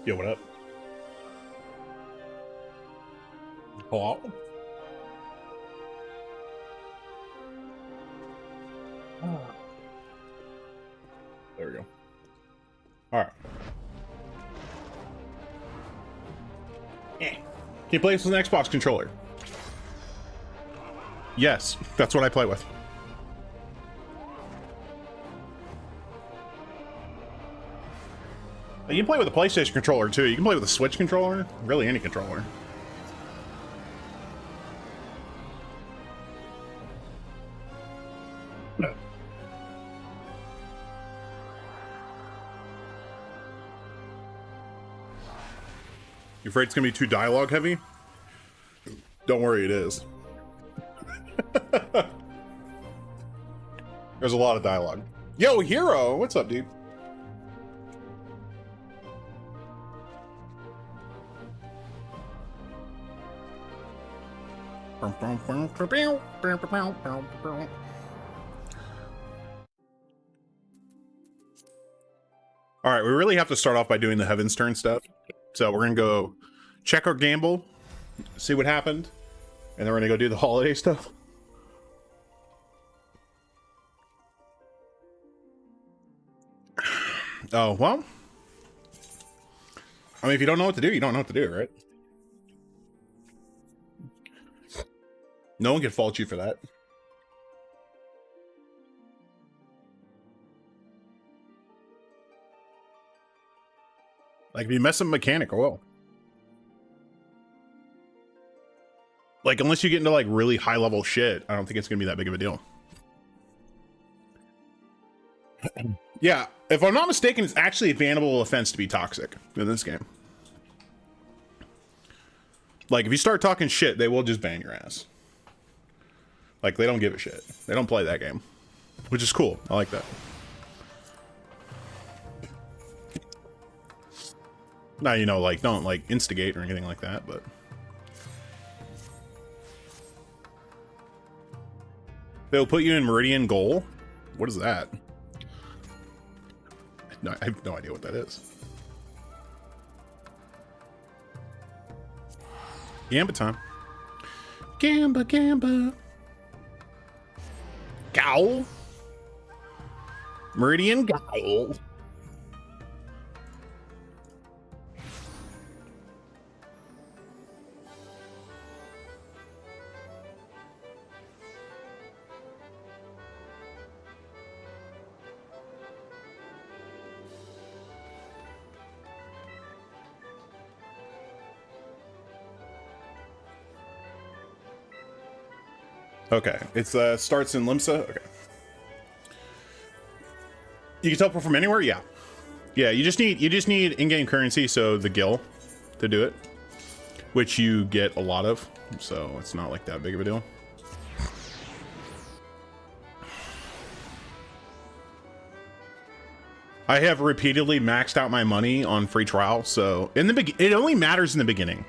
Yo, what up? Hello? There we go. All right. Can you play this with an Xbox controller? Yes, that's what I play with. You can play with a PlayStation controller too. You can play with a Switch controller. Really, any controller. You afraid it's gonna be too dialogue heavy? Don't worry, it is. There's a lot of dialogue. Yo, Hero, what's up, dude? All right, we really have to start off by doing the Heaven's Turn stuff. So we're gonna go check our gamble, see what happened, and then we're gonna go do the holiday stuff. Oh, well. I mean, if you don't know what to do, you don't know what to do, right? No one can fault you for that. Like, if you mess up a mechanic, I will. Like, unless you get into, like, really high-level shit, I don't think it's gonna be that big of a deal. Yeah, if I'm not mistaken, it's actually a bannable offense to be toxic in this game. Like, if you start talking shit, they will just ban your ass. Like, they don't give a shit. They don't play that game. Which is cool. I like that. Now, you know, like, don't, like, instigate or anything like that, but... They'll put you in Meridian Goal? What is that? No, I have no idea what that is. Gamba time. Gamba, Gamba. Gowl. Meridian Gowl. Okay, it's starts in Limsa. Okay, you can teleport from anywhere. Yeah, yeah. You just need in-game currency, so the gil, to do it, which you get a lot of. So it's not like that big of a deal. I have repeatedly maxed out my money on free trial, so it only matters in the beginning.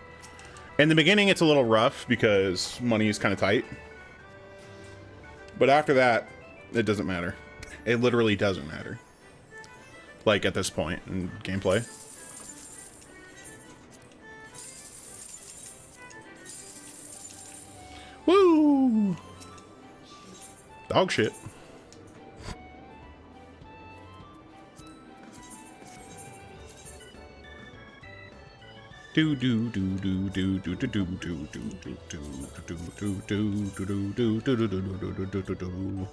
In the beginning, it's a little rough because money is kind of tight. But after that, it doesn't matter. It literally doesn't matter. Like, at this point in gameplay. Woo! Dog shit. Do do do do do do do do do do do do do do do do do do do do.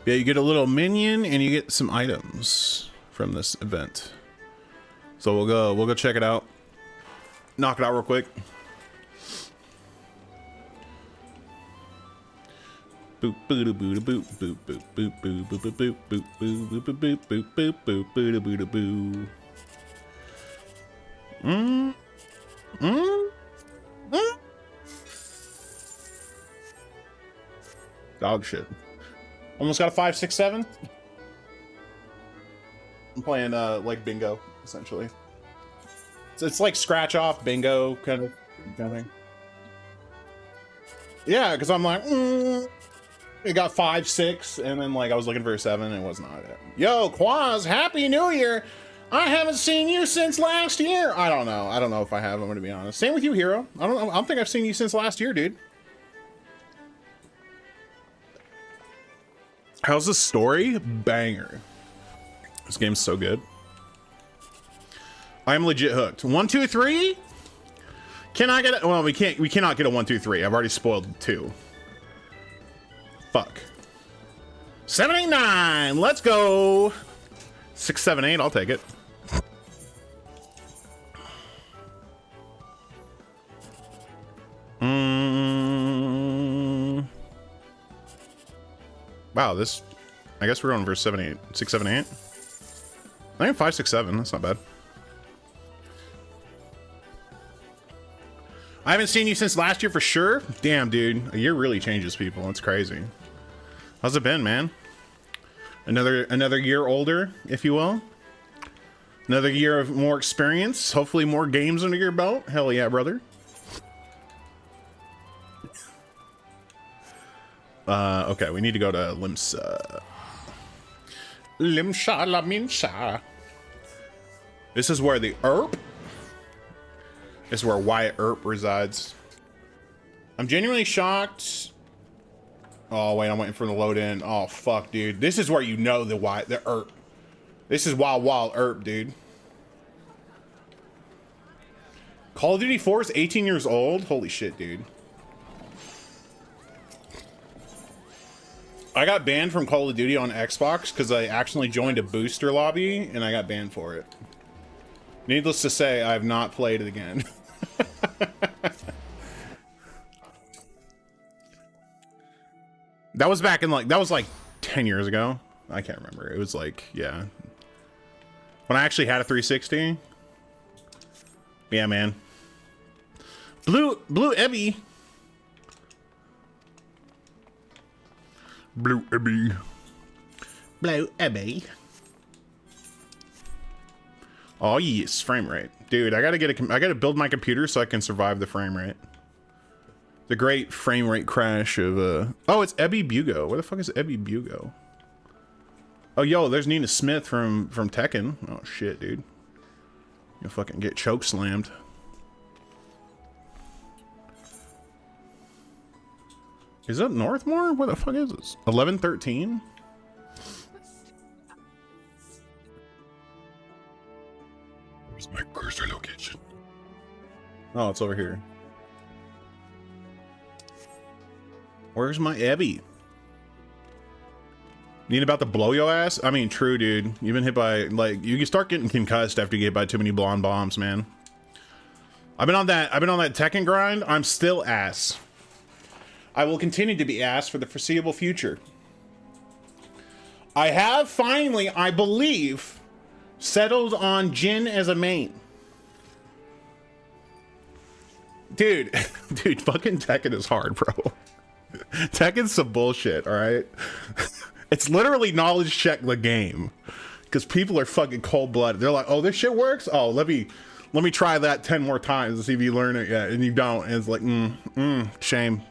Yeah, you get a little minion and you get some items from this event. So we'll go check it out. Knock it out real quick. Boop boop boop boop boop boop boop boop boop boop boop boop boop boop boop boop boop boop boop boop. Dog shit. Almost got a 5, 6, 7. I'm playing like bingo, essentially. So it's like scratch off bingo kind of thing. Yeah, because I'm like, it got 5, 6, and then like I was looking for a 7, and it was not it. Yo, Quaz, Happy New Year! I haven't seen you since last year. I don't know. I don't know if I have. I'm gonna be honest. Same with you, Hero. I don't think I've seen you since last year, dude. How's the story? Banger. This game's so good. I'm legit hooked. 1, 2, 3. Can I get it? Well, we can't. We cannot get a 1, 2, 3. I've already spoiled 2. Fuck. 7, 8, 9. Let's go. 6, 7, 8. I'll take it. Wow, this. I guess we're going verse 7, 8. 6, 7, 8. I think 5, 6, 7. That's not bad. I haven't seen you since last year for sure. Damn, dude. A year really changes people. That's crazy. How's it been, man? Another year older, if you will. Another year of more experience. Hopefully more games under your belt. Hell yeah, brother. Okay, we need to go to Limsa. Limsha la Minsha. This is where the Earp. This is where Wyatt Earp resides. I'm genuinely shocked. Oh wait, I'm waiting for the load in. Oh fuck, dude. This is where you know the Earp. This is wild Earp, dude. Call of Duty 4 is 18 years old. Holy shit, dude. I got banned from Call of Duty on Xbox because I accidentally joined a booster lobby and I got banned for it. Needless to say, I have not played it again. That was back in that was like 10 years ago. I can't remember. It was like, yeah. When I actually had a 360. Yeah, man. Blue Ebby. Blue Ebby. Blue Ebby. Oh yes, frame rate. Dude, I gotta build my computer so I can survive the frame rate. The great frame rate crash of oh, it's Ebby Bugo. Where the fuck is Ebby Bugo? Oh yo, there's Nina Smith from Tekken. Oh shit, dude. You'll fucking get choke slammed. Is it Northmore? Where the fuck is this? 1113? Where's my cursor location? Oh, it's over here. Where's my Ebby? Need about to blow your ass? I mean, true, dude. You've been hit by, like, you can start getting concussed after you get hit by too many blonde bombs, man. I've been on that Tekken grind. I'm still ass. I will continue to be ass for the foreseeable future. I have finally, I believe, settled on Jin as a main. Dude, fucking Tekken is hard, bro. Tekken's some bullshit, alright? It's literally knowledge check the game. Because people are fucking cold-blooded. They're like, oh, this shit works? Oh, let me try that 10 more times to see if you learn it yet. And you don't. And it's like, shame.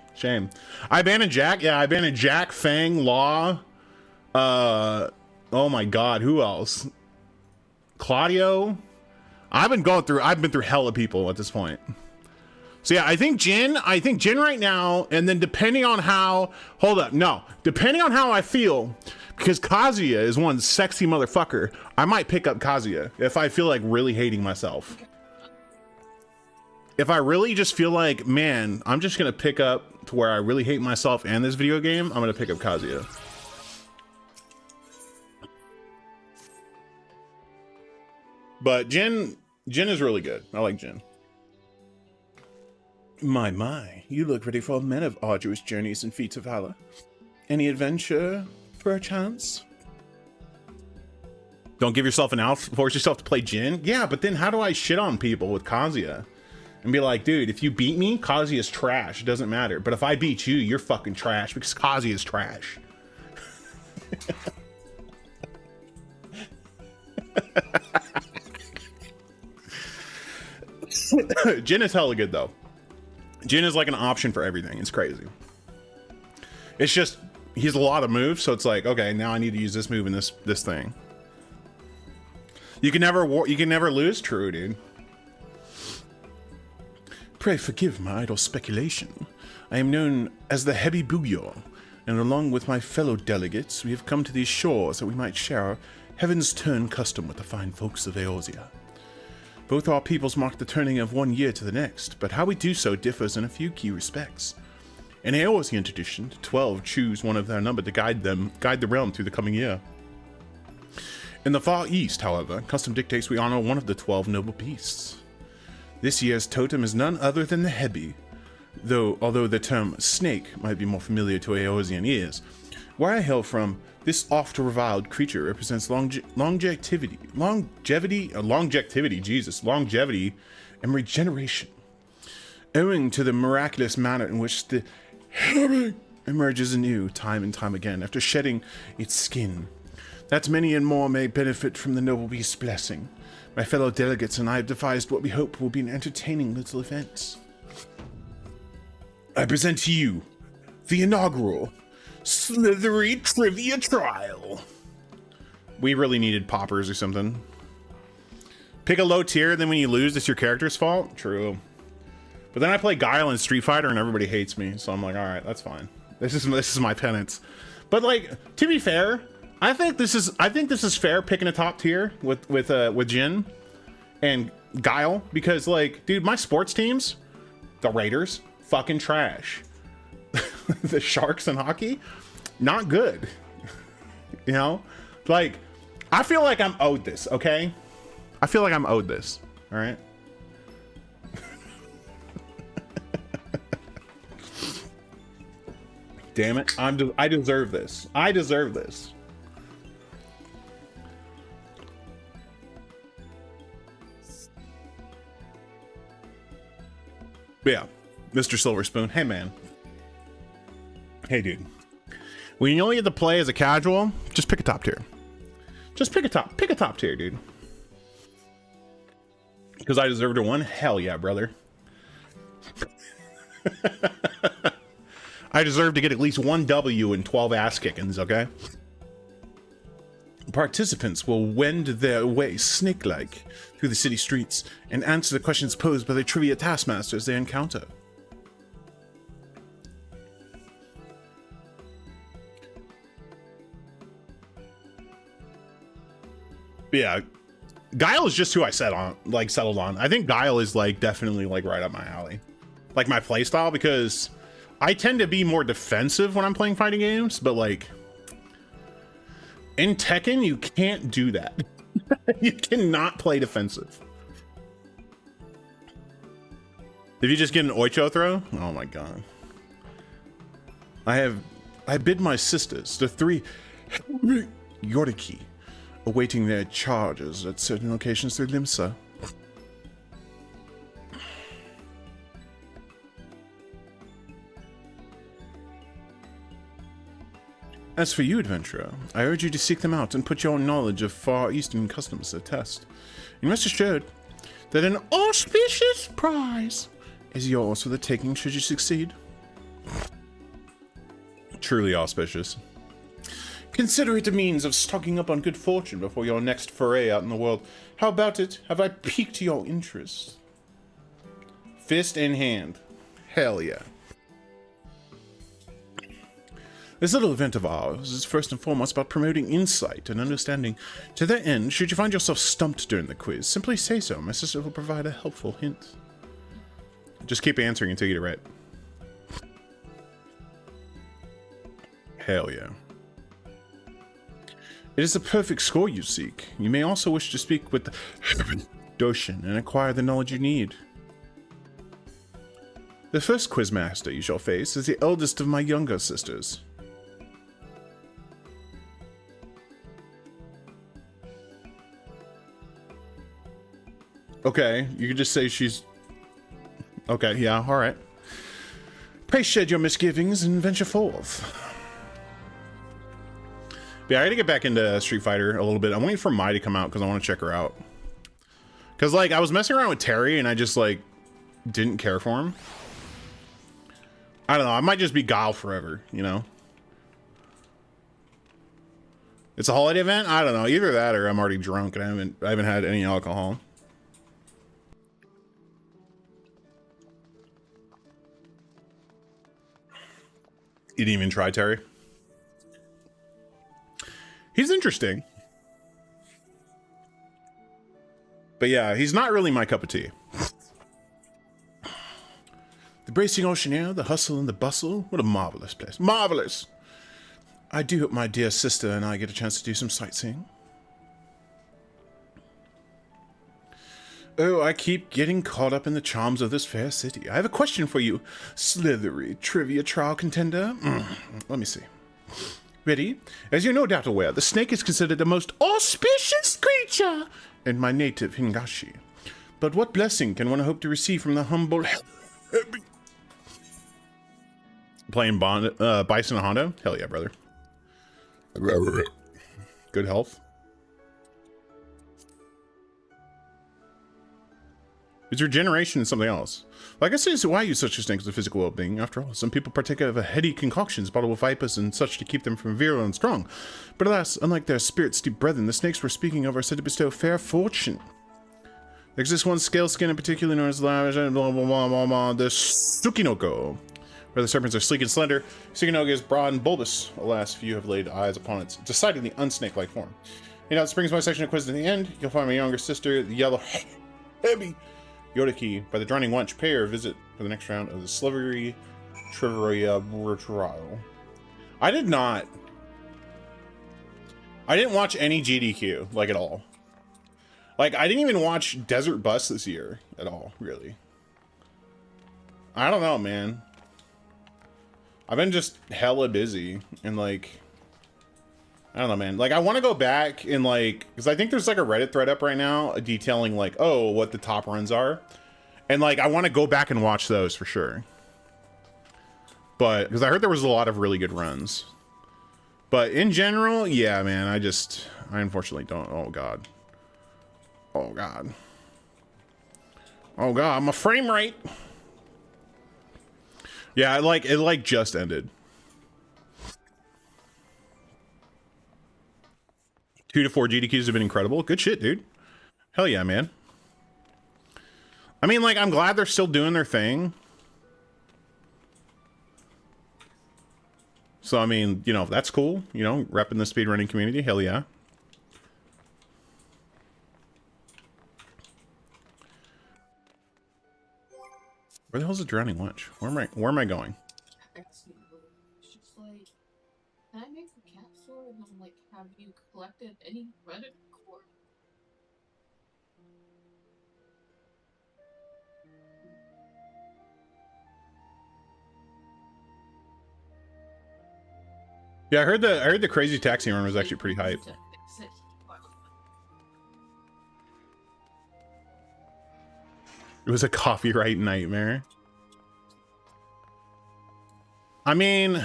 I banned Jack. Yeah, I banned Jack, Fang, Law. Oh my god, who else? Claudio. I've been through hella people at this point. So yeah, I think Jin right now, and then depending on how, depending on how I feel, because Kazuya is one sexy motherfucker, I might pick up Kazuya if I feel like really hating myself. If I really just feel like, man, I'm just gonna pick up to where I really hate myself and this video game, I'm gonna pick up Kazuya. But Jin is really good. I like Jin. My, you look ready for men of arduous journeys and feats of valor. Any adventure, perchance? Don't give yourself an out, force yourself to play Jin? Yeah, but then how do I shit on people with Kazuya? and be like, dude, if you beat me, Kazi is trash. It doesn't matter. But if I beat you, you're fucking trash because Kazi is trash. Jin is hella good though. Jin is like an option for everything. It's crazy. It's just he has a lot of moves, so it's like, okay, now I need to use this move and this thing. You can never lose. True, dude. Pray forgive my idle speculation. I am known as the Hebi Bugyo, and along with my fellow delegates, we have come to these shores that we might share our heaven's turn custom with the fine folks of Eorzea. Both our peoples mark the turning of one year to the next, but how we do so differs in a few key respects. In Eorzean tradition, 12 choose one of their number to guide the realm through the coming year. In the far east, however, custom dictates we honor one of the 12 noble beasts. This year's totem is none other than the Hebi, although the term snake might be more familiar to Eorzean ears. Where I hail from, this oft-reviled creature represents longevity, and regeneration, owing to the miraculous manner in which the Hebi emerges anew time and time again after shedding its skin. That many and more may benefit from the noble beast's blessing. My fellow delegates and I have devised what we hope will be an entertaining little event. I present to you the inaugural Slithery Trivia Trial. We really needed poppers or something. Pick a low tier, then when you lose, it's your character's fault. True. But then I play Guile in Street Fighter and everybody hates me, so I'm like, all right, that's fine. This is my penance. But like, to be fair, I think this is fair picking a top tier with Jin and Guile, because like, dude, my sports teams, the Raiders, fucking trash. The Sharks in hockey, not good. You know, like, I feel like I'm owed this. Okay, I feel like I'm owed this. All right. Damn it! I deserve this. I deserve this. But yeah, Mr. Silver Spoon. Hey man. Hey dude. When you only get to play as a casual, just pick a top tier. Just pick a top tier, dude. Because I deserve to win? Hell yeah, brother. I deserve to get at least one W and 12 ass kickings, okay? Participants will wend their way snake-like through the city streets and answer the questions posed by the trivia taskmasters they encounter. Yeah, Guile is just who I settled on. I think Guile is like definitely like right up my alley, like my playstyle, because I tend to be more defensive when I'm playing fighting games, but like in Tekken, you can't do that. You cannot play defensive. If you just get an Oicho throw, oh my god. I bid my sisters, the three Yoriki, awaiting their charges at certain locations through Limsa. As for you, adventurer, I urge you to seek them out and put your knowledge of Far Eastern customs to the test. And rest assured that an auspicious prize is yours for the taking should you succeed. Truly auspicious. Consider it a means of stocking up on good fortune before your next foray out in the world. How about it? Have I piqued your interest? Fist in hand. Hell yeah. This little event of ours is first and foremost about promoting insight and understanding. To that end, should you find yourself stumped during the quiz, simply say so. My sister will provide a helpful hint. Just keep answering until you get it right. Hell yeah. It is the perfect score you seek. You may also wish to speak with the Doshin and acquire the knowledge you need. The first quizmaster you shall face is the eldest of my younger sisters. Okay, you could just say she's Okay, yeah, all right. Pray shed your misgivings and venture forth. But yeah, I gotta get back into Street Fighter a little bit. I'm waiting for Mai to come out because I want to check her out. Because, like, I was messing around with Terry and I just, like, didn't care for him. I don't know. I might just be Guile forever, you know? It's a holiday event? I don't know. Either that or I'm already drunk and I haven't had any alcohol. You didn't even try Terry? He's interesting. But yeah, he's not really my cup of tea. The bracing ocean air, the hustle and the bustle. What a marvelous place. Marvelous! I do hope my dear sister and I get a chance to do some sightseeing. Oh, I keep getting caught up in the charms of this fair city. I have a question for you, slithery trivia trial contender. Let me see. Ready? As you're no doubt aware, the snake is considered the most auspicious creature in my native Hingashi. But what blessing can one hope to receive from the humble... Playing Bison and Honda? Hell yeah, brother. Good health. Is regeneration something else? Like I say, so why use such a thing as a physical well-being? After all, some people partake of a heady concoctions bottled with vipers and such to keep them from virile and strong. But alas, unlike their spirit-steeped brethren, the snakes we're speaking of are said to bestow fair fortune. There exists one scale skin in particular known as lavish and blah blah blah blah blah, the Tsukinoko. Where the serpents are sleek and slender, Tsukinoko is broad and bulbous. Alas, few have laid eyes upon its decidedly unsnake-like form. You know, this brings my section of quiz to the end. You'll find my younger sister, the yellow heavy Yodaki, by the Drowning Wench. Pay her a visit for the next round of the Slivery Trivia Trial. I didn't watch any GDQ, like, at all. Like, I didn't even watch Desert Bus this year at all, really. I don't know, man. I've been just hella busy, and, like, I don't know, man. Like, I want to go back and, like, because I think there's, like, a Reddit thread up right now detailing, like, oh, what the top runs are. And, like, I want to go back and watch those for sure. But, because I heard there was a lot of really good runs. But in general, yeah, man, I unfortunately don't. Oh, God. Oh, God. Oh, God, my frame rate. Yeah, it just ended. 2 to 4 GDQs have been incredible. Good shit, dude. Hell yeah, man. I mean, like, I'm glad they're still doing their thing. So, I mean, you know, that's cool. You know, repping the speedrunning community. Hell yeah. Where the hell's the Drowning Wench? Where am I going? It's just like, can I make the cat sword and then, like, have you collected any Reddit core? Yeah, I heard the crazy taxi run was actually pretty hype. It was a copyright nightmare. I mean,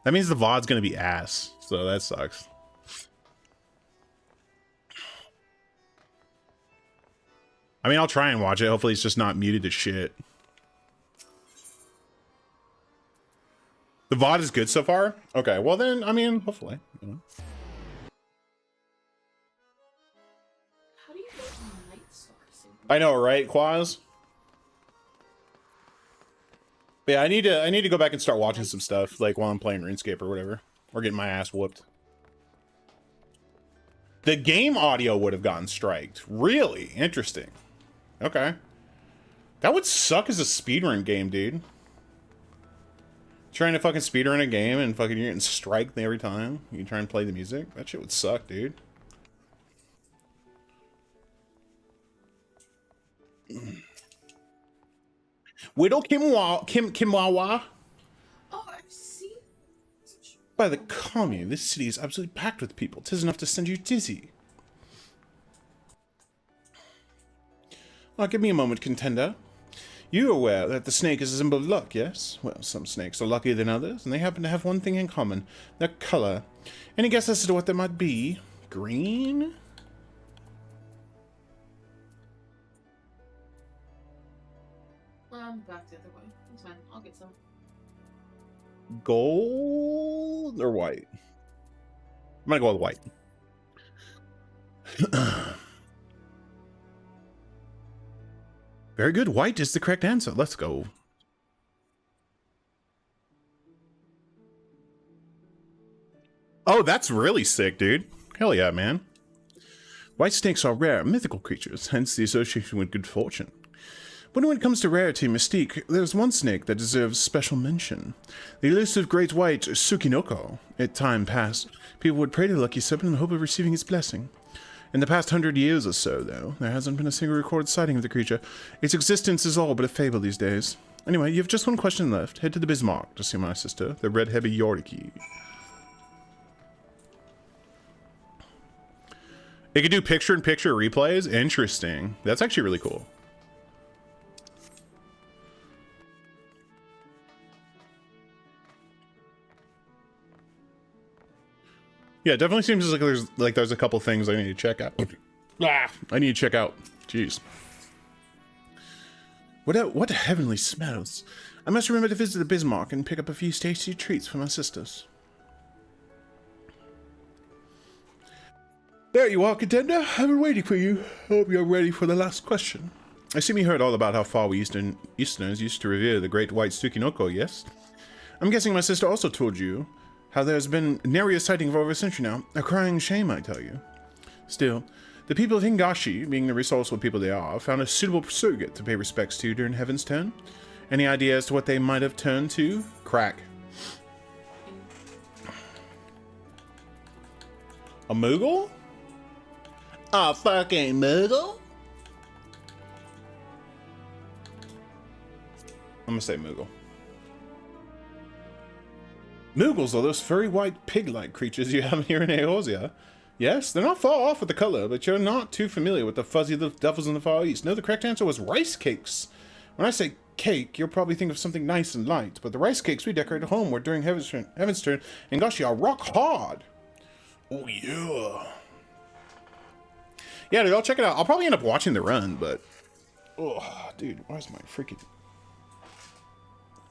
that means the VOD's gonna be ass, so that sucks. I mean, I'll try and watch it. Hopefully it's just not muted to shit. The VOD is good so far? Okay, well then, I mean, hopefully. You know. How do you get Night Stars? I know, right, Quaz? But yeah, I need to go back and start watching some stuff, like while I'm playing RuneScape or whatever. Or getting my ass whooped. The game audio would have gotten striked. Really? Interesting. Okay. That would suck as a speedrun game, dude. Trying to fucking speedrun a game and fucking you're getting striked every time you try and play the music. That shit would suck, dude. Widow Kimwawa. Oh, I see. By the commune, this city is absolutely packed with people. 'Tis enough to send you dizzy. Oh, give me a moment, contender. You're aware that the snake is a symbol of luck, yes? Well, some snakes are luckier than others, and they happen to have one thing in common. Their color. Any guess as to what they might be? Green? Back the other way. It's fine. I'll get some. Gold or white? I'm gonna go with white. Very good. White is the correct answer. Let's go. Oh, that's really sick, dude. Hell yeah, man. White snakes are rare, mythical creatures, hence the association with good fortune. But when it comes to rarity and mystique, there's one snake that deserves special mention. The elusive great white Tsukinoko. In time past, people would pray to the lucky serpent in the hope of receiving its blessing. In the past 100 years or so, though, there hasn't been a single recorded sighting of the creature. Its existence is all but a fable these days. Anyway, you have just one question left. Head to the Bismarck to see my sister, the Red Heavy Yoriki. It could do picture-in-picture replays? Interesting. That's actually really cool. Yeah, it definitely seems like there's a couple things I need to check out. I need to check out. Jeez. What heavenly smells. I must remember to visit the Bismarck and pick up a few tasty treats for my sisters. There you are, contender. I've been waiting for you. Hope you're ready for the last question. I assume you heard all about how far we Easterners used to revere the great white Tsukinoko, yes? I'm guessing my sister also told you how there's been nary a sighting for over a century now. A crying shame, I tell you. Still, the people of Hingashi, being the resourceful people they are, found a suitable surrogate to pay respects to during Heaven's turn. Any idea as to what they might have turned to? Crack. A Moogle? A fucking Moogle? I'm gonna say Moogle. Moogles are those furry white pig-like creatures you have here in Eorzea. Yes, they're not far off with the color, but you're not too familiar with the fuzzy little devils in the Far East. No, the correct answer was rice cakes. When I say cake, you'll probably think of something nice and light, but the rice cakes we decorate at home were during Heaven's Turn and Hingashi are rock hard. Oh, yeah. Yeah, dude, I'll check it out. I'll probably end up watching the run, but... Oh, dude, why is my freaking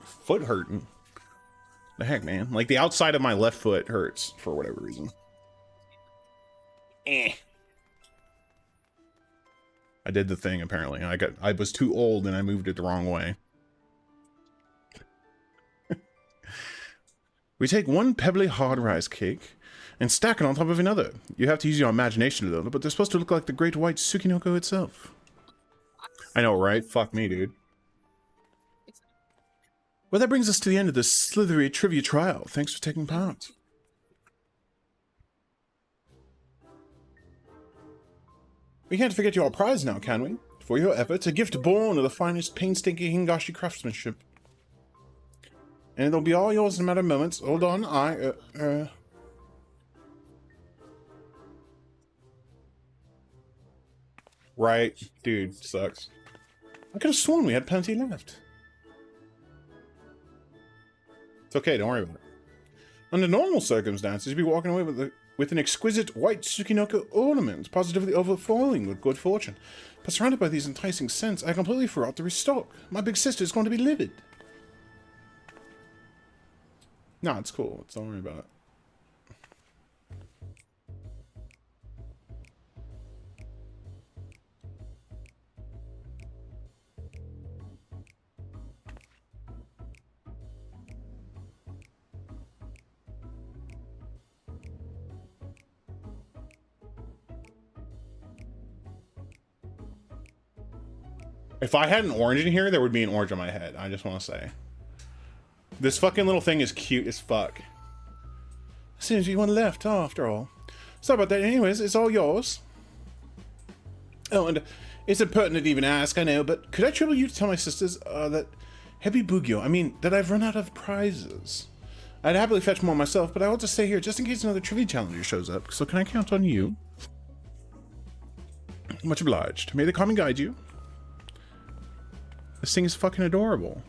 foot hurting? The heck, man? Like, the outside of my left foot hurts for whatever reason. I did the thing, apparently. I was too old and I moved it the wrong way. We take one pebbly hard rice cake and stack it on top of another. You have to use your imagination a little, but they're supposed to look like the great white Tsukinoko itself. I know, right? Fuck me, dude. Well, that brings us to the end of this slithery trivia trial. Thanks for taking part. We can't forget your prize now, can we? For your efforts, a gift born of the finest painstaking Hingashi craftsmanship. And it'll be all yours in a matter of moments. Hold on, Right, dude, sucks. I could have sworn we had plenty left. It's okay, don't worry about it. Under normal circumstances, you'd be walking away with an exquisite white Tsukinoko ornament, positively overflowing with good fortune. But surrounded by these enticing scents, I completely forgot to restock. My big sister is going to be livid. No, it's cool. Don't worry about it. If I had an orange in here, there would be an orange on my head. I just want to say. This fucking little thing is cute as fuck. Seems you one left, after all. Sorry about that. Anyways, it's all yours. Oh, and it's impertinent to even ask, I know, but could I trouble you to tell my sisters that Hebi Bugyo, I mean, that I've run out of prizes? I'd happily fetch more myself, but I want to stay here just in case another trivia challenger shows up. So can I count on you? Much obliged. May the common guide you. This thing is fucking adorable.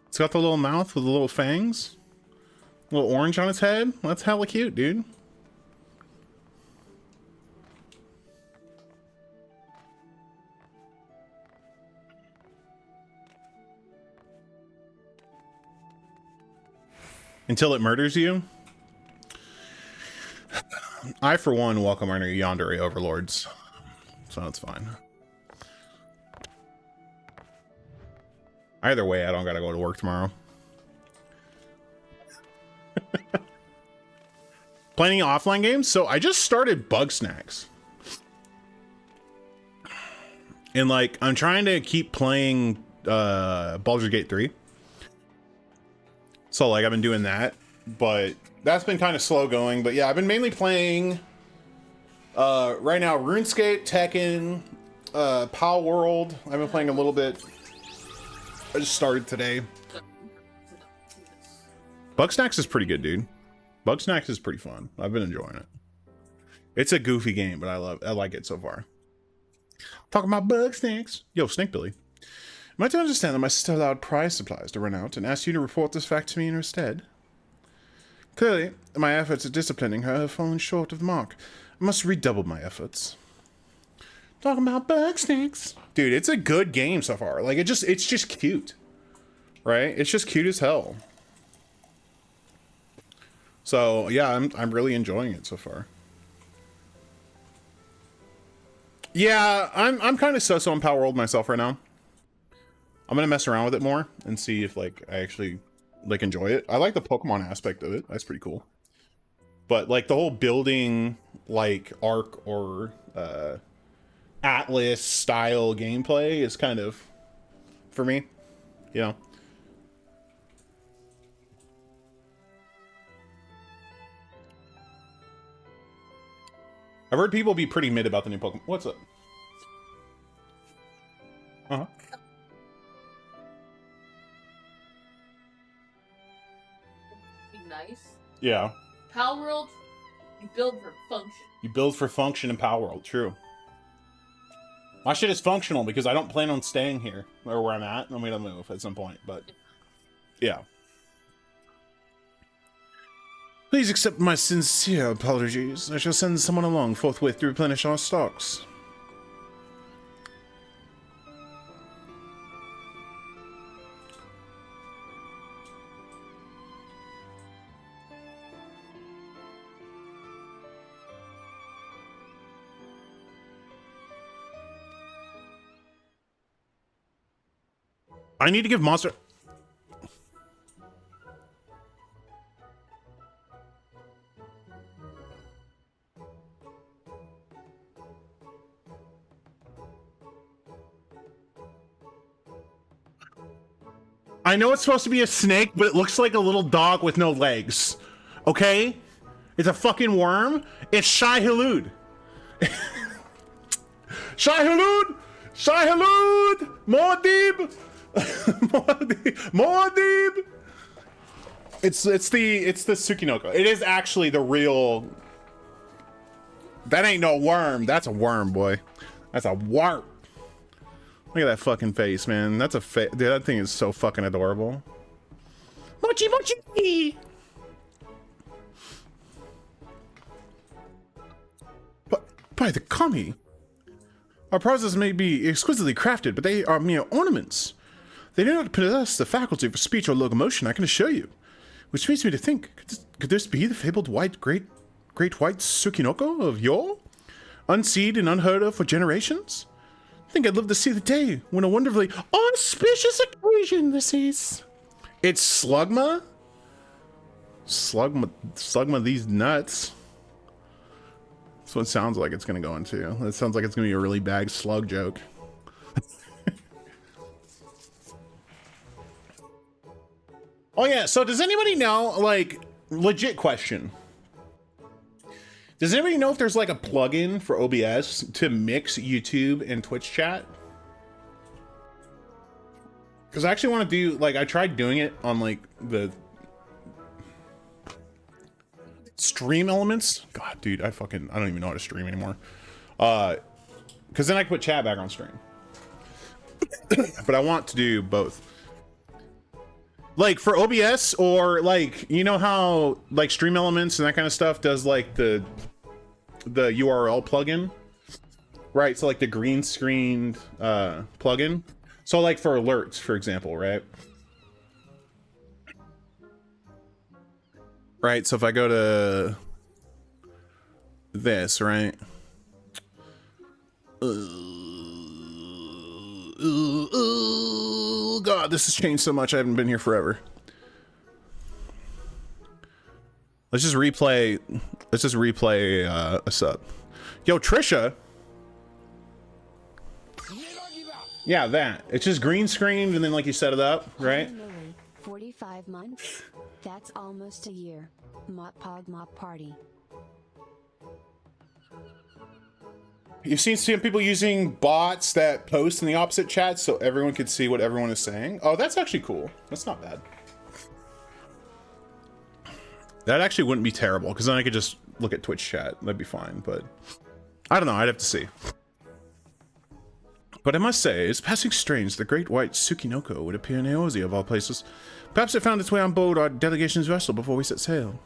It's got the little mouth with the little fangs. A little orange on its head. That's hella cute, dude. Until it murders you. I, for one, welcome our yandere overlords. So that's fine. Either way, I don't gotta go to work tomorrow. Playing offline games? So I just started Bug Snacks. And like, I'm trying to keep playing Baldur's Gate 3. So like, I've been doing that. But that's been kind of slow going. But yeah, I've been mainly playing right now RuneScape, Tekken, Pal World. I've been playing a little bit. I just started today. Bug Snacks is pretty good, dude. Bug Snacks is pretty fun. I've been enjoying it. It's a goofy game, but I like it so far. Talking about Bug Snacks. Yo, Snake Billy. Am I to understand that my sister allowed prize supplies to run out and asked you to report this fact to me in her stead? Clearly, my efforts at disciplining her have fallen short of the mark. I must redouble my efforts. Talking about Bug Snacks. Dude, it's a good game so far. Like, it's just cute. Right? It's just cute as hell. So, yeah, I'm really enjoying it so far. Yeah, I'm kind of so on Power World myself right now. I'm gonna mess around with it more and see if like I actually like enjoy it. I like the Pokemon aspect of it. That's pretty cool. But like the whole building like Arc or Atlas style gameplay is kind of for me, you know. I've heard people be pretty mid about the new Pokemon. What's up? Uh-huh. Be nice. Yeah. Pal World, you build for function. You build for function in Power World, true. My shit is functional because I don't plan on staying here or where I'm at. I'm gonna move at some point, but yeah. Please accept my sincere apologies. I shall send someone along forthwith to replenish our stocks. I need to give Monster... I know it's supposed to be a snake, but it looks like a little dog with no legs. Okay? It's a fucking worm. It's Shai Hulud. Shai Hulud! Shai Hulud! Muad'Dib! Muad'Dib! It's the Tsukinoko. It is actually the real... That ain't no worm. That's a worm, boy. That's a warp. Look at that fucking face, man. That's a dude, that thing is so fucking adorable. Mochi mochi! But by the kami, our prizes may be exquisitely crafted, but they are mere ornaments. They do not possess the faculty for speech or locomotion, I can assure you. Which makes me to think, could this be the fabled great white Tsukinoko of yore? Unseen and unheard of for generations? I think I'd love to see the day when a wonderfully auspicious occasion this is. It's Slugma? Slugma these nuts. That's what it sounds like it's gonna go into. That sounds like it's gonna be a really bad slug joke. Oh yeah, so does anybody know, like, legit question. Does anybody know if there's like a plugin for OBS to mix YouTube and Twitch chat? Because I actually want to do, like, I tried doing it on like the... Stream elements? God, dude, I don't even know how to stream anymore. Because then I can put chat back on stream. But I want to do both. Like for OBS, or like, you know how like stream elements and that kind of stuff does like the URL plugin, right? So like the green screened plugin. So like for alerts, for example, right? Right, so if I go to this, right? God, this has changed so much. I haven't been here forever. Let's just replay a sub. Yo, Trisha. Yeah, that. It's just green screened and then like you set it up, right? 45 months? That's almost a year. Mop Pog Mop Party. You've seen some people using bots that post in the opposite chat so everyone could see what everyone is saying. Oh, that's actually cool. That's not bad. That actually wouldn't be terrible, because then I could just look at Twitch chat. That'd be fine, but I don't know. I'd have to see. But I must say, it's passing strange the great white Tsukinoko would appear in Eorzea of all places. Perhaps it found its way on board our delegation's vessel before we set sail.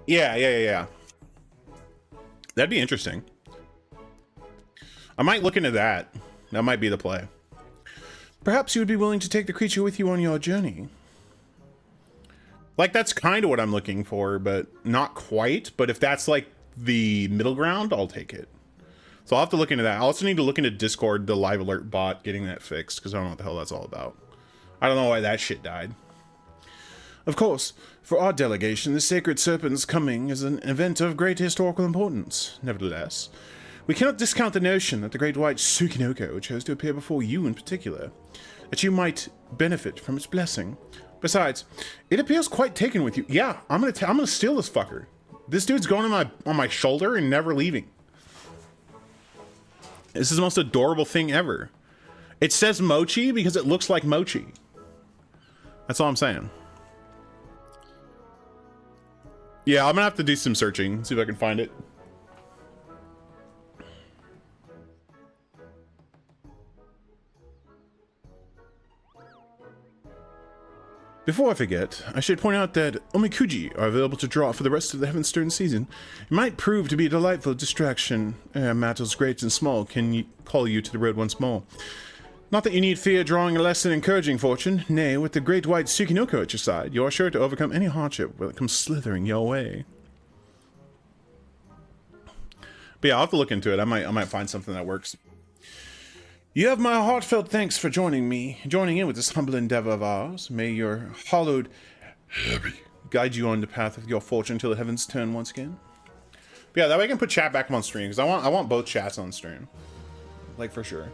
Yeah. That'd be interesting. I might look into that. That might be the play. Perhaps you would be willing to take the creature with you on your journey. Like, that's kind of what I'm looking for, but not quite. But if that's like the middle ground, I'll take it. So I'll have to look into that. I also need to look into Discord, the live alert bot, getting that fixed, because I don't know what the hell that's all about. I don't know why that shit died. Of course, for our delegation, the Sacred Serpent's coming is an event of great historical importance. Nevertheless, we cannot discount the notion that the great white Tsukinoko chose to appear before you in particular, that you might benefit from its blessing. Besides, it appears quite taken with you. Yeah, I'm gonna steal this fucker. This dude's going on my shoulder and never leaving. This is the most adorable thing ever. It says mochi because it looks like mochi. That's all I'm saying. Yeah, I'm gonna have to do some searching, see if I can find it. Before I forget, I should point out that omikuji are available to draw for the rest of the Heavenstern season. It might prove to be a delightful distraction. Matters great and small can call you to the road once more. Not that you need fear drawing a less than encouraging fortune. Nay, with the great white Tsukinoko at your side, you are sure to overcome any hardship when it comes slithering your way. But yeah, I'll have to look into it. I might find something that works. You have my heartfelt thanks for joining in with this humble endeavor of ours. May your hallowed guide you on the path of your fortune till the heavens turn once again. But yeah, that way I can put chat back on stream, because I want both chats on stream, like for sure.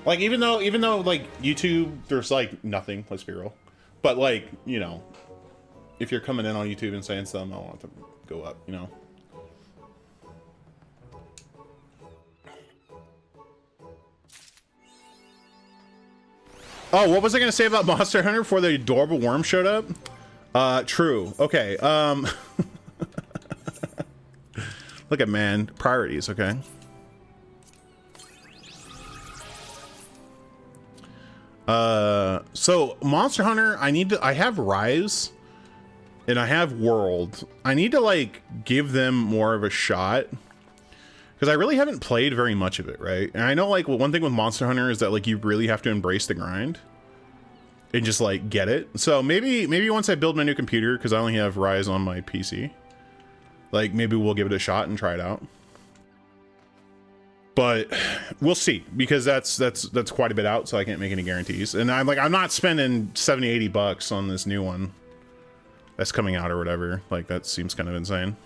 Like even though like YouTube, there's like nothing. Let's be real, but like, you know, if you're coming in on YouTube and saying something, I want to go up, you know. Oh, what was I gonna say about Monster Hunter before the adorable worm showed up? True. Okay. Look at man priorities. Okay. So Monster Hunter, I have Rise and I have World. I need to like give them more of a shot, because I really haven't played very much of it, right? And I know like one thing with Monster Hunter is that like you really have to embrace the grind and just like get it. So maybe once I build my new computer, because I only have Rise on my PC, like maybe we'll give it a shot and try it out. But we'll see, because that's quite a bit out, so I can't make any guarantees. And I'm not spending 70, 80 bucks on this new one that's coming out or whatever. Like, that seems kind of insane.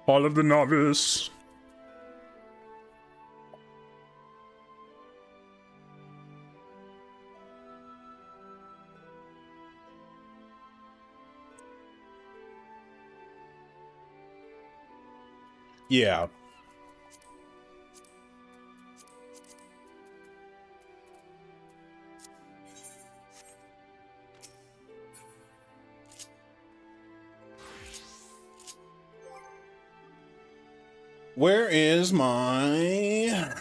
All of the Novice. Yeah. Where is my...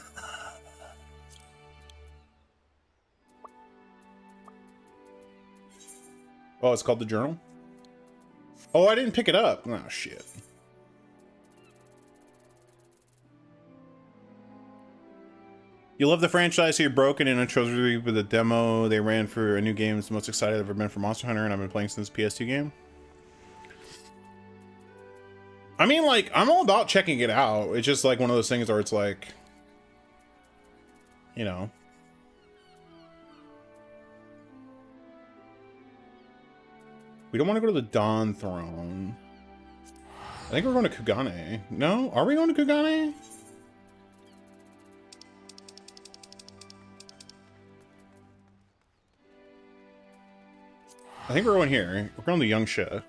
Oh, it's called the journal? Oh, I didn't pick it up. Oh, shit. You love the franchise, so you're broken in a trilogy with a demo they ran for a new game. It's the most excited I've ever been for Monster Hunter, and I've been playing since the PS2 game. I mean, like, I'm all about checking it out. It's just like one of those things where it's like, you know. We don't want to go to the Dawn Throne. I think we're going to Kugane. No? Are we going to Kugane? I think we're going here. We're going to Youngsha.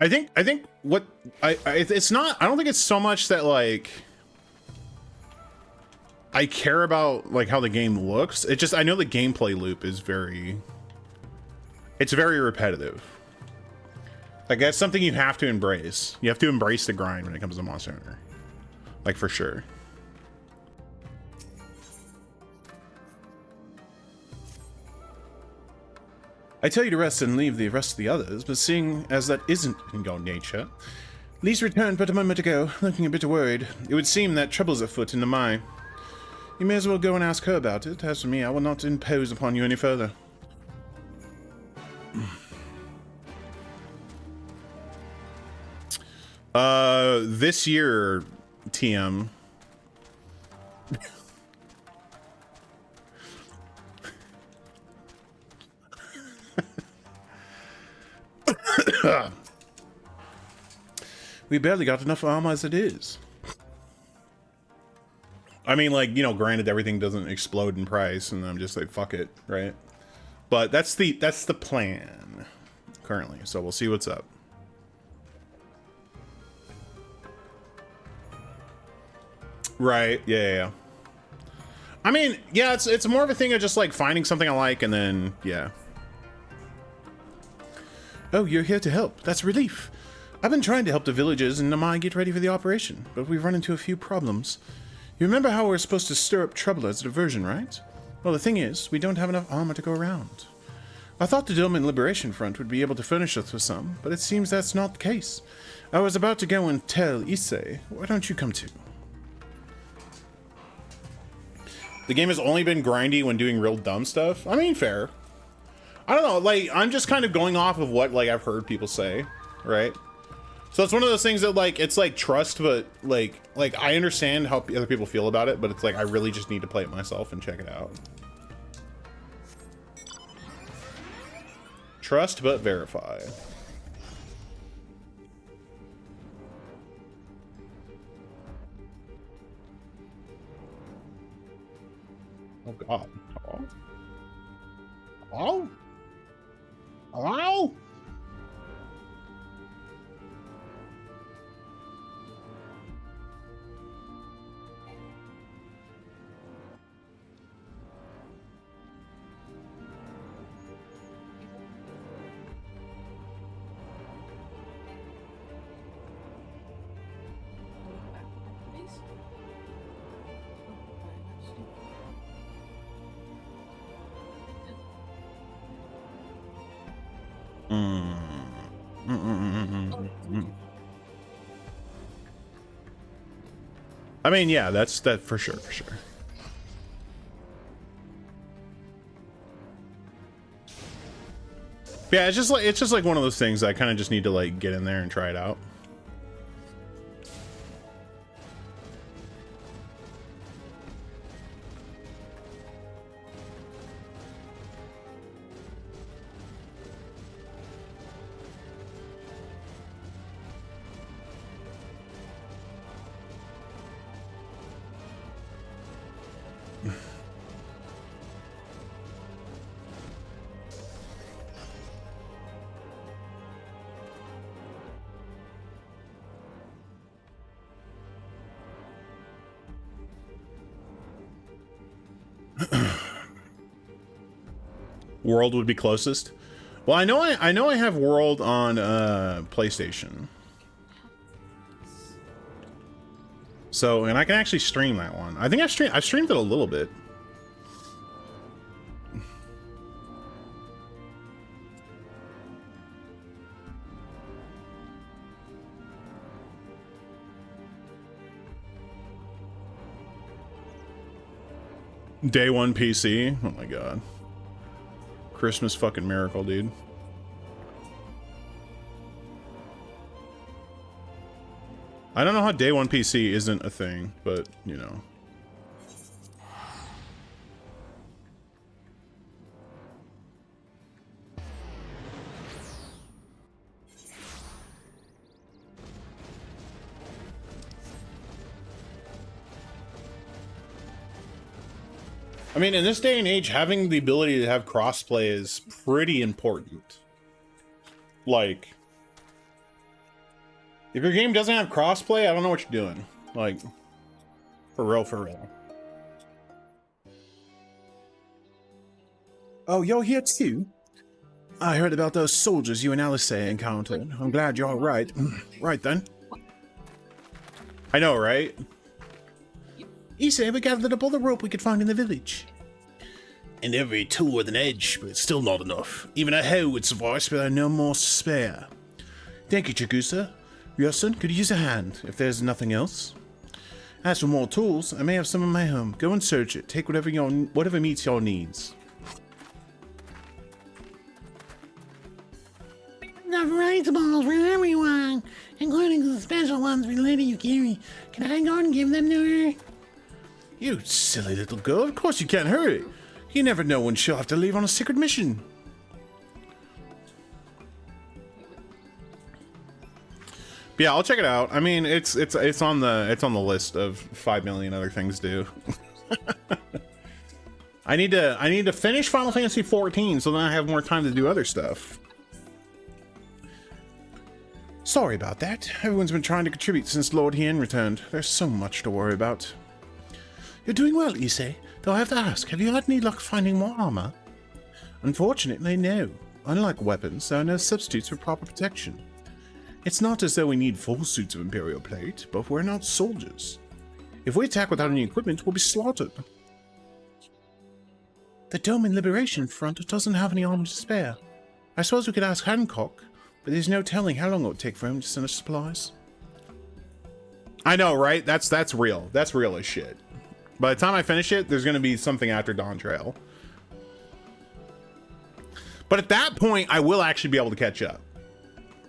I think what it's not, I don't think it's so much that like I care about like how the game looks. It just, I know the gameplay loop is it's very repetitive. Like that's something you have to embrace. You have to embrace the grind when it comes to Monster Hunter. Like for sure. I tell you to rest and leave the rest of the others, but seeing as that isn't in your nature, Lise returned but a moment ago, looking a bit worried. It would seem that trouble's afoot in the mine. You may as well go and ask her about it. As for me, I will not impose upon you any further. This year, TM. We barely got enough armor as it is. I mean, like, you know, granted everything doesn't explode in price, and I'm just like, fuck it, right? But that's the plan currently, so we'll see what's up. Right, yeah. I mean, yeah, it's more of a thing of just like finding something I like and then, yeah. Oh, you're here to help. That's relief. I've been trying to help the villagers in Namai get ready for the operation, but we've run into a few problems. You remember how we're supposed to stir up trouble as a diversion, right? Well, the thing is, we don't have enough armor to go around. I thought the Doman Liberation Front would be able to furnish us with some, but it seems that's not the case. I was about to go and tell Issei. Why don't you come too? The game has only been grindy when doing real dumb stuff. I mean, fair. I don't know, like, I'm just kind of going off of what, like, I've heard people say, right? So it's one of those things that, like, it's like trust, but, like, I understand how other people feel about it, but it's like, I really just need to play it myself and check it out. Trust, but verify. Oh, God. Oh. Oh. Hello? I mean, yeah, that's that for sure, for sure. Yeah, it's just like one of those things that I kind of just need to like get in there and try it out. World would be closest. Well, I know I have World on PlayStation. So, and I can actually stream that one. I think I've streamed it a little bit. Day one PC. Oh my god. Christmas fucking miracle, dude. I don't know how day one PC isn't a thing, but you know. I mean, in this day and age, having the ability to have crossplay is pretty important. Like, if your game doesn't have crossplay, I don't know what you're doing. Like, for real, for real. Oh, you're here too? I heard about those soldiers you and Alice encountered. I'm glad you're all right. Right then. I know, right? Issa, we gathered up all the rope we could find in the village. And every tool with an edge, but it's still not enough. Even a hoe would suffice, but there are no more to spare. Thank you, Kakusho. Yosun, could use a hand, if there's nothing else. As for more tools, I may have some in my home. Go and search it. Take whatever meets your needs. Enough rights balls for everyone, including the special ones for the lady you carry. Can I go and give them to her? You silly little girl, of course you can't hurry. You never know when she'll have to leave on a secret mission. But yeah, I'll check it out. I mean, it's on the list of 5 million other things to do. I need to finish Final Fantasy 14 so then I have more time to do other stuff. Sorry about that. Everyone's been trying to contribute since Lord Hien returned. There's so much to worry about. You're doing well, Issei. Though I have to ask, have you had any luck finding more armor? Unfortunately, no. Unlike weapons, there are no substitutes for proper protection. It's not as though we need full suits of Imperial plate, but we're not soldiers. If we attack without any equipment, we'll be slaughtered. The Dome in Liberation Front doesn't have any armor to spare. I suppose we could ask Hancock, but there's no telling how long it would take for him to send us supplies. I know, right? That's real. That's real as shit. By the time I finish it, there's going to be something after Dawn Trail. But at that point, I will actually be able to catch up.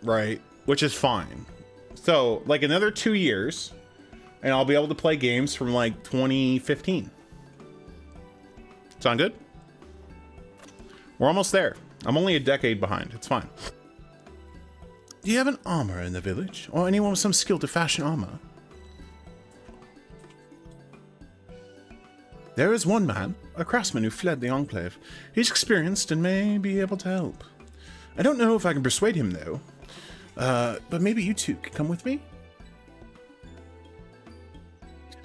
Right? Which is fine. So, like another 2 years, and I'll be able to play games from like 2015. Sound good? We're almost there. I'm only a decade behind. It's fine. Do you have an armorer in the village? Or anyone with some skill to fashion armor? There is one man, a craftsman who fled the Enclave. He's experienced and may be able to help. I don't know if I can persuade him, though. But maybe you two could come with me?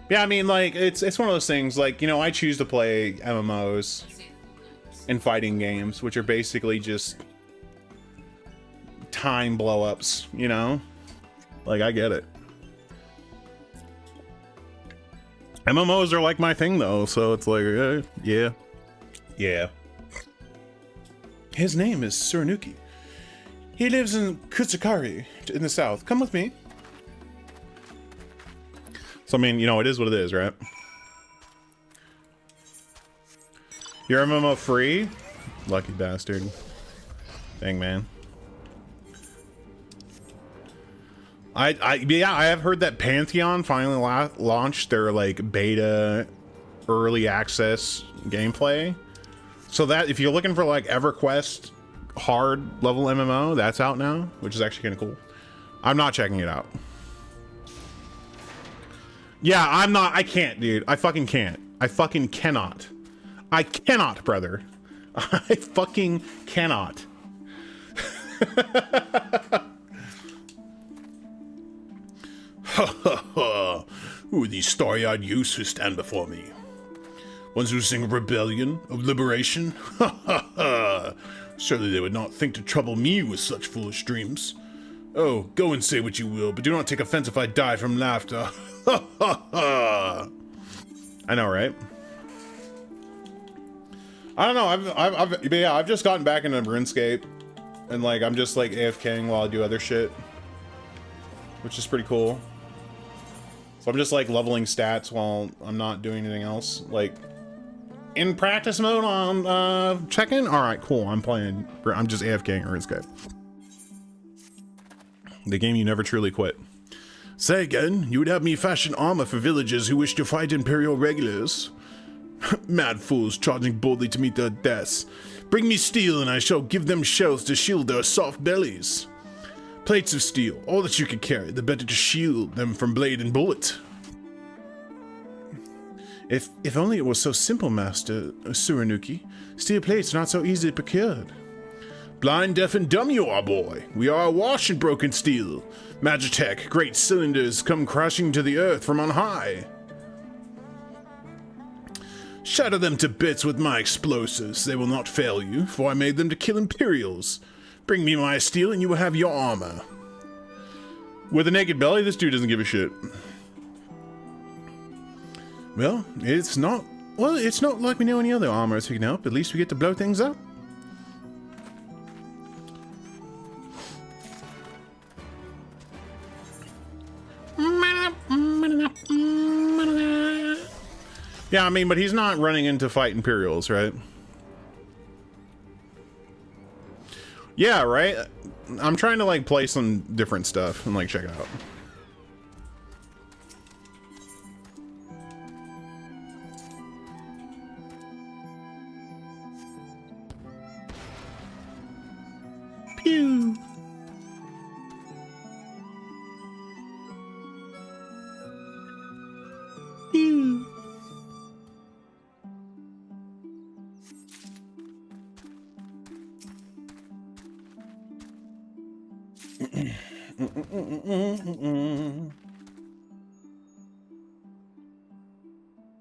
Yeah, I mean, like, it's one of those things, like, you know, I choose to play MMOs and fighting games, which are basically just time blow-ups, you know? Like, I get it. MMOs are like my thing, though, so it's like, yeah. His name is Suranuki. He lives in Kutsukari, in the south. Come with me. So, I mean, you know, it is what it is, right? You're MMO free? Lucky bastard. Dang, man. Yeah, I have heard that Pantheon finally launched their, like, beta early access gameplay. So that, if you're looking for, like, EverQuest hard level MMO, that's out now, which is actually kind of cool. I'm not checking it out. Yeah, I can't, dude. I fucking can't. I fucking cannot. I cannot, brother. I fucking cannot. Ha ha ha! Who are these starry-eyed youths who stand before me? Ones who sing of rebellion, of liberation? Ha ha ha! Surely they would not think to trouble me with such foolish dreams. Oh, go and say what you will, but do not take offense if I die from laughter. Ha ha ha! I know, right? I don't know. I've just gotten back into RuneScape, and like I'm just like AFKing while I do other shit, which is pretty cool. So I'm just like leveling stats while I'm not doing anything else. Like in practice mode on check-in. All right, cool. I'm just AFKing RuneScape, the game you never truly quit. Say again, you would have me fashion armor for villagers who wish to fight Imperial regulars. Mad fools charging boldly to meet their deaths. Bring me steel and I shall give them shells to shield their soft bellies. Plates of steel, all that you can carry, the better to shield them from blade and bullet. If only it was so simple, Master Suranuki. Steel plates are not so easily procured. Blind, deaf, and dumb you are, boy. We are awash in broken steel. Magitech, great cylinders come crashing to the earth from on high. Shatter them to bits with my explosives. They will not fail you, for I made them to kill Imperials. Bring me my steel and you will have your armor. With a naked belly, this dude doesn't give a shit. Well, it's not like we know any other armors we can help. At least we get to blow things up. Yeah, I mean, but he's not running in to fight Imperials, right? Yeah, right? I'm trying to, like, play some different stuff and, like, check it out. Pew! Pew!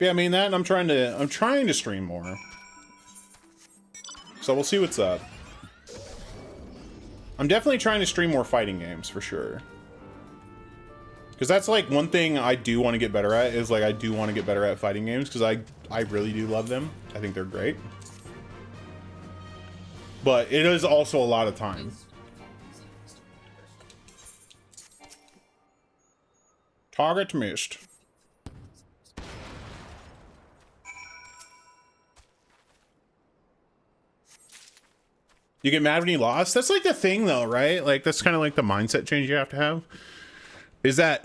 Yeah, I mean that, and I'm trying to stream more. So we'll see what's up. I'm definitely trying to stream more fighting games for sure. Because that's like one thing I do want to get better at, is like I do want to get better at fighting games, because I really do love them. I think they're great. But it is also a lot of time. Target missed. You get mad when you lost? That's like the thing though, right? Like that's kind of like the mindset change you have to have. Is that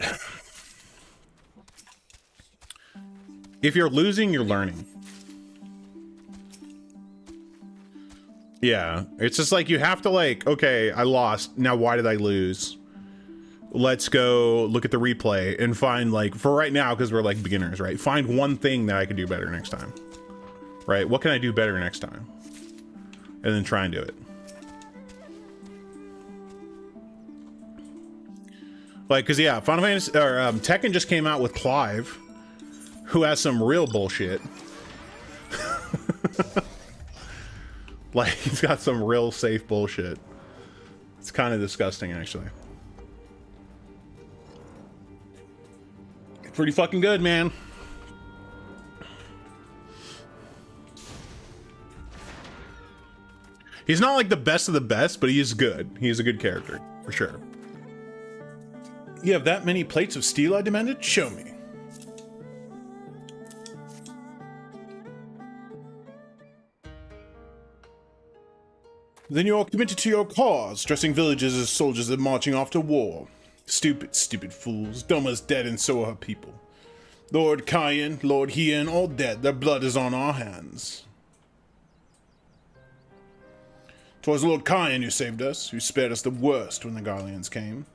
if you're losing, you're learning. Yeah, it's just like you have to like, okay, I lost. Now why did I lose? Let's go look at the replay and find, like, for right now, because we're like beginners, right? Find one thing that I could do better next time, right? What can I do better next time? And then try and do it. Like, because yeah, Final Fantasy or Tekken just came out with Clive, who has some real bullshit. Like, he's got some real safe bullshit. It's kind of disgusting, actually. Pretty fucking good, man. He's not like the best of the best, but he is good. He is a good character, for sure. You have that many plates of steel, I demanded? Show me. Then you are committed to your cause, dressing villages as soldiers and marching off to war. Stupid, stupid fools. Doma's dead and so are her people. Lord Kyan, Lord Hien, all dead. Their blood is on our hands. 'Twas Lord Kyan who saved us, who spared us the worst when the Garleans came.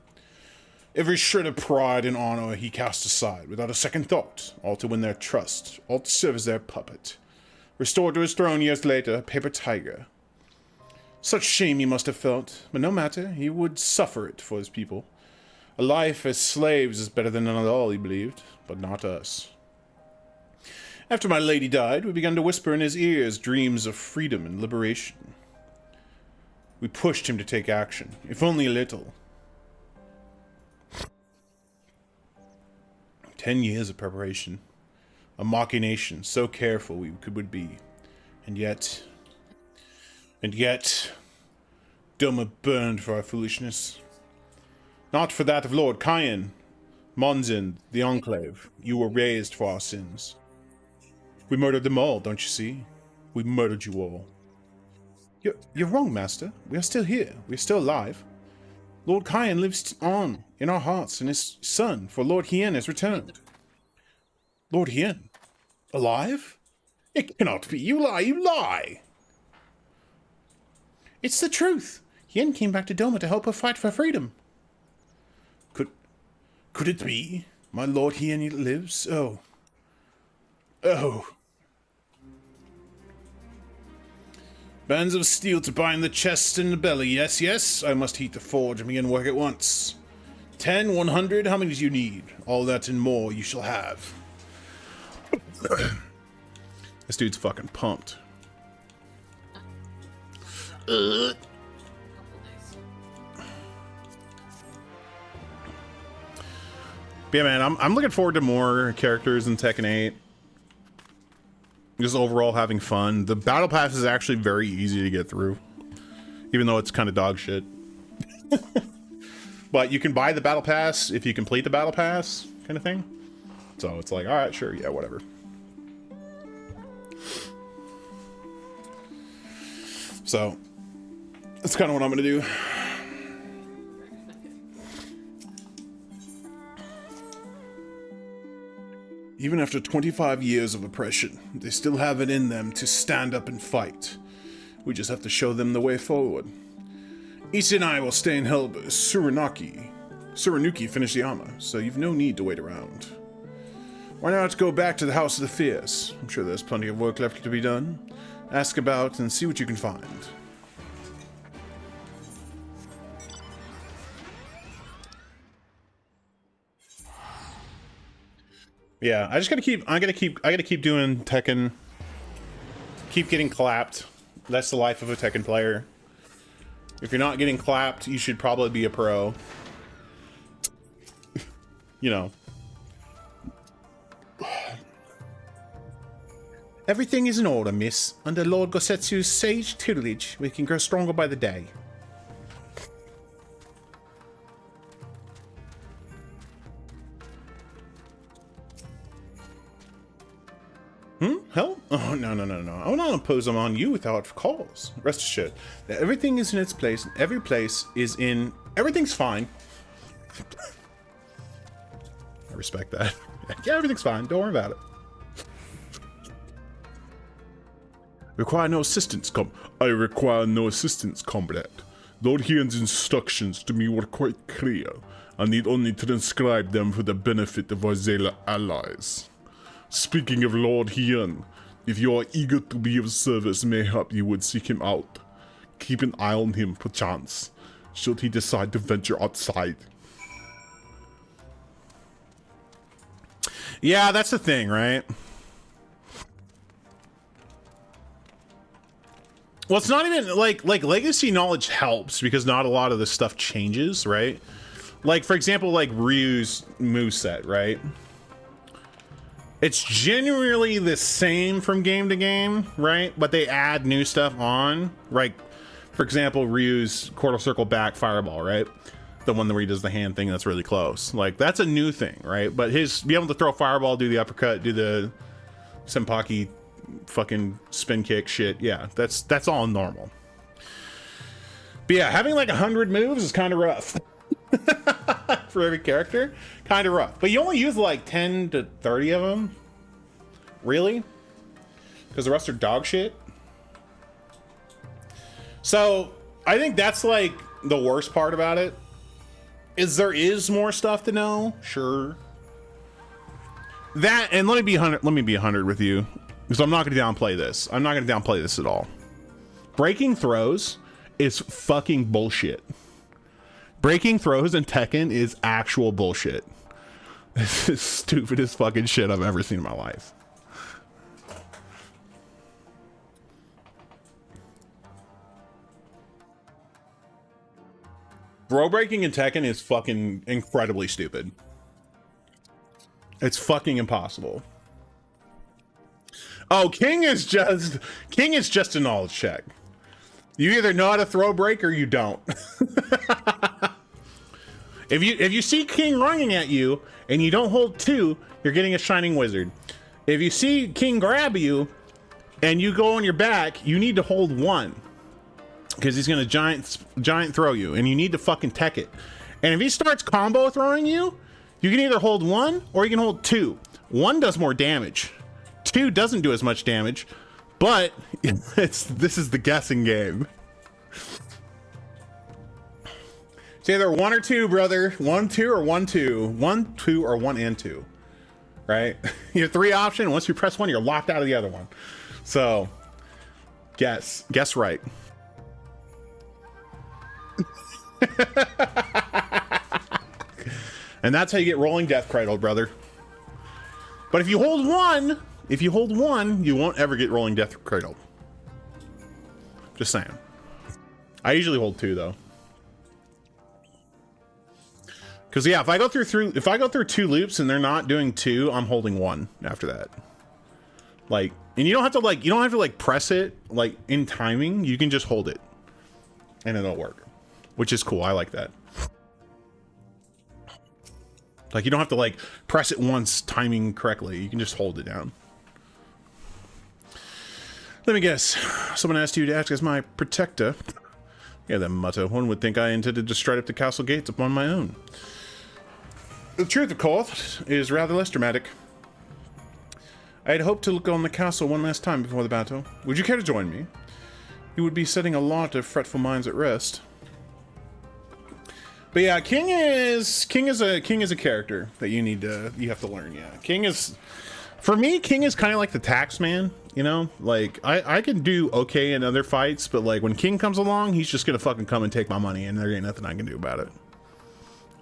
Every shred of pride and honor he cast aside, without a second thought, all to win their trust, all to serve as their puppet. Restored to his throne years later, a paper tiger. Such shame he must have felt, but no matter, he would suffer it for his people. A life as slaves is better than none at all, he believed, but not us. After my lady died, we began to whisper in his ears dreams of freedom and liberation. We pushed him to take action, if only a little. 10 years of preparation. A machination, so careful we would be. And yet, Doma burned for our foolishness. Not for that of Lord Kyan. Monzin, the Enclave, you were raised for our sins. We murdered them all, don't you see? We murdered you all. You're wrong, Master. We are still here. We are still alive. Lord Kyan lives on in our hearts, and his son, for Lord Hien, has returned. Lord Hien? Alive? It cannot be. You lie, you lie! It's the truth. Hien came back to Doma to help her fight for freedom. Could it be? My Lord Hien lives? Oh. Oh. Bands of steel to bind the chest and the belly. Yes, yes. I must heat the forge and begin work at once. 10, 100. How many do you need? All that and more you shall have. This dude's fucking pumped. Yeah, man, I'm looking forward to more characters in Tekken 8. Just overall having fun. The battle pass is actually very easy to get through, even though it's kind of dog shit. But you can buy the battle pass if you complete the battle pass, kind of thing. So it's like, all right, sure, yeah, whatever. So that's kind of what I'm gonna do. Even after 25 years of oppression, they still have it in them to stand up and fight. We just have to show them the way forward. Issa and I will stay in Helba. Suranuki finished the armor, so you've no need to wait around. Why not go back to the House of the Fierce? I'm sure there's plenty of work left to be done. Ask about and see what you can find. Yeah, I gotta keep doing Tekken. Keep getting clapped. That's the life of a Tekken player. If you're not getting clapped, you should probably be a pro. You know. Everything is in order, miss. Under Lord Gosetsu's sage tutelage, we can grow stronger by the day. Hell? Oh, no. I will not impose them on you without cause. Rest assured that everything is in its place, and every place is in... Everything's fine. I respect that. Yeah, everything's fine. Don't worry about it. Require no assistance, I require no assistance, comrade. Lord Hien's instructions to me were quite clear. I need only to transcribe them for the benefit of our Zayla allies. Speaking of Lord Hien, if you are eager to be of service, mayhap you would seek him out. Keep an eye on him, perchance, should he decide to venture outside. Yeah, that's the thing, right? Well, it's not even like legacy knowledge helps because not a lot of the stuff changes, right? Like, for example, like Ryu's moveset, right? It's generally the same from game to game, right? But they add new stuff on. Like, for example, Ryu's quarter circle back fireball, right? The one where he does the hand thing that's really close. Like, that's a new thing, right? But his be able to throw a fireball, do the uppercut, do the senpaki fucking spin kick shit, yeah, that's all normal. But yeah, having like 100 moves is kind of rough. For every character, kind of rough. But you only use like 10 to 30 of them, really, because the rest are dog shit. So I think that's like the worst part about it, is there is more stuff to know, sure. That, and let me be 100 with you, because I'm not going to downplay this. I'm not going to downplay this at all. Breaking throws is fucking bullshit. Breaking throws in Tekken is actual bullshit. This is the stupidest fucking shit I've ever seen in my life. Throw breaking in Tekken is fucking incredibly stupid. It's fucking impossible. Oh, King is just a knowledge check. You either know how to throw break or you don't. If you see King running at you and you don't hold 2, you're getting a shining wizard. If you see King grab you and you go on your back, you need to hold 1 because he's gonna giant throw you, and you need to fucking tech it. And if he starts combo throwing you, you can either hold 1 or you can hold 2. 1 does more damage. 2 doesn't do as much damage, but this is the guessing game. It's either 1 or 2, brother. 1, 2, or 1, 2. 1, 2, or 1 and 2. Right? You have 3 options. Once you press 1, you're locked out of the other one. So, guess right. And that's how you get rolling death cradle, brother. But if you hold 1, you won't ever get rolling death cradle. Just saying. I usually hold 2 though. Because yeah, if I go through 2 loops and they're not doing 2, I'm holding 1 after that. Like, and you don't have to press it like in timing. You can just hold it, and it'll work, which is cool. I like that. Like, you don't have to like press it once timing correctly. You can just hold it down. Let me guess. Someone asked you to act as my protector. Yeah, that motto. One would think I intended to stride up the castle gates upon my own. The truth, of course, is rather less dramatic. I had hoped to look on the castle one last time before the battle. Would you care to join me? You would be setting a lot of fretful minds at rest. But yeah, King is a character that you have to learn. Yeah, for me, King is kind of like the tax man. You know, like I can do okay in other fights, but like when King comes along, he's just gonna fucking come and take my money, and there ain't nothing I can do about it.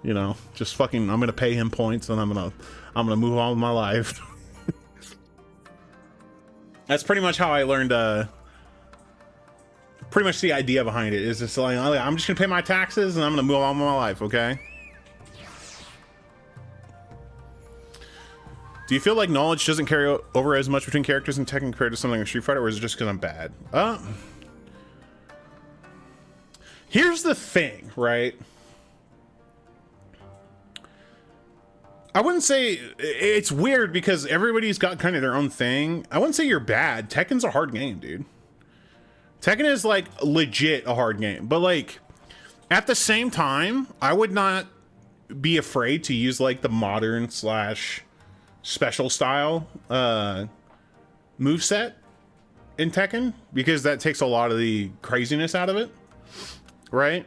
You know, just fucking, I'm gonna pay him points, and I'm gonna move on with my life. That's pretty much how I learned. Pretty much the idea behind it is just like, I'm just gonna pay my taxes, and I'm gonna move on with my life. Okay. Do you feel like knowledge doesn't carry over as much between characters in Tekken compared to something like Street Fighter, or is it just because I'm bad? Here's the thing, right? I wouldn't say, it's weird because everybody's got kind of their own thing. I wouldn't say you're bad. Tekken's a hard game, dude. Tekken is like legit a hard game, but like at the same time, I would not be afraid to use like the modern / special style moveset in Tekken, because that takes a lot of the craziness out of it, right?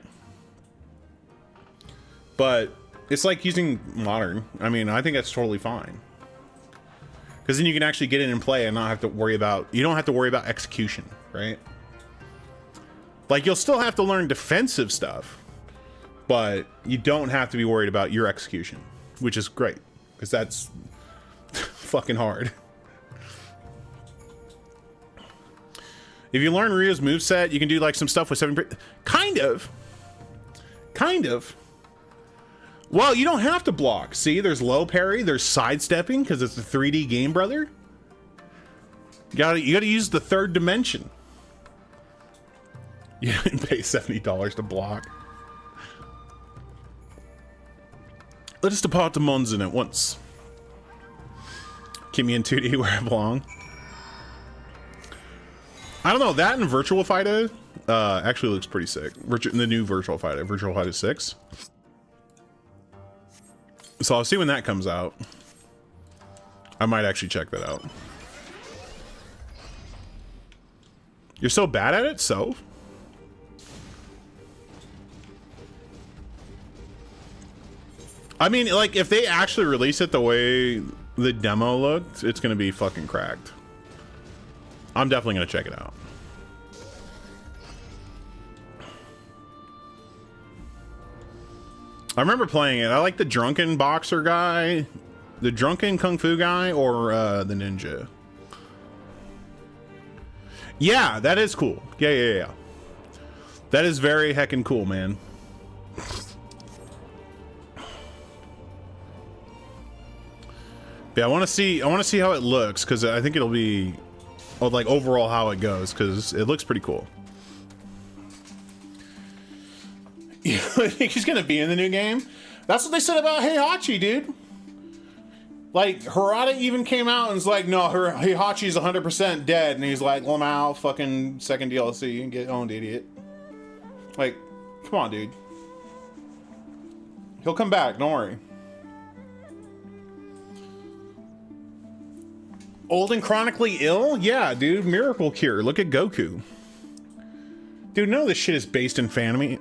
But it's like using modern. I mean, I think that's totally fine, because then you can actually get in and play and not have to worry about, you don't have to worry about execution, right? Like, you'll still have to learn defensive stuff, but you don't have to be worried about your execution, which is great, because that's fucking hard. If you learn Ryu's moveset, you can do like some stuff with 7. Kind of. Well, you don't have to block. See, there's low parry, there's sidestepping, because it's a 3D game, brother. You gotta use the third dimension. You didn't pay $70 to block. Let us depart to Monzin at once. Keep me in 2D where I belong. I don't know, that and Virtual Fighter actually looks pretty sick. The new Virtual Fighter, Virtual Fighter 6. So I'll see when that comes out. I might actually check that out. You're so bad at it, so? I mean, like, if they actually release it the way the demo looked, it's gonna be fucking cracked. I'm definitely gonna check it out. I remember playing it. I like the drunken boxer guy, the drunken kung fu guy, or the ninja. Yeah, that is cool. Yeah. That is very heckin' cool, man. Yeah, I want to see how it looks, because I think it'll be, well, like, overall how it goes, because it looks pretty cool. You think he's gonna be in the new game? That's what they said about Heihachi, dude. Like, Harada even came out and was like, no, Heihachi's 100% dead. And he's like, well, now, fucking second DLC and get owned, idiot. Like, come on, dude. He'll come back, don't worry. Old and chronically ill? Yeah, dude, miracle cure. Look at Goku. Dude, none of this shit is based in fanime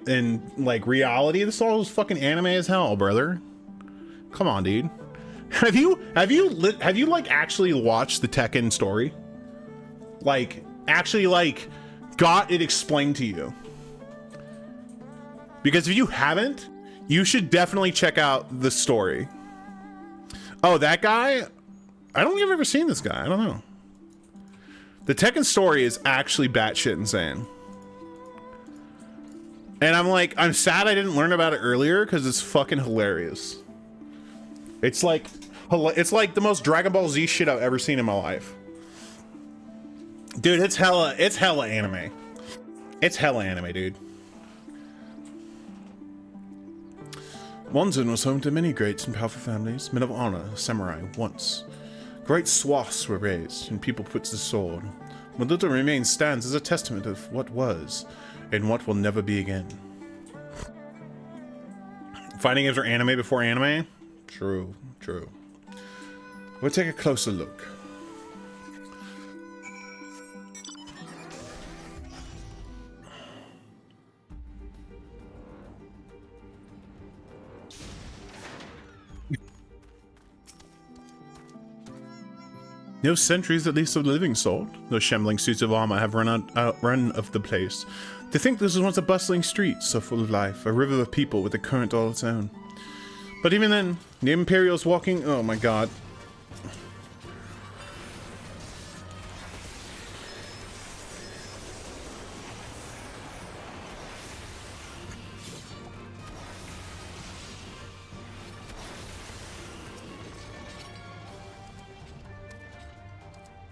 and like reality. This all is fucking anime as hell, brother. Come on, dude. Have you like actually watched the Tekken story? Like actually like got it explained to you? Because if you haven't, you should definitely check out the story. Oh, that guy? I don't think I've ever seen this guy. I don't know. The Tekken story is actually batshit insane. And I'm like, I'm sad I didn't learn about it earlier because it's fucking hilarious. It's like the most Dragon Ball Z shit I've ever seen in my life. Dude, it's hella anime. It's hella anime, dude. Monzon was home to many great and powerful families, men of honor, samurai, once. Great swaths were raised, and people put to the sword. What little remains stands as a testament of what was, and what will never be again. Fighting games are anime before anime? True, true. We'll take a closer look. No sentries, at least of the living sort. Those shambling suits of armor have run of the place. To think this was once a bustling street, so full of life, a river of people with a current all its own. But even then, the Imperials walking, oh my god.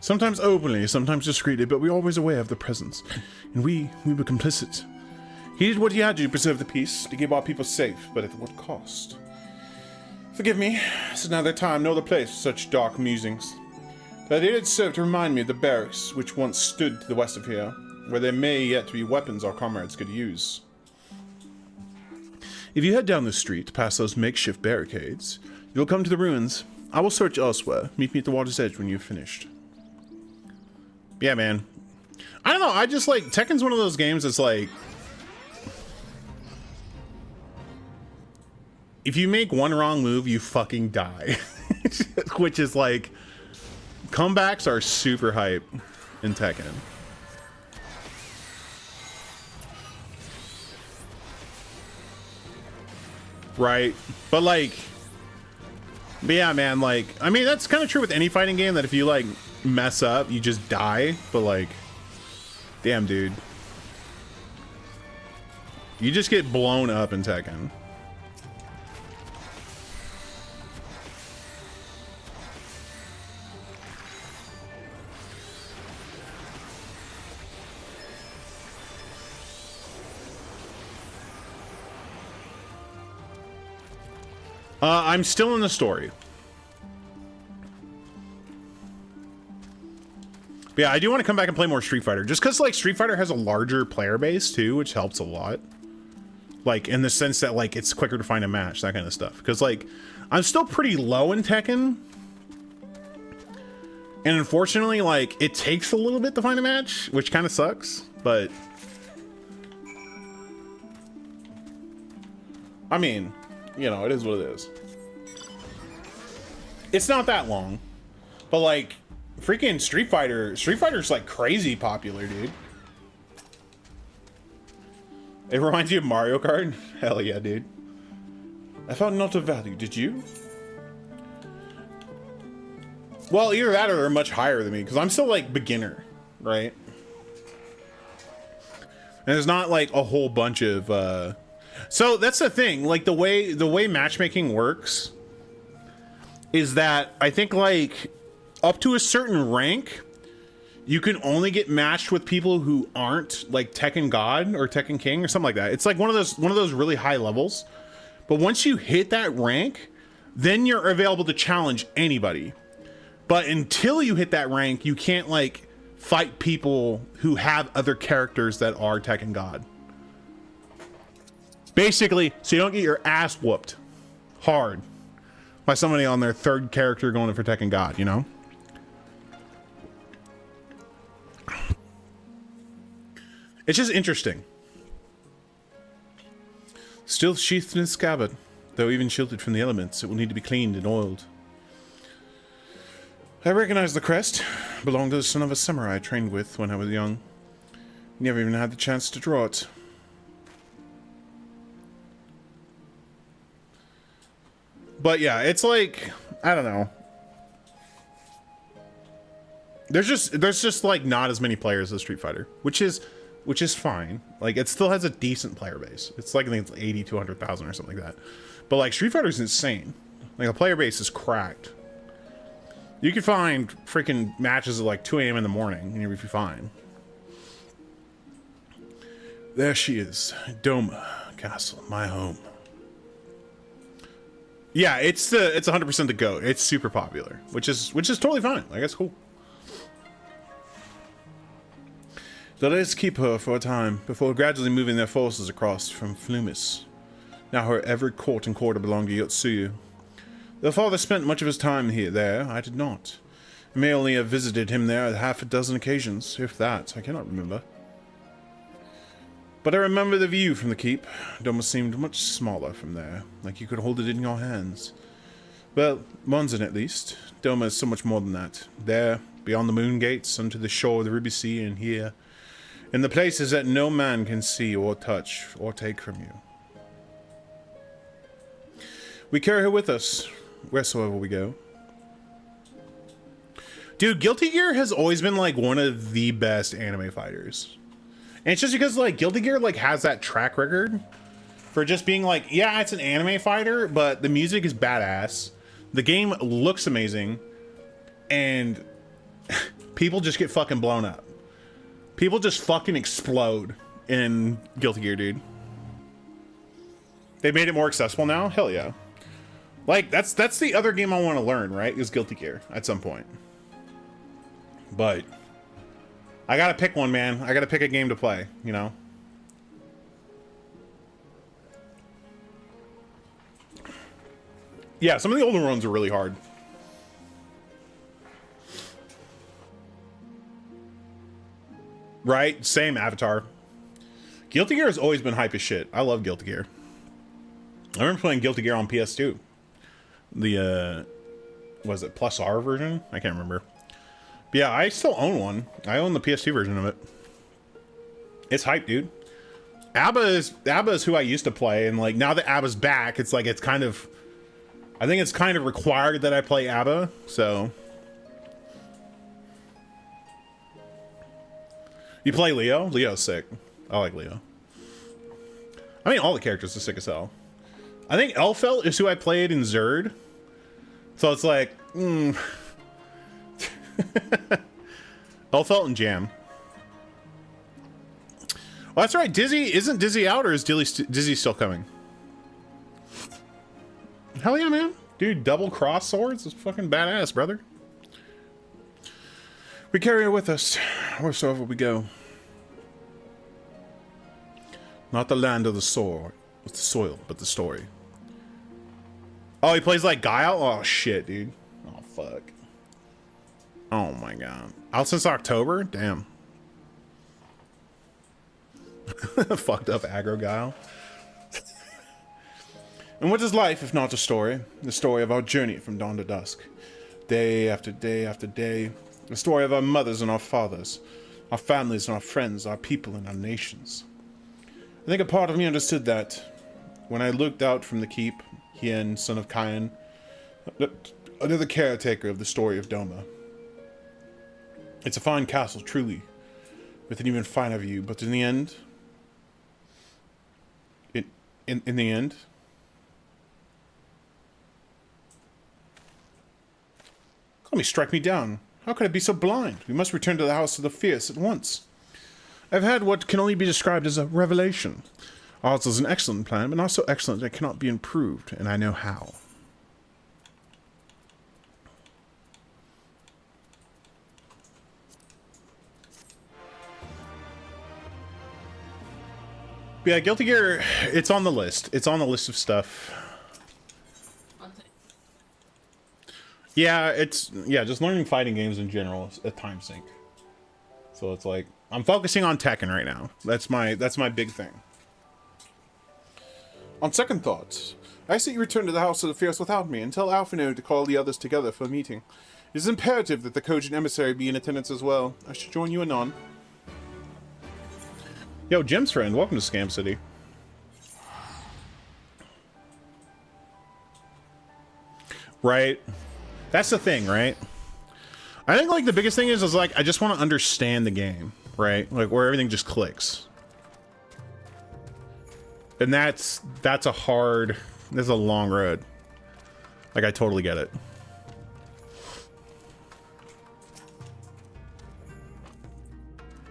Sometimes openly, sometimes discreetly, but we're always aware of the presence. And we were complicit. He did what he had to preserve the peace, to keep our people safe, but at what cost? Forgive me, this is neither time nor the place for such dark musings. That it had served to remind me of the barracks which once stood to the west of here, where there may yet be weapons our comrades could use. If you head down the street, past those makeshift barricades, you'll come to the ruins. I will search elsewhere. Meet me at the water's edge when you've finished. Yeah, man. I don't know, I just like, Tekken's one of those games that's like, if you make one wrong move, you fucking die. Which is like, comebacks are super hype in Tekken. Right? But like, but yeah, man, like, I mean, that's kind of true with any fighting game, that if you like mess up, you just die. But like, damn, dude, you just get blown up in Tekken. I'm still in the story. But yeah, I do want to come back and play more Street Fighter, just because like Street Fighter has a larger player base too, which helps a lot. Like in the sense that like it's quicker to find a match, that kind of stuff. Because like I'm still pretty low in Tekken, and unfortunately, like it takes a little bit to find a match, which kind of sucks. But I mean, you know, it is what it is. It's not that long, but like freaking Street Fighter's like crazy popular, dude. It reminds you of Mario Kart? Hell yeah, dude. I found not of value, did you? Well, either that or they're much higher than me, because I'm still like beginner, right? And there's not like a whole bunch of so that's the thing, like the way matchmaking works is that I think like up to a certain rank, you can only get matched with people who aren't like Tekken God or Tekken King or something like that. It's like one of those really high levels. But once you hit that rank, then you're available to challenge anybody. But until you hit that rank, you can't like fight people who have other characters that are Tekken God. Basically, so you don't get your ass whooped hard by somebody on their third character going in for Tekken God, you know? It's just interesting. Still sheathed in its scabbard, though even shielded from the elements, it will need to be cleaned and oiled. I recognize the crest. Belonged to the son of a samurai I trained with when I was young. Never even had the chance to draw it. But yeah, it's like, I don't know. There's just like not as many players as Street Fighter, which is fine. Like it still has a decent player base. It's like I think it's 80 to 100,000 or something like that. But like Street Fighter is insane. Like the player base is cracked. You can find freaking matches at like 2 a.m. in the morning and you'll be fine. There she is, Doma Castle, my home. Yeah, it's 100% the GOAT. It's super popular, which is totally fine. Like that's cool. Let us keep her for a time before gradually moving their forces across from Flumis. Now her every court and quarter belong to Yotsuyu. Their father spent much of his time there. I did not. I may only have visited him there half a dozen occasions, if that. I cannot remember. But I remember the view from the keep. Doma seemed much smaller from there, like you could hold it in your hands. Well, Monzon at least. Doma is so much more than that. There, beyond the moon gates, unto the shore of the Ruby Sea, and here, in the places that no man can see or touch or take from you. We carry her with us, wheresoever we go. Dude, Guilty Gear has always been like one of the best anime fighters. And it's just because like Guilty Gear like has that track record for just being like, yeah, it's an anime fighter, but the music is badass. The game looks amazing. And people just get fucking blown up. People just fucking explode in Guilty Gear, dude. They made it more accessible now? Hell yeah. Like, that's the other game I want to learn, right? Is Guilty Gear at some point. But I gotta pick one, man. I gotta pick a game to play, you know? Yeah, some of the older ones are really hard. Right? Same Avatar. Guilty Gear has always been hype as shit. I love Guilty Gear. I remember playing Guilty Gear on PS2. The, was it Plus R version? I can't remember. But yeah, I still own one. I own the PS2 version of it. It's hype, dude. ABBA is who I used to play, and like now that ABBA's back, it's like it's kind of, I think it's kind of required that I play ABBA, so. You play Leo? Leo's sick. I like Leo. I mean, all the characters are sick as hell. I think Elfelt is who I played in Zerd. So it's like, Elfelt and Jam. Well, that's right. Dizzy, isn't Dizzy out, or is Dizzy still coming? Hell yeah, man. Dude, double cross swords is fucking badass, brother. We carry her with us, wheresoever we go. Not the land of the soil, but the story. Oh, he plays like Guile? Oh, shit, dude. Oh, fuck. Oh, my God. Out since October? Damn. Fucked up aggro Guile. And what is life if not a story? The story of our journey from dawn to dusk. Day after day after day. The story of our mothers and our fathers. Our families and our friends. Our people and our nations. I think a part of me understood that when I looked out from the keep, Hien, son of Kayan, another caretaker of the story of Doma. It's a fine castle, truly, with an even finer view, but in the end, in the end, Let me strike me down. How could I be so blind? We must return to the House of the Fierce at once. I've had what can only be described as a revelation. Ours is an excellent plan, but not so excellent that it cannot be improved, and I know how. But yeah, Guilty Gear, it's on the list. It's on the list of stuff. Yeah, just learning fighting games in general is a time sink. So it's like, I'm focusing on Tekken right now. That's my big thing. On second thoughts, I say you return to the House of the Fierce without me and tell Alphino to call the others together for a meeting. It is imperative that the Kojin emissary be in attendance as well. I should join you anon. Yo, Jim's friend, welcome to Scam City. Right? That's the thing, right? I think, like, the biggest thing is like, I just want to understand the game, right? Like, where everything just clicks. And that's a long road. Like, I totally get it.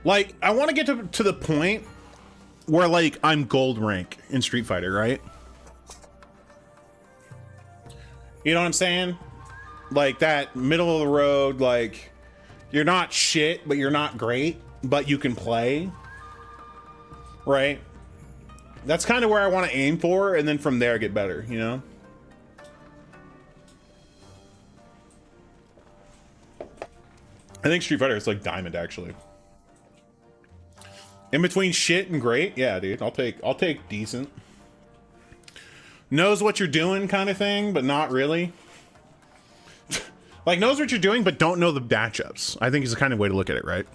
Like, I want to get to the point where, like, I'm gold rank in Street Fighter, right? You know what I'm saying? Like, that middle of the road, like, you're not shit, but you're not great, but you can play. Right? That's kind of where I want to aim for, and then from there get better, you know? I think Street Fighter is like Diamond, actually. In between shit and great, yeah, dude. I'll take decent. Knows what you're doing kind of thing, but not really. Like, knows what you're doing, but don't know the matchups. I think is the kind of way to look at it, right?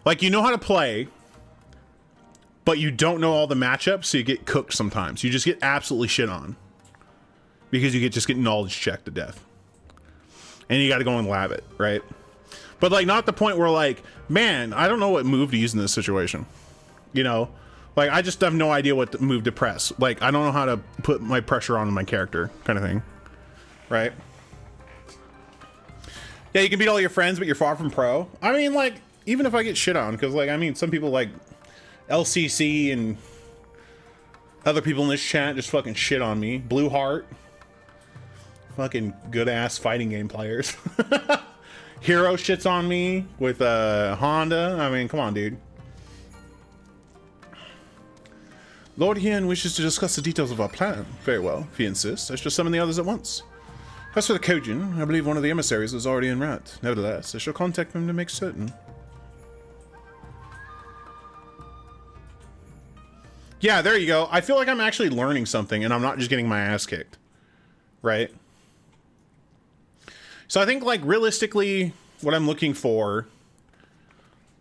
Like, you know how to play, but you don't know all the matchups, so you get cooked sometimes. You just get absolutely shit on. Because you just get knowledge checked to death. And you gotta go and lab it, right? But, like, not the point where, like, man, I don't know what move to use in this situation. You know? Like, I just have no idea what move to press. Like, I don't know how to put my pressure on my character, kind of thing. Right? Yeah, you can beat all your friends, but you're far from pro. I mean, like, even if I get shit on, because, like, I mean, some people, like, LCC and other people in this chat just fucking shit on me. Blue Heart. Fucking good-ass fighting game players. Hero shits on me with Honda. I mean, come on, dude. Lord Hien wishes to discuss the details of our plan. Very well, if he insists. I shall summon the others at once. As for the Kojin, I believe one of the emissaries is already en route. Nevertheless, I shall contact them to make certain. Yeah, there you go. I feel like I'm actually learning something and I'm not just getting my ass kicked. Right? So I think, like, realistically, what I'm looking for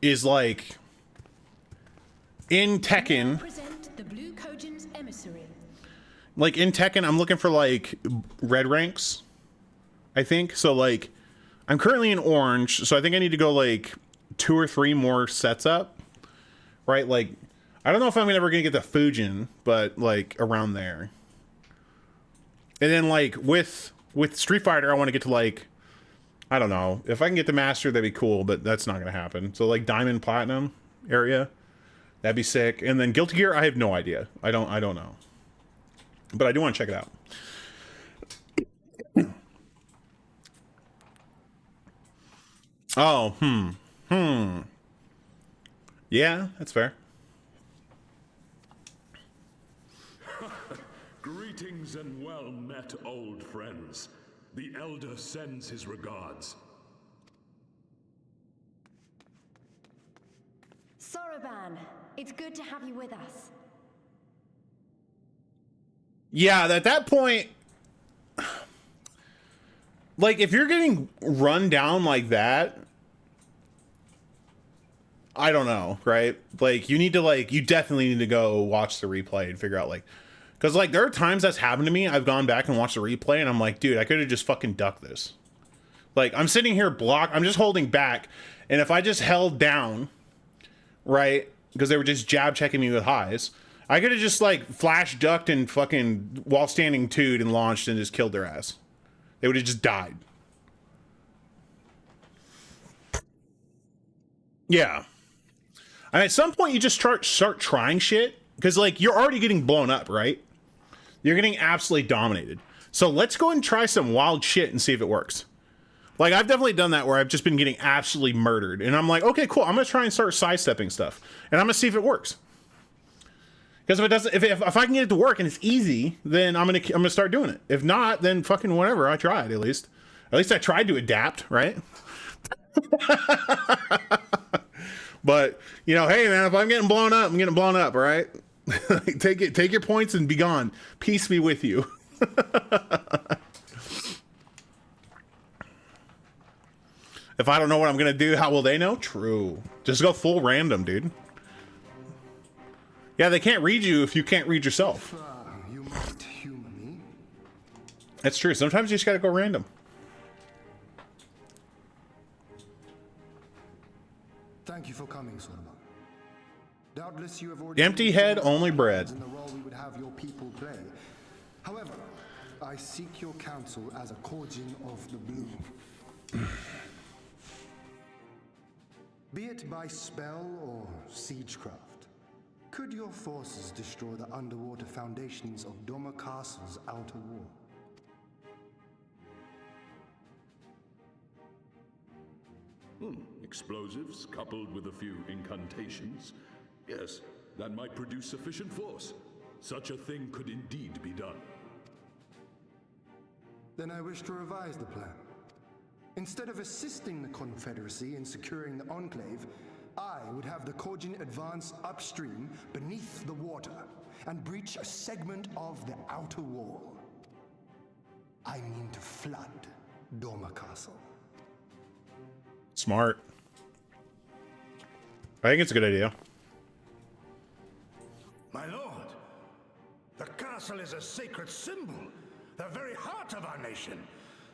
is, like, in Tekken, like, in Tekken, I'm looking for, like, red ranks, I think. So, like, I'm currently in orange, so I think I need to go, like, 2 or 3 more sets up, right? Like, I don't know if I'm ever gonna get the Fujin, but, like, around there. And then, like, with Street Fighter, I want to get to, like, I don't know. If I can get the Master, that'd be cool, but that's not gonna happen. So, like, Diamond Platinum area, that'd be sick. And then Guilty Gear, I have no idea. I don't know. But I do want to check it out. Oh, Yeah, that's fair. Greetings and well met, old friends. The Elder sends his regards. Soroban, it's good to have you with us. Yeah, at that point, like, if you're getting run down like that, I don't know, right? Like, you need to, like, you definitely need to go watch the replay and figure out, like, because, like, there are times that's happened to me. I've gone back and watched the replay, and I'm like, dude, I could have just fucking ducked this. Like, I'm sitting here I'm just holding back, and if I just held down, right, because they were just jab checking me with highs, I could have just, like, flash ducked and fucking while standing 2'd and launched and just killed their ass. They would have just died. Yeah. And at some point, you just start trying shit. Because, like, you're already getting blown up, right? You're getting absolutely dominated. So let's go and try some wild shit and see if it works. Like, I've definitely done that where I've just been getting absolutely murdered. And I'm like, okay, cool. I'm going to try and start sidestepping stuff. And I'm going to see if it works. Because if it doesn't, if I can get it to work and it's easy, then I'm gonna start doing it. If not, then fucking whatever. I tried at least. At least I tried to adapt, right? But you know, hey man, if I'm getting blown up, I'm getting blown up, all right? Take your points and be gone. Peace be with you. If I don't know what I'm gonna do, how will they know? True. Just go full random, dude. Yeah, they can't read you if you can't read yourself. You might humor me. That's true. Sometimes you just gotta go random. Thank you for coming, Sorba. Doubtless you have already Empty head, only bread. in the role we would have your people play. However, I seek your counsel as a Korjin of the Blue. Be it by spell or siegecraft. Could your forces destroy the underwater foundations of Doma Castle's outer wall? Explosives coupled with a few incantations. Yes, that might produce sufficient force. Such a thing could indeed be done. Then I wish to revise the plan. Instead of assisting the Confederacy in securing the Enclave, I would have the Korjin advance upstream beneath the water and breach a segment of the outer wall. I mean to flood Doma Castle. Smart. I think it's a good idea. My lord, the castle is a sacred symbol, the very heart of our nation.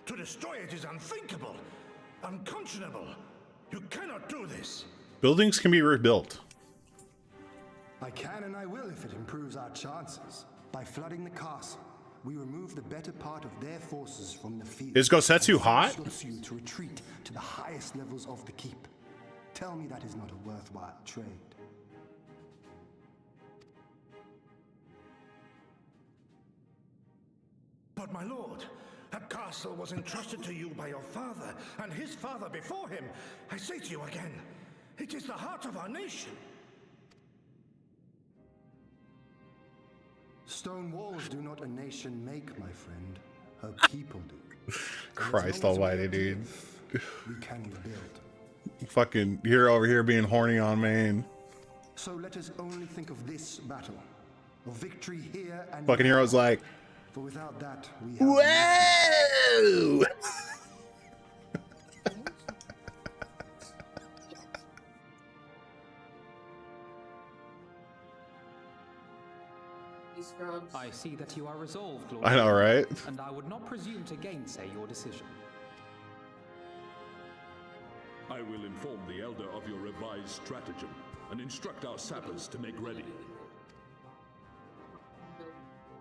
To destroy it is unthinkable, unconscionable. You cannot do this. Buildings can be rebuilt. I can and I will if it improves our chances. By flooding the castle, we remove the better part of their forces from the field. Is Gosetsu and hot? force you to retreat to the highest levels of the keep. Tell me that is not a worthwhile trade. But my lord, that castle was entrusted to you by your father and his father before him. I say to you again, it is the heart of our nation. Stone walls do not a nation make, my friend. Her people do. Christ almighty, dude. We can rebuild. Fucking you're over here being horny on Maine. So let us only think of this battle. Of victory here and Fucking now. hero's like, For without that, we have whoa! Scrubs. I see that you are resolved, Lord. I know, right? And I would not presume to gainsay your decision. I will inform the Elder of your revised stratagem and instruct our sappers to make ready.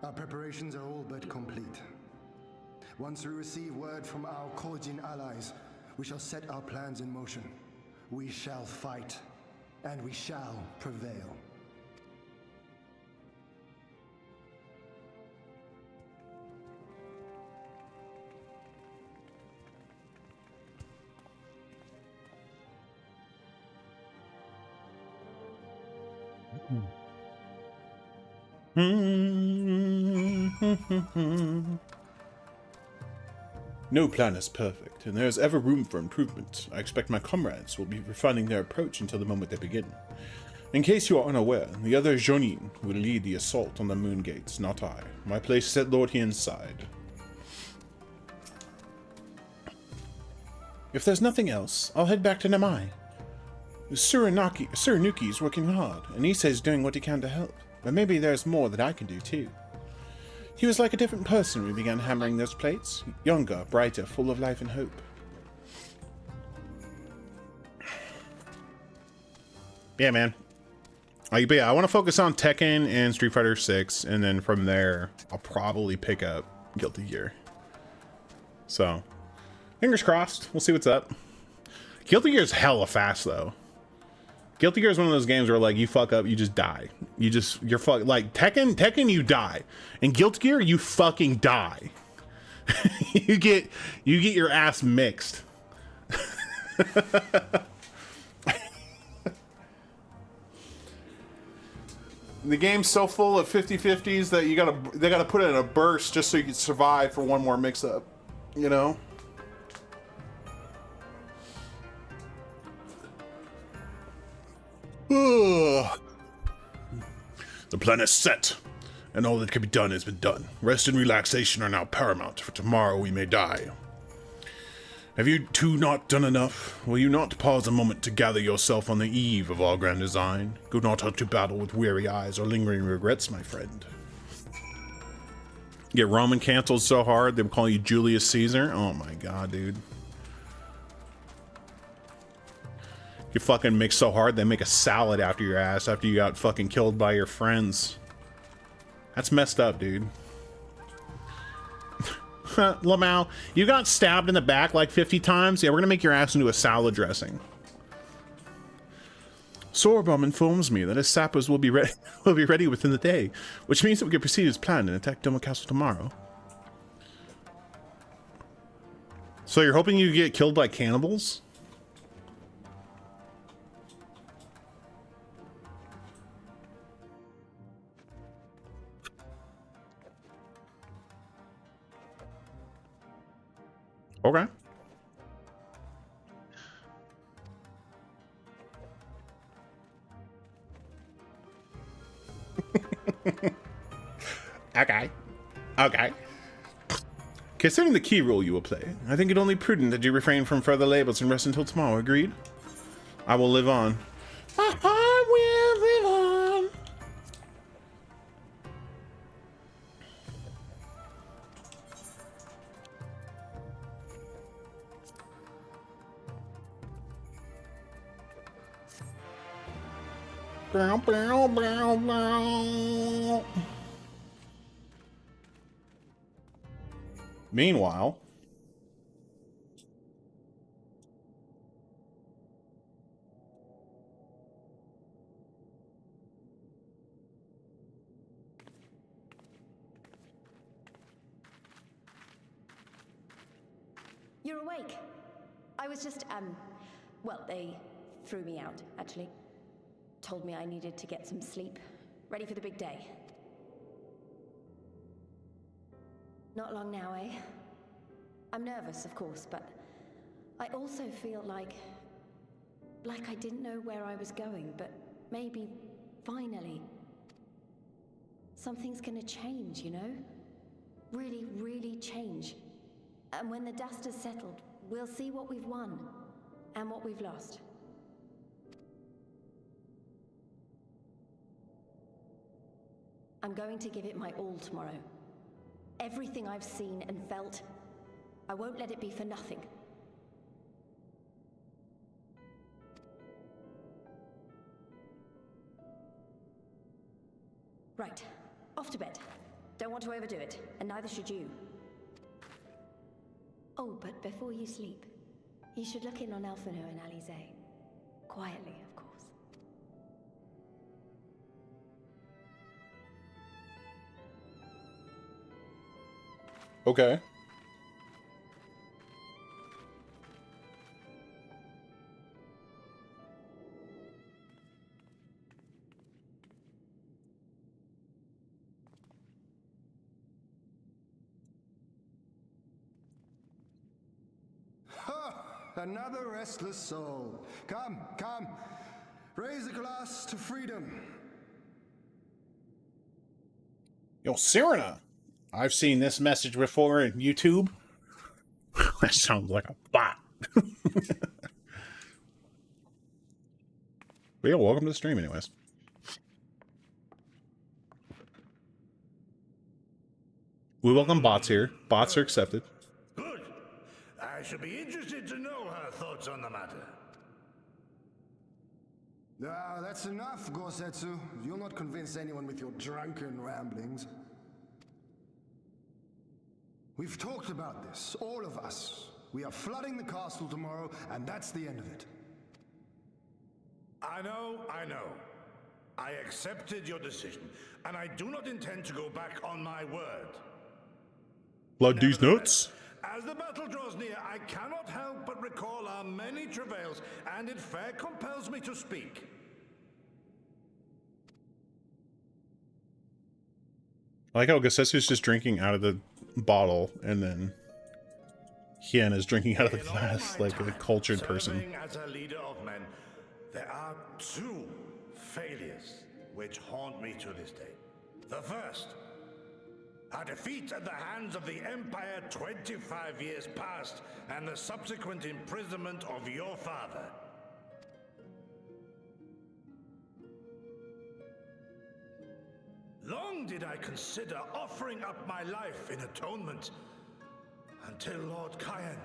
Our preparations are all but complete. Once we receive word from our Korjin allies, we shall set our plans in motion. We shall fight, and we shall prevail. No plan is perfect, and there is ever room for improvement. I expect my comrades will be refining their approach until the moment they begin. In case you are unaware, the other Jonin will lead the assault on the moon gates, not I. My place is at Lord Hien's side. If there's nothing else, I'll head back to Namai. Suranuki's working hard, and Issei's doing what he can to help. But maybe there's more that I can do too. He was like a different person when we began hammering those plates. Younger, brighter, full of life and hope. Yeah, man. But yeah, I want to focus on Tekken and Street Fighter 6, and then from there, I'll probably pick up Guilty Gear. So, fingers crossed. We'll see what's up. Guilty Gear's hella fast, though. Guilty Gear is one of those games where like you fuck up, you just die. You're fuck like Tekken you die. In Guilty Gear you fucking die. you get your ass mixed. The game's so full of 50-50s that they gotta put it in a burst just so you can survive for one more mix up, you know? The plan is set, and all that can be done has been done. Rest and relaxation are now paramount, for tomorrow we may die. Have you two not done enough? Will you not pause a moment to gather yourself on the eve of our grand design? Go not out to battle with weary eyes or lingering regrets, my friend. Get Roman canceled so hard they will call you Julius Caesar? Oh my god, dude. You fucking mix so hard they make a salad after your ass after you got fucking killed by your friends. That's messed up, dude. Lamau, you got stabbed in the back like 50 times? Yeah, we're gonna make your ass into a salad dressing. Sorbum informs me that his sappers will be ready within the day, which means that we can proceed as planned and attack Domo Castle tomorrow. So you're hoping you get killed by cannibals? Okay. Okay. Okay. Considering the key role you will play, I think it only prudent that you refrain from further labels and rest until tomorrow. Agreed? I will live on. I will live on. Bow, bow, bow, bow. Meanwhile, You're awake. I was just, well, they threw me out, actually. Told me I needed to get some sleep. Ready for the big day. Not long now, eh? I'm nervous, of course, but I also feel like I didn't know where I was going, but maybe, finally, something's gonna change, you know? Really, really change. And when the dust has settled, we'll see what we've won and what we've lost. I'm going to give it my all tomorrow. Everything I've seen and felt, I won't let it be for nothing. Right, off to bed. Don't want to overdo it, and neither should you. Oh, but before you sleep, you should look in on Elfino and Alize. Quietly, of course. okay. Another restless soul. Come, come. Raise a glass to freedom. Yo, Serena, I've seen this message before in YouTube. That sounds like a bot. But yeah, welcome to the stream anyways. We welcome bots here. Bots are accepted. Good. I should be interested to know her thoughts on the matter. That's enough, Gosetsu. You'll not convince anyone with your drunken ramblings. We've talked about this, all of us. We are flooding the castle tomorrow, and that's the end of it. I know. I accepted your decision, and I do not intend to go back on my word. Blood these nuts. As the battle draws near, I cannot help but recall our many travails, and it fair compels me to speak. I like how Gossetsu's just drinking out of the bottle, and then Hien is drinking out of the glass like a cultured person. Serving as a leader of men, there are two failures which haunt me to this day. The first, a defeat at the hands of the Empire 25 years past, and the subsequent imprisonment of your father. Long did I consider offering up my life in atonement, until Lord Kayan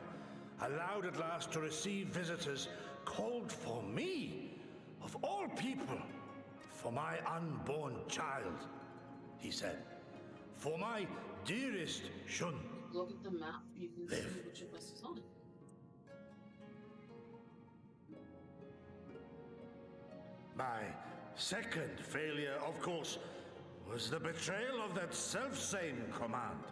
allowed at last to receive visitors called for me, of all people, for my unborn child, he said. For my dearest Shun. Look at the map, you can see which of us is on it. My second failure, of course, was the betrayal of that self-same command.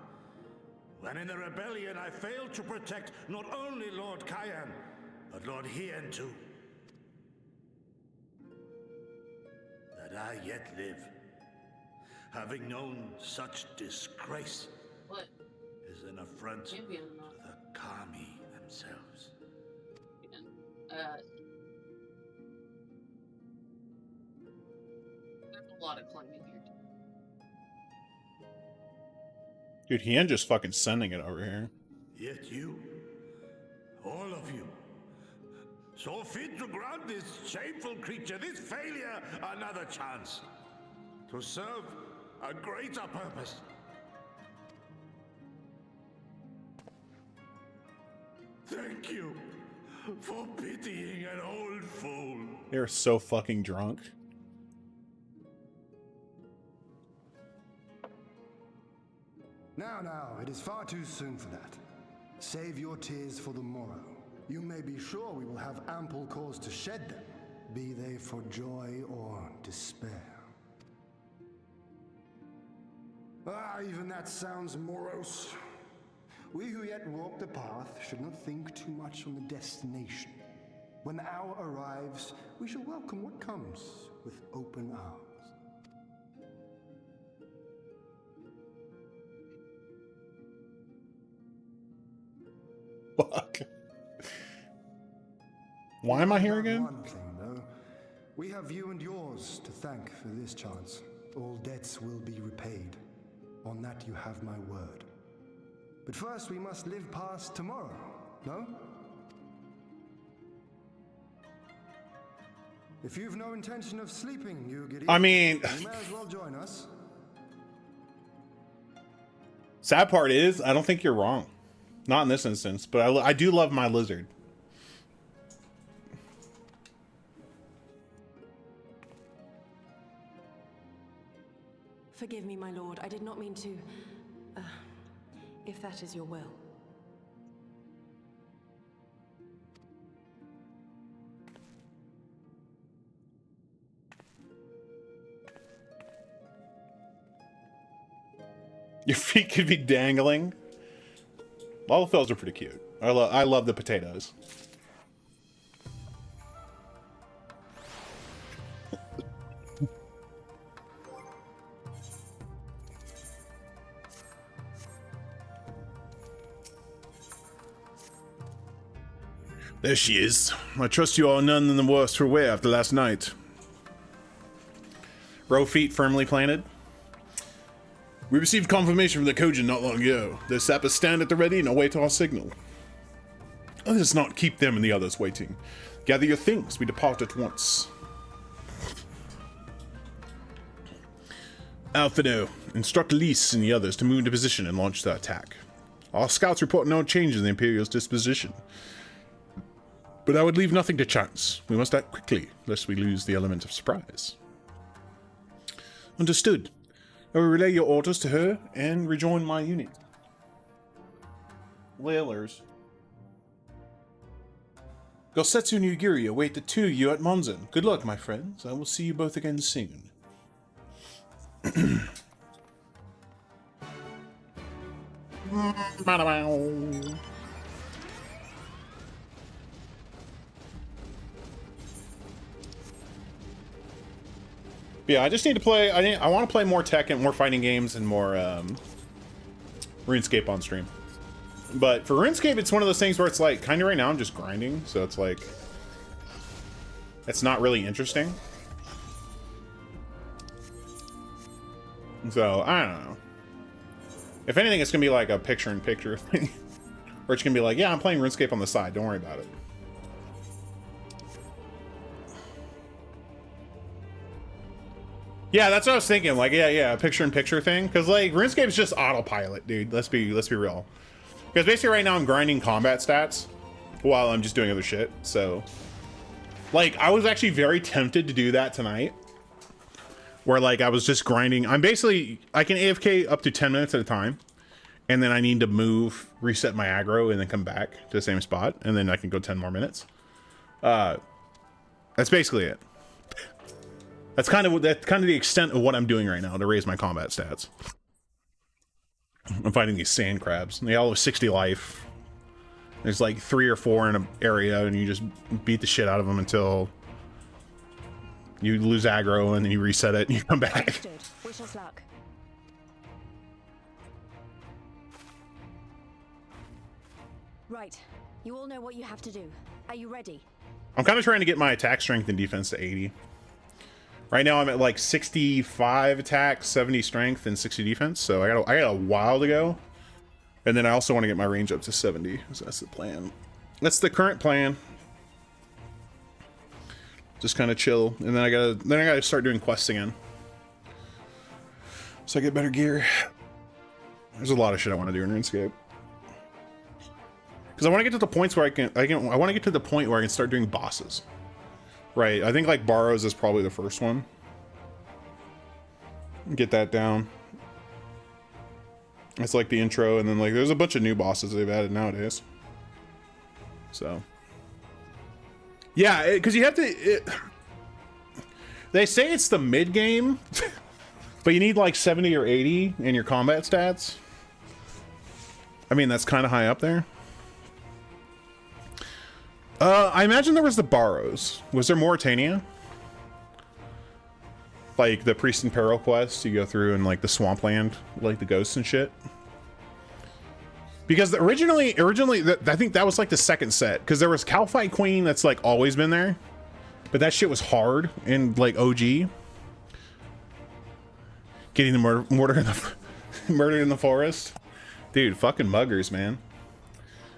When in the rebellion I failed to protect not only Lord Kayan, but Lord Hien too. That I yet live, having known such disgrace, What? is an affront to Champion, the Kami themselves. There's a lot of climbing here. Dude, Hien just fucking sending it over here. Yet you, all of you, saw fit to grant this shameful creature, this failure, another chance to serve a greater purpose. Thank you for pitying an old fool. They're so fucking drunk. Now, it is far too soon for that. Save your tears for the morrow. You may be sure we will have ample cause to shed them, be they for joy or despair. Even that sounds morose. We who yet walk the path should not think too much on the destination. When the hour arrives, we shall welcome what comes with open arms. Fuck. Why am I here again? One thing, though. We have you and yours to thank for this chance. All debts will be repaid. On that you have my word. But first we must live past tomorrow, no? If you've no intention of sleeping, you get I mean, you may as well join us. sad part is, I don't think you're wrong. Not in this instance, but I do love my lizard. Forgive me, my lord. I did not mean to... if that is your will. Your feet could be dangling. Lalafels are pretty cute. I love the potatoes. There she is. I trust you are none the worse for wear after last night. Row feet firmly planted. We received confirmation from the Kojin not long ago. The sappers stand at the ready and await our signal. Let us not keep them and the others waiting. Gather your things, we depart at once. Alphino, instruct Lys and the others to move into position and launch the attack. Our scouts report no change in the Imperial's disposition. But I would leave nothing to chance. We must act quickly, lest we lose the element of surprise. Understood. I will relay your orders to her and rejoin my unit. Lailers. Gosetsu and Yugiri await the two of you at Monzen. Good luck, my friends. I will see you both again soon. Yeah, I just need to play. I want to play more Tekken, more fighting games, and more RuneScape on stream. But for RuneScape, it's one of those things where it's like, kind of right now I'm just grinding, so it's like, it's not really interesting. So I don't know. If anything, it's gonna be like a picture-in-picture thing, or it's gonna be like, yeah, I'm playing RuneScape on the side. Don't worry about it. Yeah, that's what I was thinking. Like, yeah, a picture-in-picture thing, because like RuneScape is just autopilot, dude. Let's be real. Because basically right now I'm grinding combat stats while I'm just doing other shit. So, like, I was actually very tempted to do that tonight, where like I was just grinding. I can AFK up to 10 minutes at a time, and then I need to move, reset my aggro, and then come back to the same spot, and then I can go 10 more minutes. That's basically it. That's kind of the extent of what I'm doing right now to raise my combat stats. I'm fighting these sand crabs. They all have 60 life. There's like 3 or 4 in an area, and you just beat the shit out of them until you lose aggro, and then you reset it, and you come back. Understood. Wish us luck. Right. You all know what you have to do. Are you ready? I'm kind of trying to get my attack strength and defense to 80. Right now I'm at like 65 attack, 70 strength, and 60 defense. So I got a while to go. And then I also want to get my range up to 70. So that's the plan. That's the current plan. Just kind of chill, and then I gotta start doing quests again. So I get better gear. There's a lot of shit I want to do in RuneScape. Because I want to get to the points where I want to get to the point where I can start doing bosses. Right, I think like Barrows is probably the first one. Get that down. It's like the intro, and then like there's a bunch of new bosses they've added nowadays. So yeah, because you have to. They say it's the mid game, but you need like 70 or 80 in your combat stats. I mean, that's kind of high up there. I imagine there was the Barrows. Was there Mauritania? Like the Priest in Peril quest, you go through and like the swampland, like the ghosts and shit. Because originally, I think that was like the second set. Because there was Calfight Queen that's like always been there, but that shit was hard in like OG. Getting the murder in the forest, dude. Fucking muggers, man.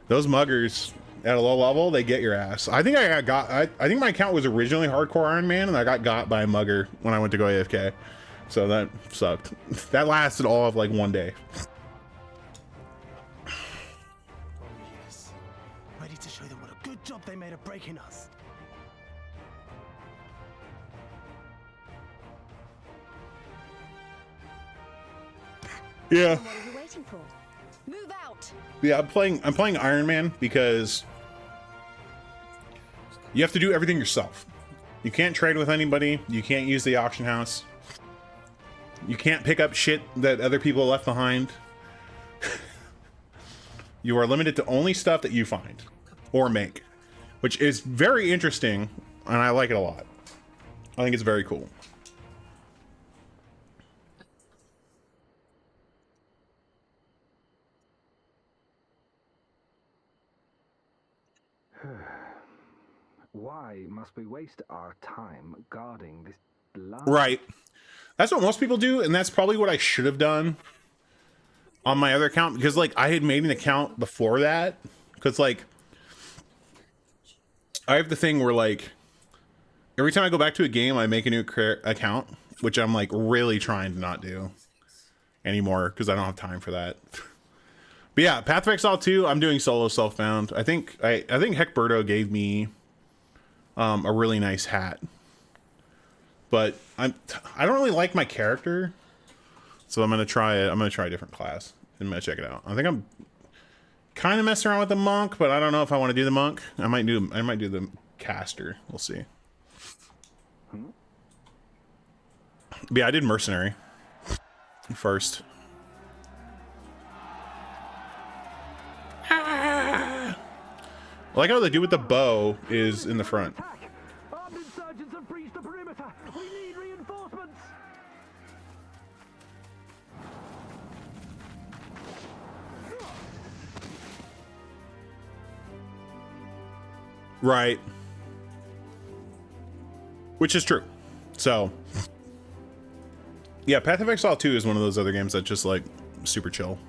Those muggers at a low level, they get your ass. I think I think my account was originally hardcore Iron Man, and I got by a mugger when I went to go AFK. So that sucked. That lasted all of like one day. Ready to show them what a good job they made of breaking us. Yeah. What are you waiting for? Move out. Yeah, I'm playing Iron Man because you have to do everything yourself. You can't trade with anybody. You can't use the auction house. You can't pick up shit that other people left behind. You are limited to only stuff that you find or make, which is very interesting, and I like it a lot. I think it's very cool. Why must we waste our time guarding this blind? Right. That's what most people do, and that's probably what I should have done on my other account, because like I had made an account before that, because like I have the thing where like every time I go back to a game I make a new account, which I'm like really trying to not do anymore because I don't have time for that. But yeah, Path of Exile 2, I'm doing solo self-bound. I think Heckberto gave me a really nice hat, but I don't really like my character, so I'm gonna try it. I'm gonna try a different class and I'm gonna check it out. I think I'm kind of messing around with the monk, but I don't know if I want to do the monk. I might do the caster. We'll see. But yeah, I did mercenary first. I like how the dude with the bow is in the front. Armed insurgents have breached the perimeter. We need reinforcements. Right. Which is true. So, yeah, Path of Exile 2 is one of those other games that just like super chill.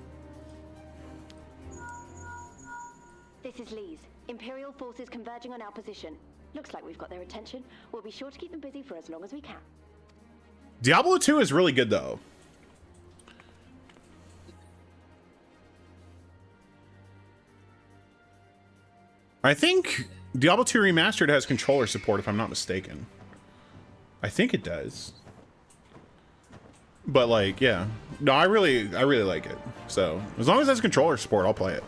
This is Lee's. Imperial forces converging on our position. Looks like we've got their attention. We'll be sure to keep them busy for as long as we can. Diablo 2 is really good though. I think Diablo 2 Remastered has controller support if I'm not mistaken. I think it does. But like, yeah. No, I really like it. So, as long as it has controller support, I'll play it.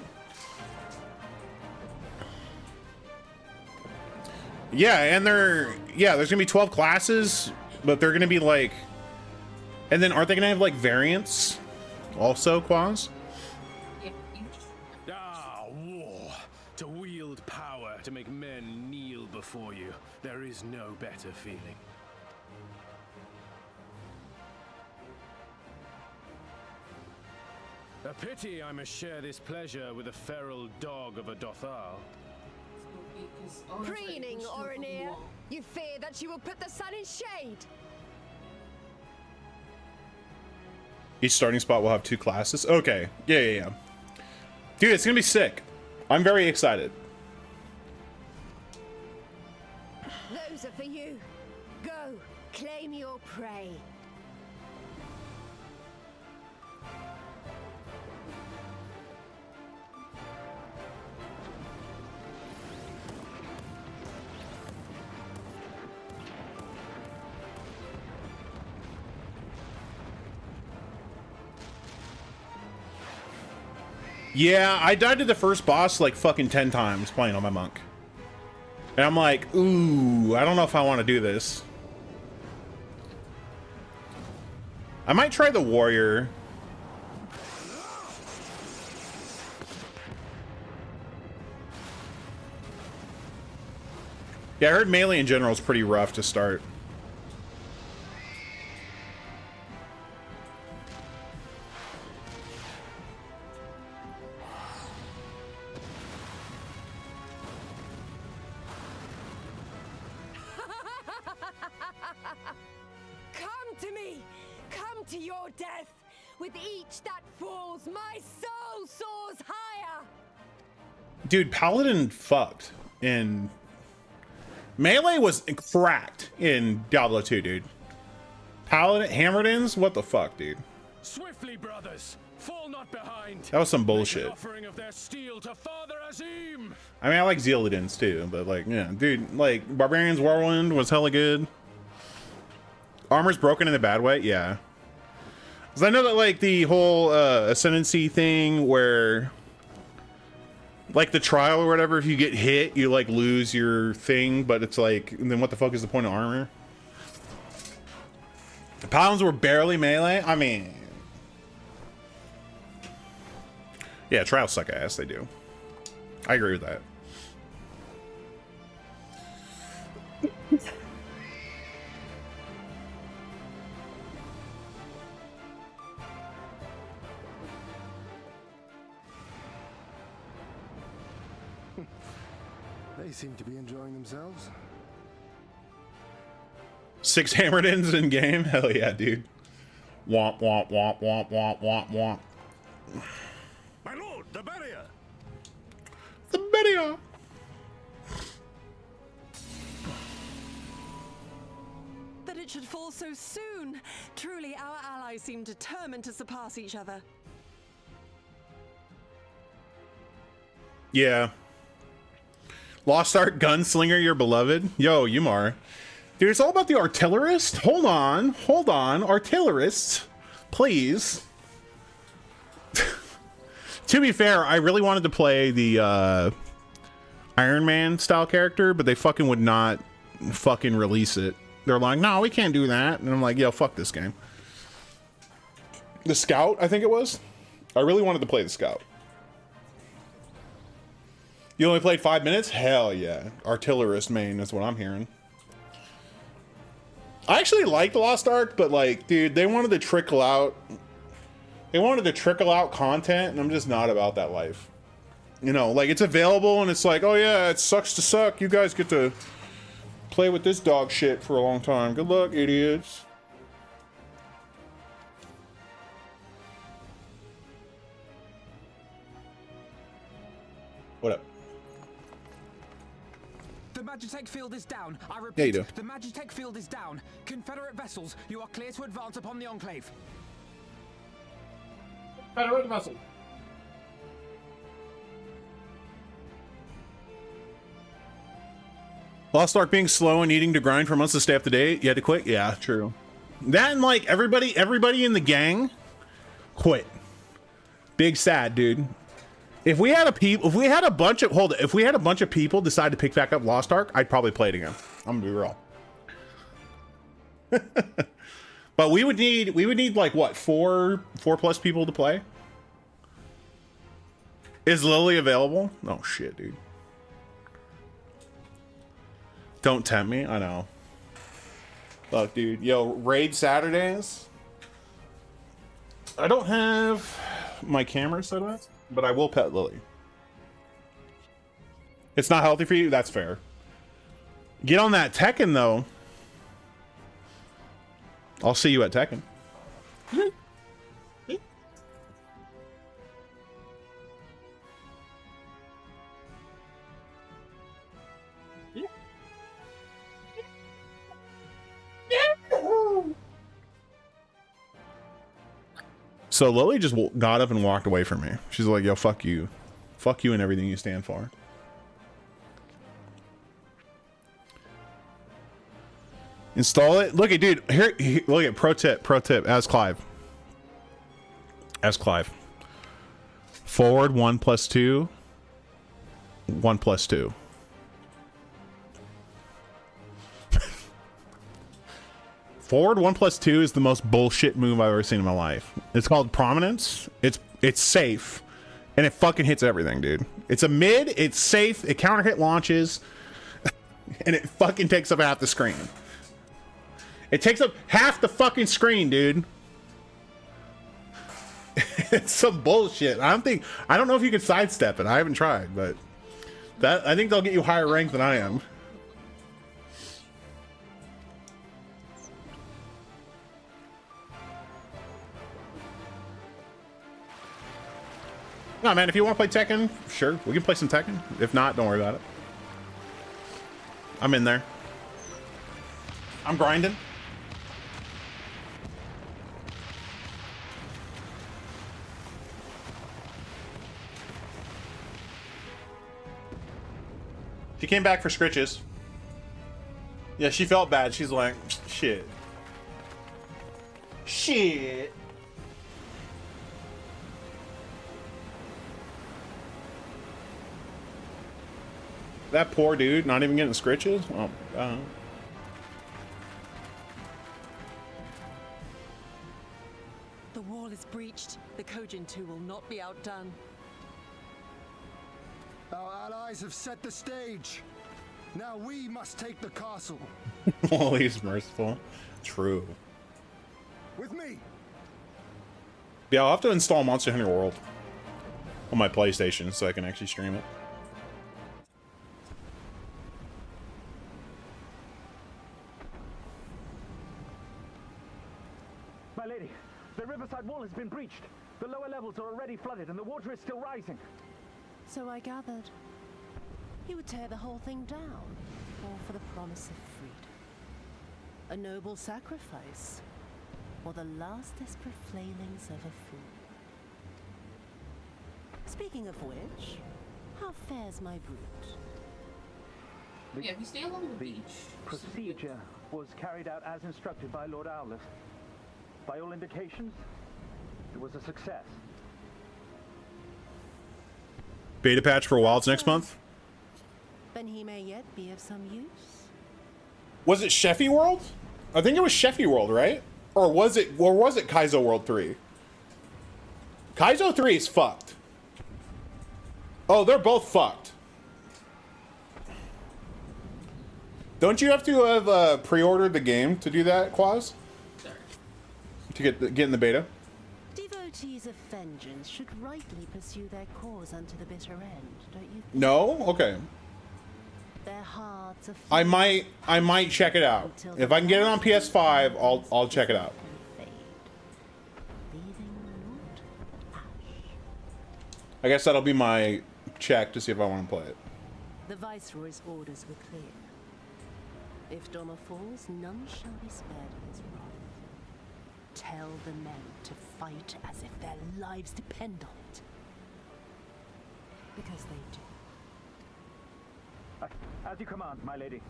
Yeah, and there's gonna be 12 classes, but they're gonna be like, and then aren't they gonna have like variants also, Quaz? War. To wield power, to make men kneel before you. There is no better feeling. A pity I must share this pleasure with a feral dog of a Dothal. Preening, Oranir. You fear that she will put the sun in shade. Each starting spot will have 2 classes. Okay. Yeah. Dude, it's gonna be sick. I'm very excited. Those are for you. Go, claim your prey. Yeah, I died to the first boss like fucking 10 times playing on my monk. And I'm like, ooh, I don't know if I want to do this. I might try the warrior. Yeah, I heard melee in general is pretty rough to start. Come to me! Come to your death! With each that falls, my soul soars higher! Dude, Paladin fucked in... Melee was cracked in Diablo 2, dude. Paladin, Hammertons? What the fuck, dude? Swiftly, brothers, fall not behind. That was some bullshit. Offering of their steel to Father Azim. I mean, I like Zealotins too, but like, yeah, dude, like Barbarian's Whirlwind was hella good. Armor's broken in a bad way, yeah. Cause I know that like the whole ascendancy thing where like the trial or whatever, if you get hit, you like lose your thing, but it's like, and then what the fuck is the point of armor? The Paladins were barely melee. I mean, yeah, trials suck ass. They do. I agree with that. They seem to be enjoying themselves. 6 Hammertons in game? Hell yeah, dude. Womp, womp, womp, womp, womp, womp, womp. My lord, the barrier! The barrier! That it should fall so soon. Truly, our allies seem determined to surpass each other. Yeah. Lost Art Gunslinger, your beloved? Yo, Yumar. Dude, it's all about the artillerist? Hold on. Artillerists. Please. To be fair, I really wanted to play the Iron Man style character, but they fucking would not fucking release it. They're like, no, we can't do that. And I'm like, yo, fuck this game. The Scout, I think it was. I really wanted to play the Scout. You only played 5 minutes? Hell yeah. Artillerist main is what I'm hearing. I actually liked Lost Ark, but like, dude, they wanted to trickle out. They wanted to trickle out content, and I'm just not about that life. You know, like, it's available, and it's like, oh yeah, it sucks to suck. You guys get to play with this dog shit for a long time. Good luck, idiots. What up? The Magitech field is down. I repeat, Yeah, you do. the Magitech field is down. Confederate vessels, you are clear to advance upon the Enclave. Confederate vessel. Lost Ark being slow and needing to grind for months to stay up to date. You had to quit? Yeah, true. That and like everybody in the gang quit. Big sad, dude. If we had a bunch of people decide to pick back up Lost Ark, I'd probably play it again. I'm gonna be real. But we would need like what, four plus people to play? Is Lily available? Oh shit, dude. Don't tempt me. I know. Look, dude. Yo, raid Saturdays. I don't have my camera set up, but I will pet Lily. It's not healthy for you? That's fair. Get on that Tekken, though. I'll see you at Tekken. So Lily just got up and walked away from me. She's like, yo, fuck you. Fuck you and everything you stand for. Install it. Look at, dude, here look at pro tip, as Clive. Forward 1 + 2. 1 + 2. Forward 1 + 2 is the most bullshit move I've ever seen in my life. It's called Prominence. It's safe, and it fucking hits everything, dude. It's a mid. It's safe. It counter hit launches, and it fucking takes up half the screen. It takes up half the fucking screen, dude. It's some bullshit. I don't know if you can sidestep it. I haven't tried, but I think they'll get you higher rank than I am. No, man, if you want to play Tekken, sure, we can play some Tekken. If not, don't worry about it. I'm in there. I'm grinding. She came back for scritches. Yeah, she felt bad. She's like, shit. Shit. That poor dude, not even getting scritches? Oh, The wall is breached. The Kojin 2 will not be outdone. Our allies have set the stage. Now we must take the castle. Oh, he's merciful. True. With me. Yeah, I'll have to install Monster Hunter World on my PlayStation so I can actually stream it. My lady, the riverside wall has been breached. The lower levels are already flooded and the water is still rising. So I gathered. He would tear the whole thing down, all for the promise of freedom. A noble sacrifice, or the last desperate flailings of a fool. Speaking of which, how fares my brute? Yeah, if you stay along the beach. Procedure was carried out as instructed by Lord Owless. By all indications, it was a success. Beta patch for Wilds next month? Then he may yet be of some use. Was it Sheffy World? I think it was Sheffy World, right? Or was it Kaizo World 3? Kaizo 3 is fucked. Oh, they're both fucked. Don't you have to have pre-ordered the game to do that, Quaz? Sorry. To get in the beta? Devotees of vengeance should rightly pursue their cause unto the bitter end, don't you think? No? Okay. Their hearts are I might check it out. If I can get it on PS5, I'll check it out. I guess that'll be my check to see if I want to play it. The Viceroy's orders were clear. If Doma falls, none shall be spared in his wrath. Tell the men to fight as if their lives depend on it. Because they do. As you command, my lady.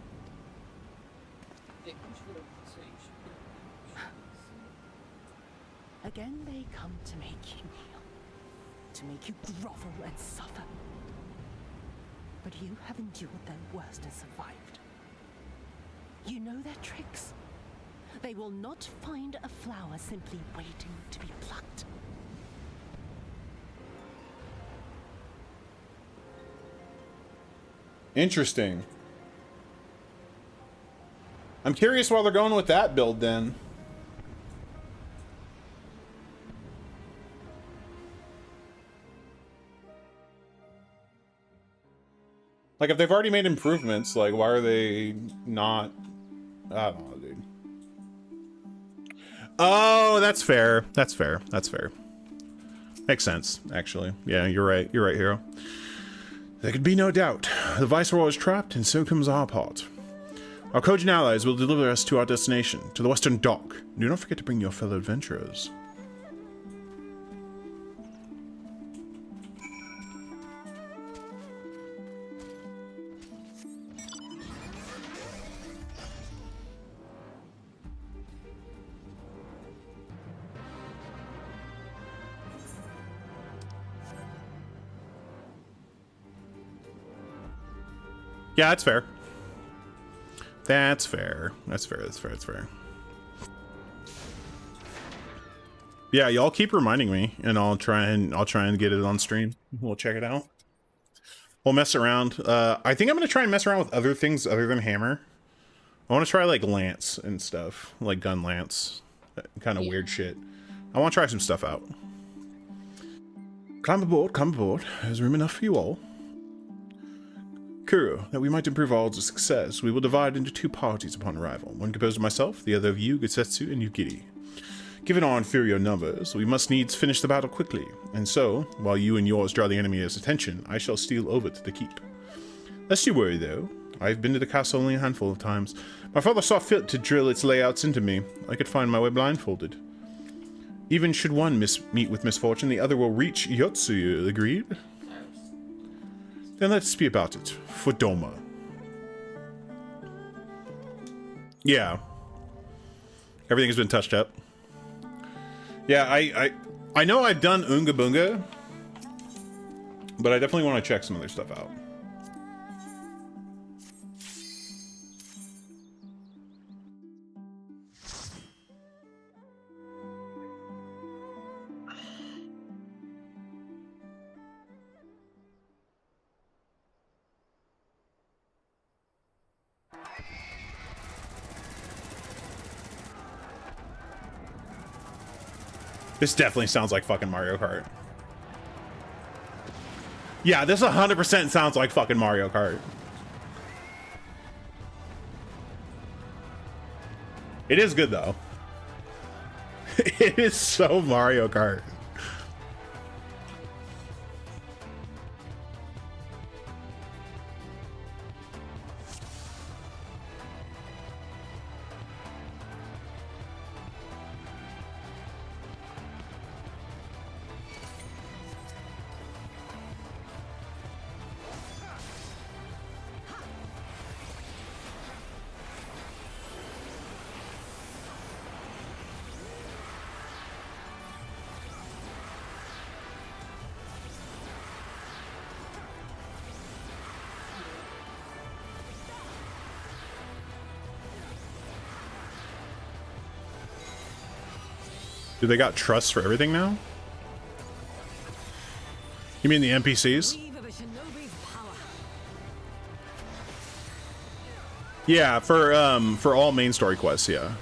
Again they come to make you kneel, to make you grovel and suffer. But you have endured their worst and survived. You know their tricks. They will not find a flower simply waiting to be plucked. Interesting. I'm curious why they're going with that build then. Like, if they've already made improvements, like, why are they not... I don't know, dude. Oh, that's fair. That's fair. That's fair. Makes sense, actually. Yeah, you're right. You're right, Hero. There could be no doubt. The Viceroy is trapped, and so comes our part. Our Kojin allies will deliver us to our destination, to the Western Dock. Do not forget to bring your fellow adventurers. Yeah, that's fair. That's fair. That's fair. That's fair. That's fair. Yeah, y'all keep reminding me, and I'll try and get it on stream. We'll check it out. We'll mess around. I think I'm gonna try and mess around with other things other than hammer. I want to try like lance and stuff, like gun lance, kind of weird shit. I want to try some stuff out. Climb aboard. Come aboard. There's room enough for you all. Kuro, that we might improve our odds of success, we will divide into two parties upon arrival. One composed of myself, the other of you, Getsetsu, and Yukiri. Given our inferior numbers, we must needs finish the battle quickly, and so, while you and yours draw the enemy's attention, I shall steal over to the keep. Lest you worry, though, I've been to the castle only a handful of times. My father saw fit to drill its layouts into me. I could find my way blindfolded. Even should one meet with misfortune, the other will reach Yotsuyu, agreed? Then let's be about it. For Doma. Yeah. Everything's been touched up. Yeah, I know I've done Unga Bunga, but I definitely want to check some other stuff out. This definitely sounds like fucking Mario Kart. Yeah, this 100% sounds like fucking Mario Kart. It is good though. It is so Mario Kart. Do they got trust for everything now? You mean the NPCs? Yeah, for all main story quests, yeah.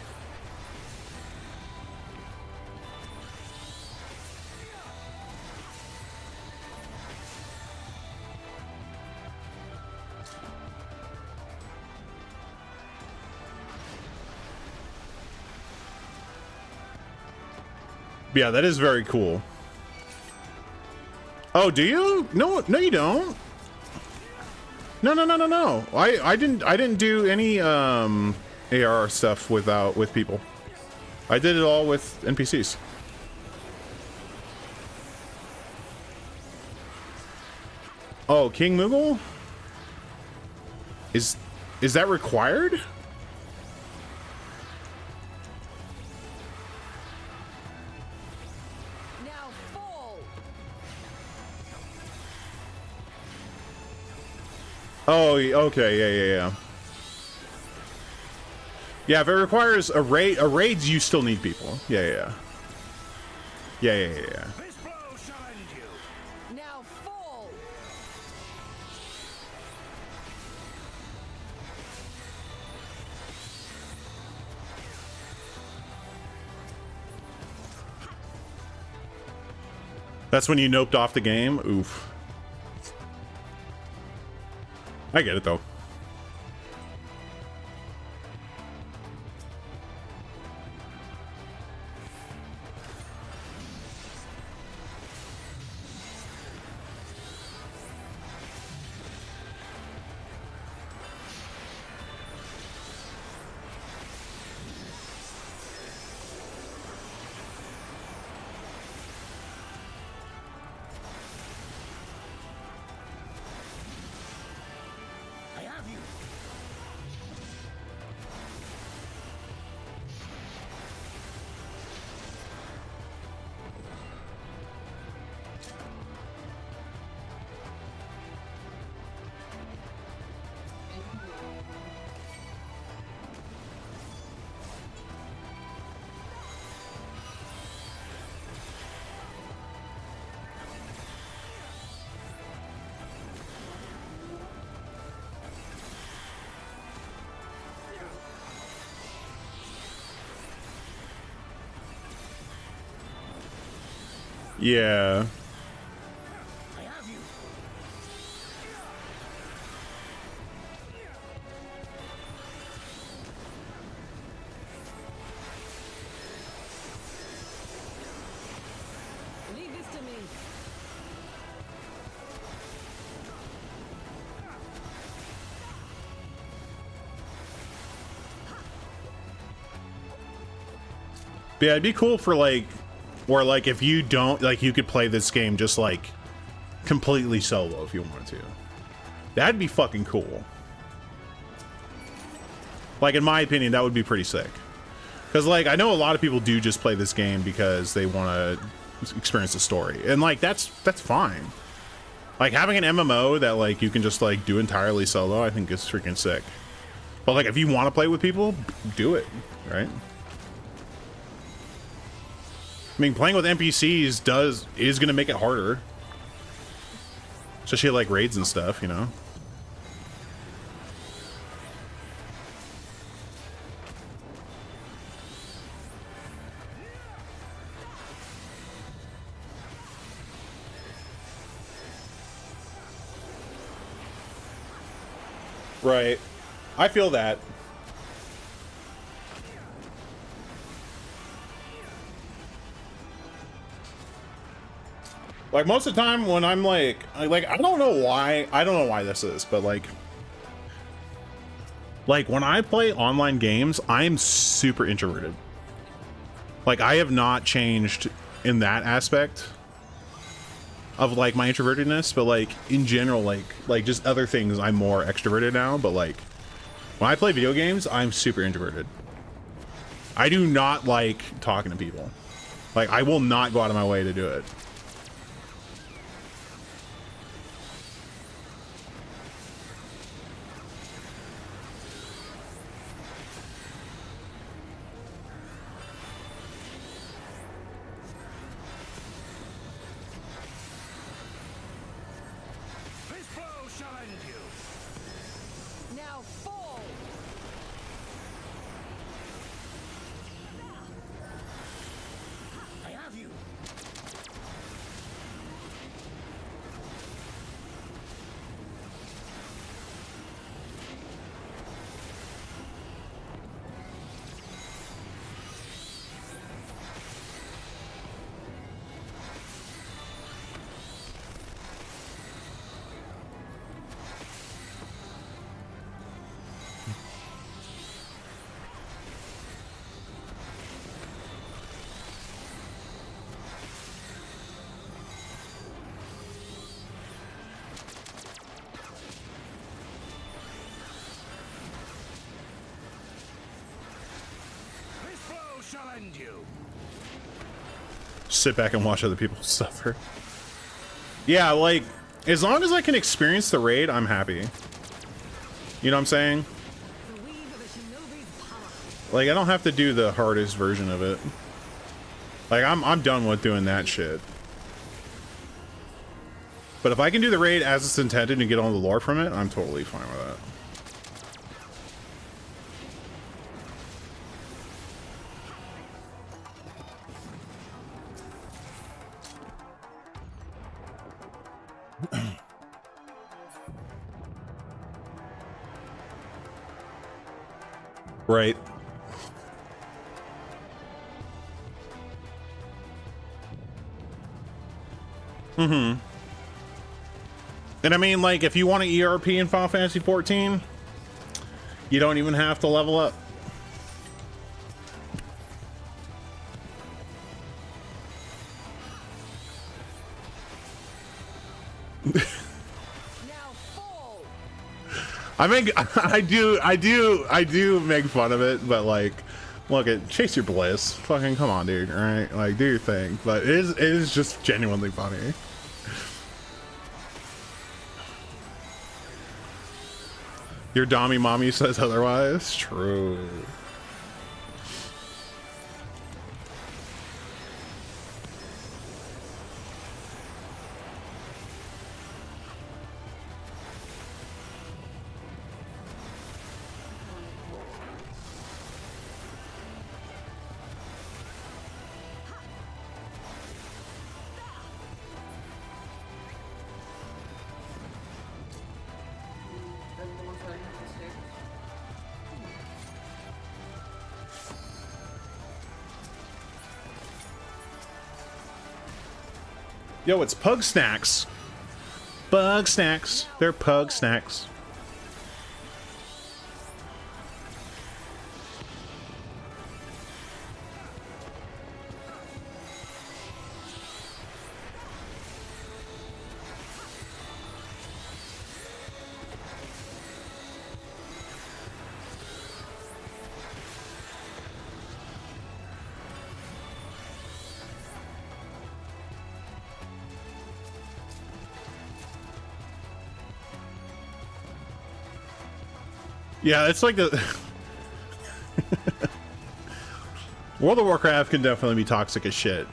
Yeah, that is very cool. Oh, do you? No, no, you don't. No. I didn't do any AR stuff with people. I did it all with NPCs. Oh, King Moogle? Is that required? Oh, okay, yeah. Yeah, if it requires a raids, you still need people. Yeah. Now fall. That's when you noped off the game? Oof. I get it, though. Yeah. Leave this to me. Yeah, it'd be cool for like, or like if you don't, like you could play this game just like completely solo if you wanted to. That'd be fucking cool. Like in my opinion, that would be pretty sick. Because like I know a lot of people do just play this game because they want to experience the story, and like that's fine. Like having an MMO that like you can just like do entirely solo, I think is freaking sick. But like if you want to play with people, do it, right? I mean, playing with NPCs is gonna make it harder, especially like raids and stuff, you know. Right. I feel that. Like most of the time when I'm like I don't know why this is, but like when I play online games, I'm super introverted. Like I have not changed in that aspect of like my introvertedness, but like in general, like just other things, I'm more extroverted now. But like when I play video games, I'm super introverted. I do not like talking to people. Like I will not go out of my way to do it. sit back and watch other people suffer. Yeah, like, as long as I can experience the raid, I'm happy. You know what I'm saying? Like, I don't have to do the hardest version of it. Like, I'm done with doing that shit. But if I can do the raid as it's intended and get all the lore from it, I'm totally fine with that. Right. Mm-hmm. And I mean, like, if you want an ERP in Final Fantasy 14, you don't even have to level up. I do make fun of it, but like, look at chase your bliss. Fucking come on, dude. All right, like, do your thing. But it is just genuinely funny. Your Dommy mommy says otherwise. True. Yo, it's Pug Snacks. Bug Snacks. They're Pug Snacks. Yeah, it's like the World of Warcraft can definitely be toxic as shit.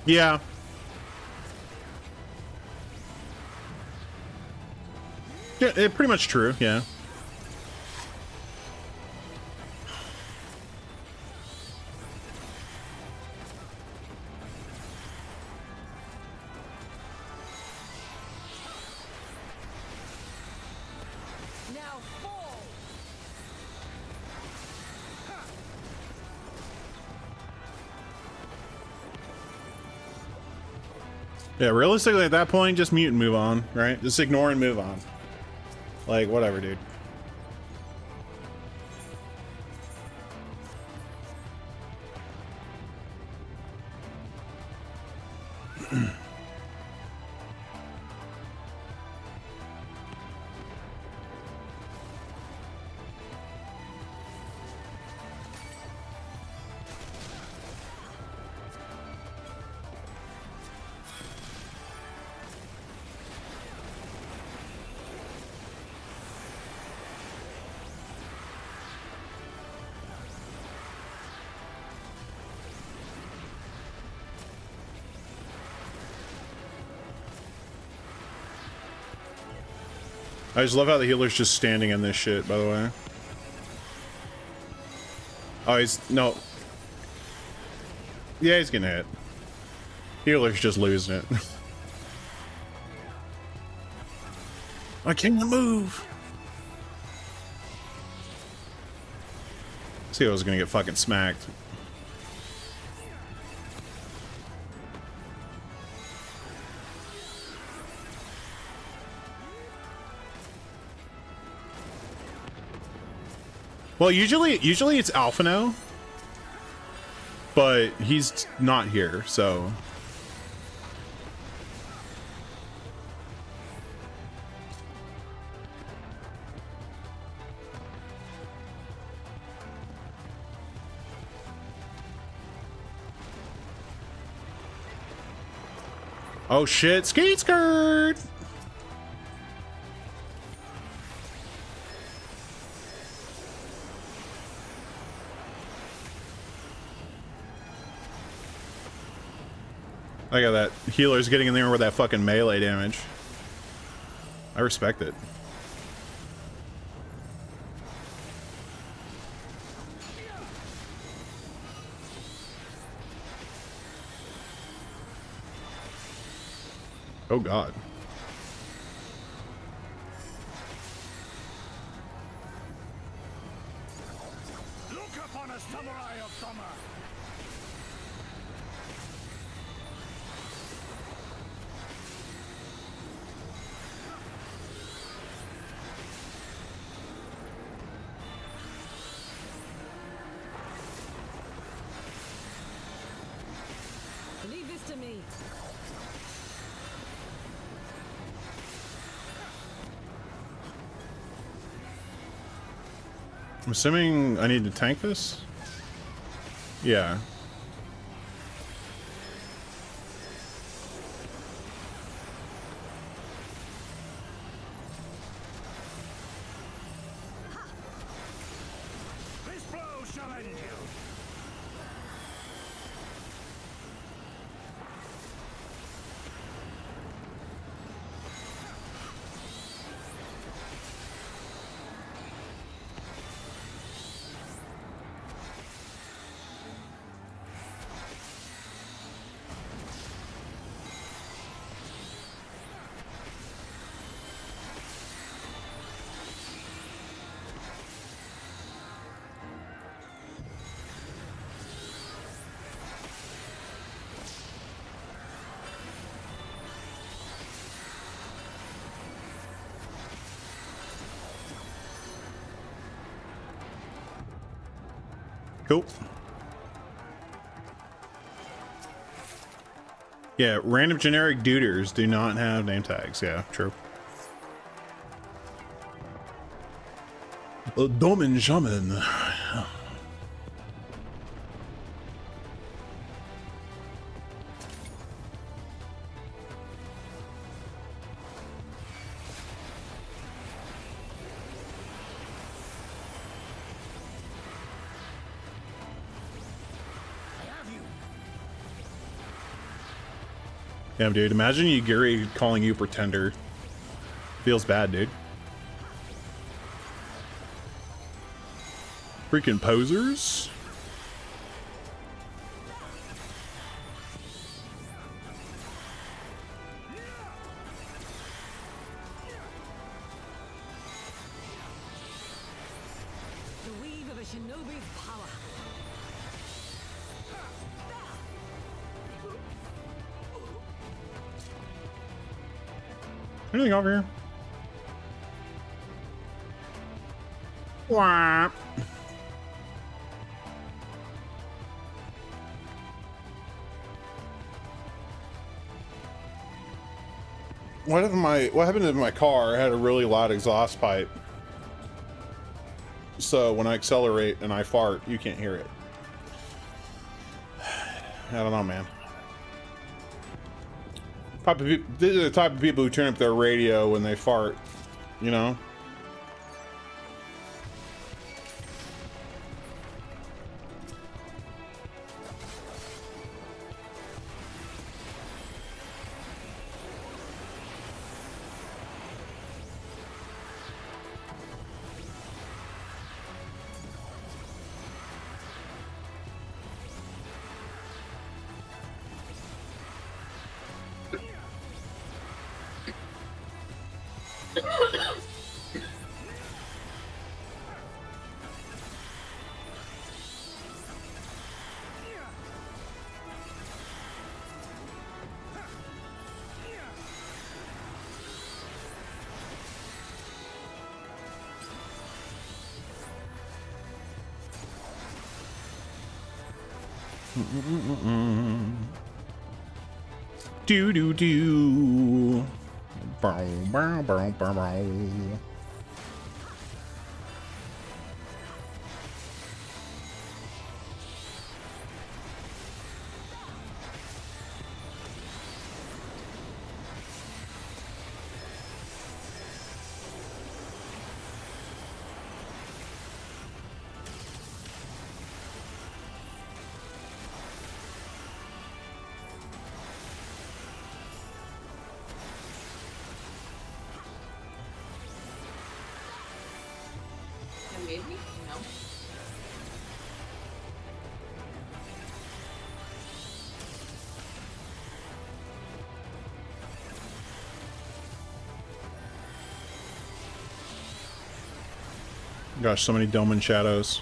Yeah. Yeah, it pretty much true, yeah. Yeah, realistically at that point, just mute and move on, right? Just ignore and move on. Like, whatever, dude. I just love how the healer's just standing in this shit, by the way. Oh, he's... no. Yeah, he's getting hit. Healer's just losing it. I can't move! See, I was gonna get fucking smacked. Well, usually it's Alphino, but he's not here, so. Oh shit, skate skirt! I got that healer's getting in there with that fucking melee damage. I respect it. Oh god. Look upon a samurai of summer. Leave this to me. I'm assuming I need to tank this? Yeah. This blow shall end you. Cool. Yeah, random generic duders do not have name tags. Yeah, true. Domin Shaman. Damn, dude. Imagine Yugiri calling you pretender. Feels bad, dude. Freaking posers. The weave of a shinobi's power. Anything over here? Wah. What happened to my car? I had a really loud exhaust pipe. So when I accelerate and I fart, you can't hear it. I don't know, man. These are the type of people who turn up their radio when they fart, you know? Do do do. Bow, bow, bow, bow, bow. Maybe? No. Gosh, so many Doman shadows.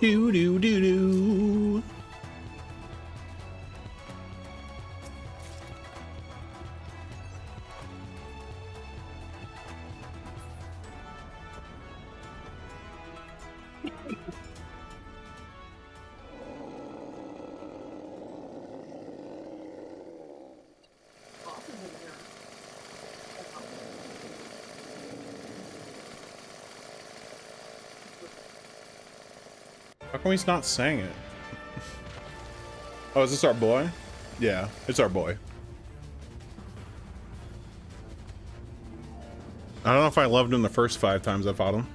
Do do do do. How come he's not saying it? Oh, is this our boy? Yeah, it's our boy. I don't know if I loved him the first 5 times I fought him.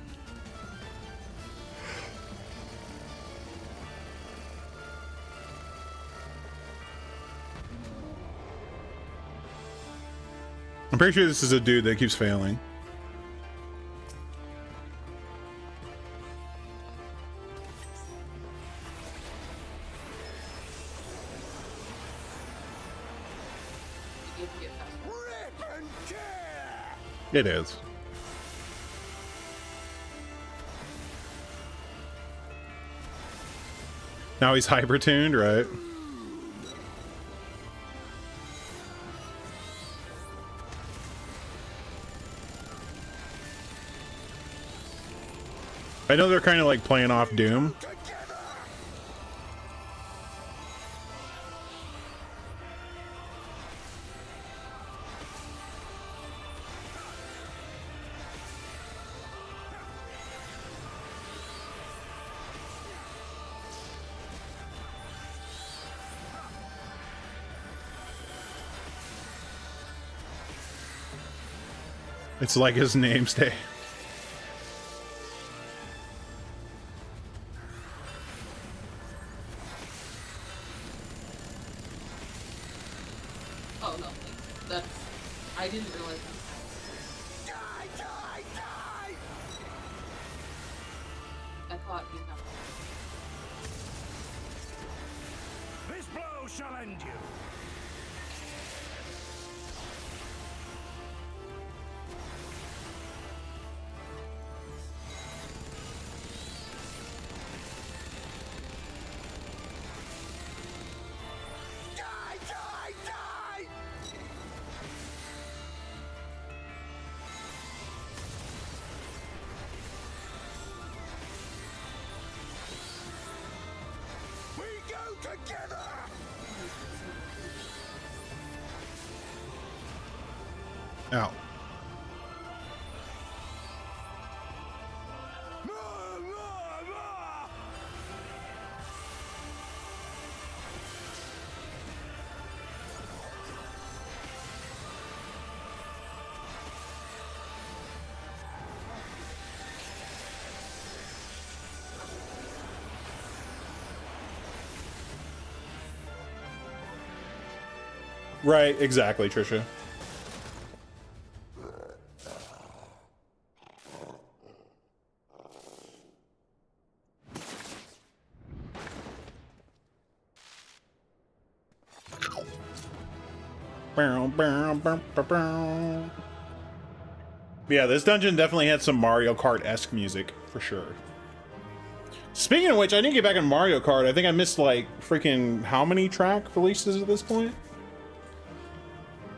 I'm pretty sure this is a dude that keeps failing. It is. Now he's hyper-tuned, right? I know they're kind of like playing off Doom. It's like his namesday. Oh no, that's... I didn't realize that. I thought you know. This blow shall end you. Together! Ow. Right, exactly, Trisha. Yeah, this dungeon definitely had some Mario Kart-esque music, for sure. Speaking of which, I didn't get back on Mario Kart. I think I missed, like, freaking how many track releases at this point?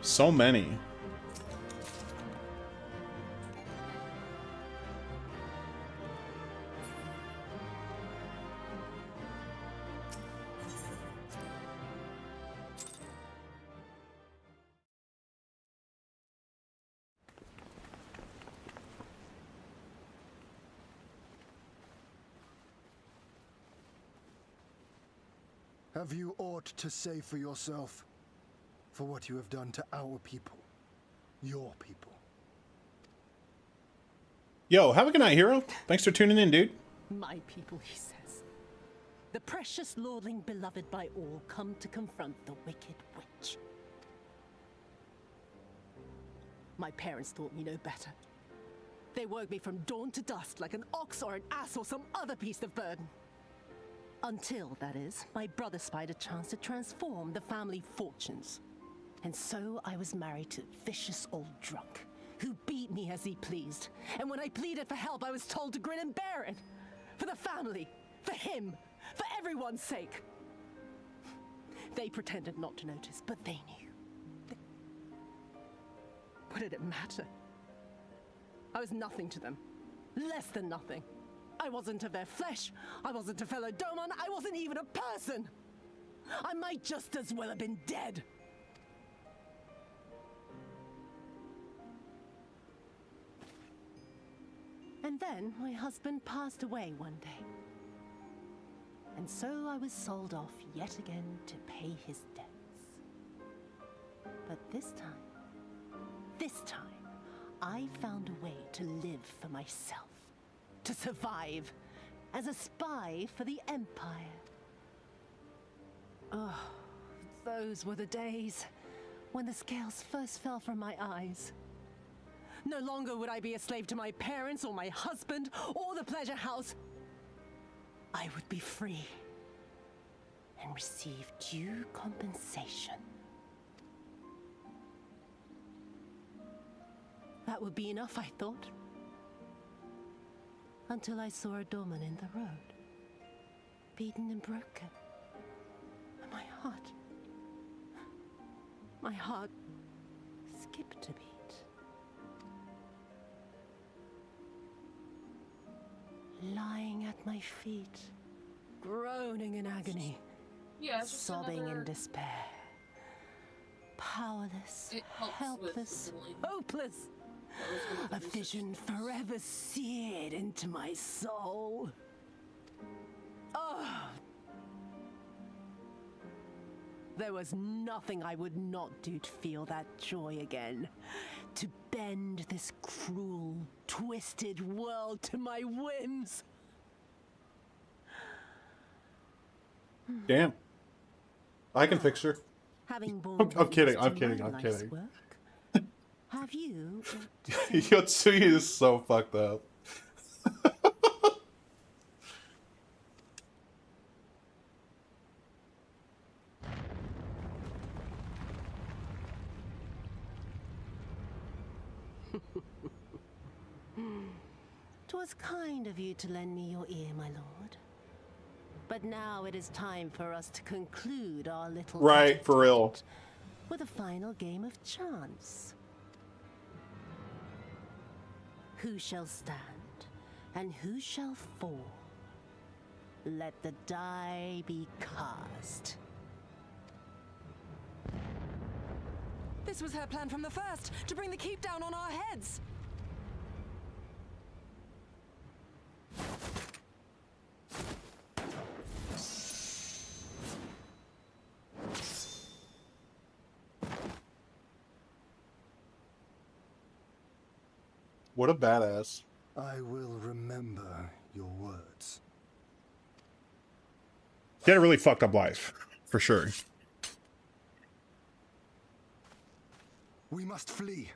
So many. Have you aught to say for yourself? For what you have done to our people? Your people? Yo, have a good night, hero. Thanks for tuning in, dude. My people, he says. The precious lordling beloved by all come to confront the wicked witch. My parents taught me no better. They worked me from dawn to dusk like an ox or an ass or some other beast of burden. Until, that is, my brother spied a chance to transform the family fortunes. And so I was married to a vicious old drunk, who beat me as he pleased. And when I pleaded for help, I was told to grin and bear it. For the family, for him, for everyone's sake. They pretended not to notice, but they knew. What did it matter? I was nothing to them. Less than nothing. I wasn't of their flesh. I wasn't a fellow Domon. I wasn't even a person. I might just as well have been dead. And then my husband passed away one day. And so I was sold off yet again to pay his debts. But this time, I found a way to live for myself. To survive as a spy for the Empire. Oh, those were the days when the scales first fell from my eyes. No longer would I be a slave to my parents or my husband or the pleasure house. I would be free and receive due compensation. That would be enough, I thought. Until I saw a doorman in the road, beaten and broken. And my heart skipped a beat. Lying at my feet, groaning in agony, sobbing in despair. Powerless, helpless, hopeless. A vision forever seared into my soul. Oh! There was nothing I would not do to feel that joy again. To bend this cruel, twisted world to my whims. Damn. I can fix her. Having born I'm kidding. work, have you? Yotsuya is so fucked up. "'Twas kind of you to lend me your ear, my lord. But now it is time for us to conclude our little Right, for real. With a final game of chance. Who shall stand and who shall fall? Let the die be cast." This was her plan from the first, to bring the keep down on our heads. What a badass. I will remember your words. He had a really fucked up life, for sure. We must flee.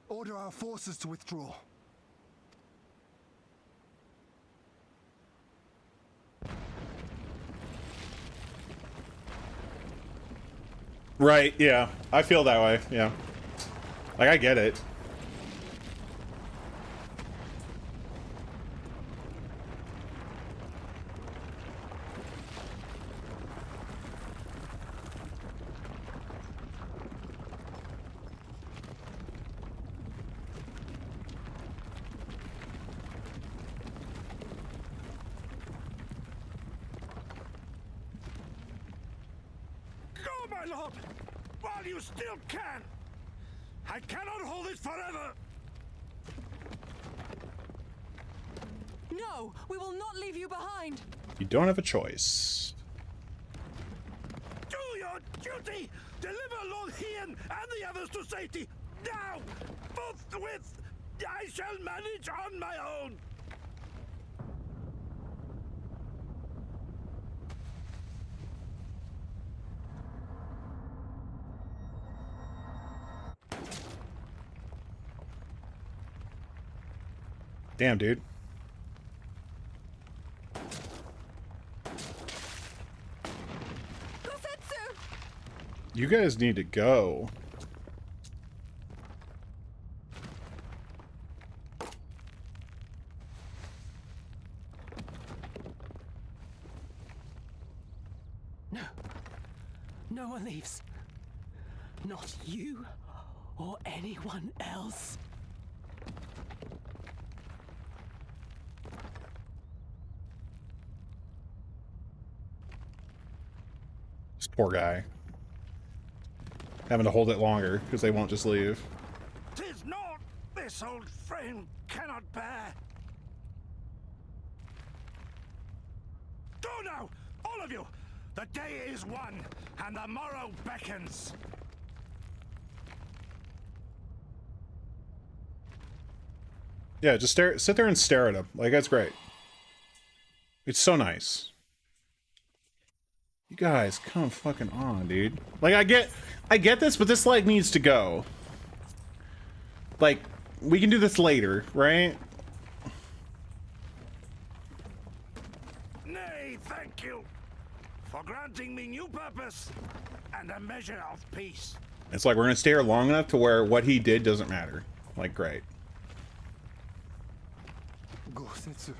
Order our forces to withdraw. Right, yeah. I feel that way, yeah. Like, I get it. Go, my lord! While you still can! I cannot hold it forever! No, we will not leave you behind. You don't have a choice. Do your duty! Deliver Lord Hien and the others to safety! Now! Forthwith! I shall manage on my own! Damn, dude. You guys need to go. No. No one leaves. Not you or anyone else. This poor guy. Having to hold it longer because they won't just leave. 'Tis not this old frame cannot bear. Go now, all of you! The day is won, and the morrow beckons. Yeah, just sit there and stare at him. Like, that's great. It's so nice. You guys, come fucking on, dude. Like, I get this, but this, like, needs to go. Like, we can do this later, right? Nay, thank you for granting me new purpose and a measure of peace. It's like we're gonna stay here long enough to where what he did doesn't matter. Like, great. Gosetsu.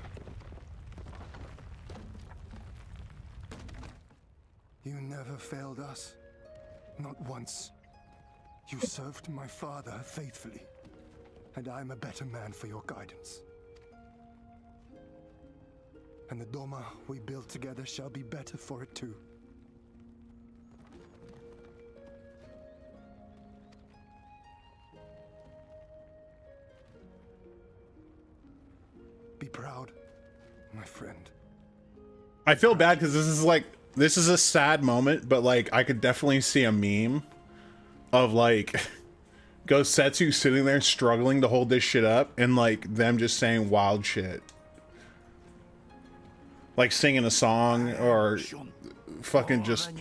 You never failed us. Not once. You served my father faithfully. And I'm a better man for your guidance. And the Doma we build together shall be better for it too. Be proud, my friend. I feel bad because this is a sad moment, but like I could definitely see a meme of like Gosetsu sitting there struggling to hold this shit up and like them just saying wild shit. Like singing a song or fucking just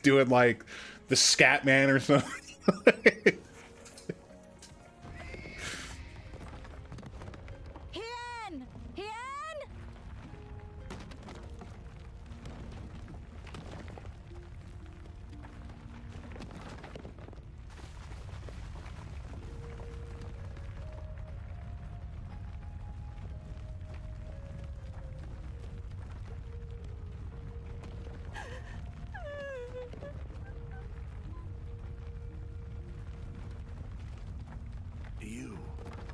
doing like the Scat Man or something. You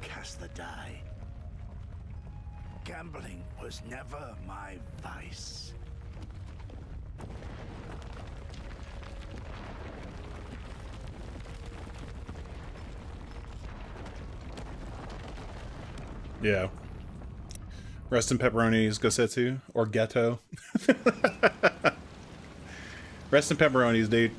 cast the die. Gambling was never my vice. Yeah. Rest in pepperonis, Gosetsu. Or Ghetto. Rest in pepperonis, dude.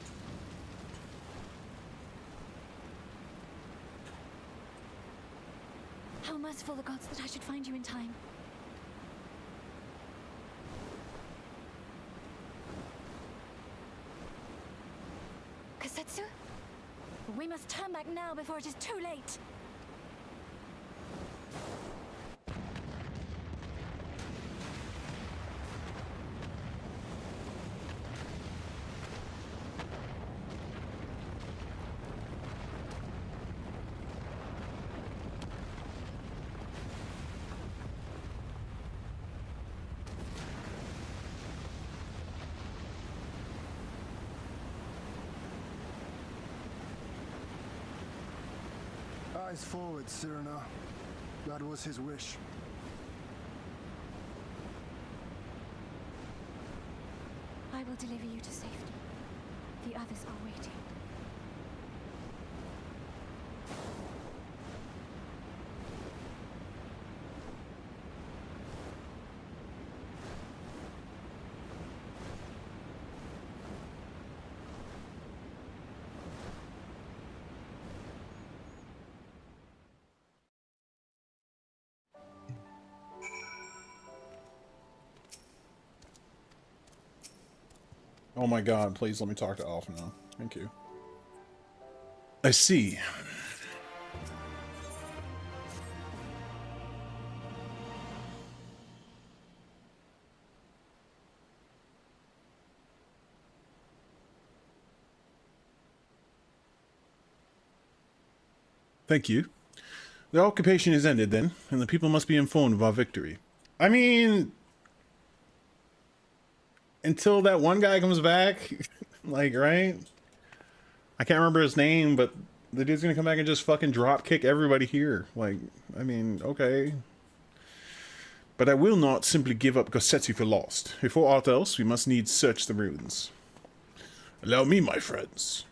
How merciful the gods that I should find you in time. back now before it is too late. Eyes forward, Cyrano. That was his wish. I will deliver you to safety. The others are waiting. Oh my god, please let me talk to Alpha now. Thank you. I see. Thank you. The occupation is ended then, and the people must be informed of our victory. I mean, until that one guy comes back, like, right? I can't remember his name, but the dude's gonna come back and just fucking drop kick everybody here. Like, I mean, okay. But I will not simply give up Gossetsu for lost. Before aught else, we must needs search the ruins. Allow me, my friends.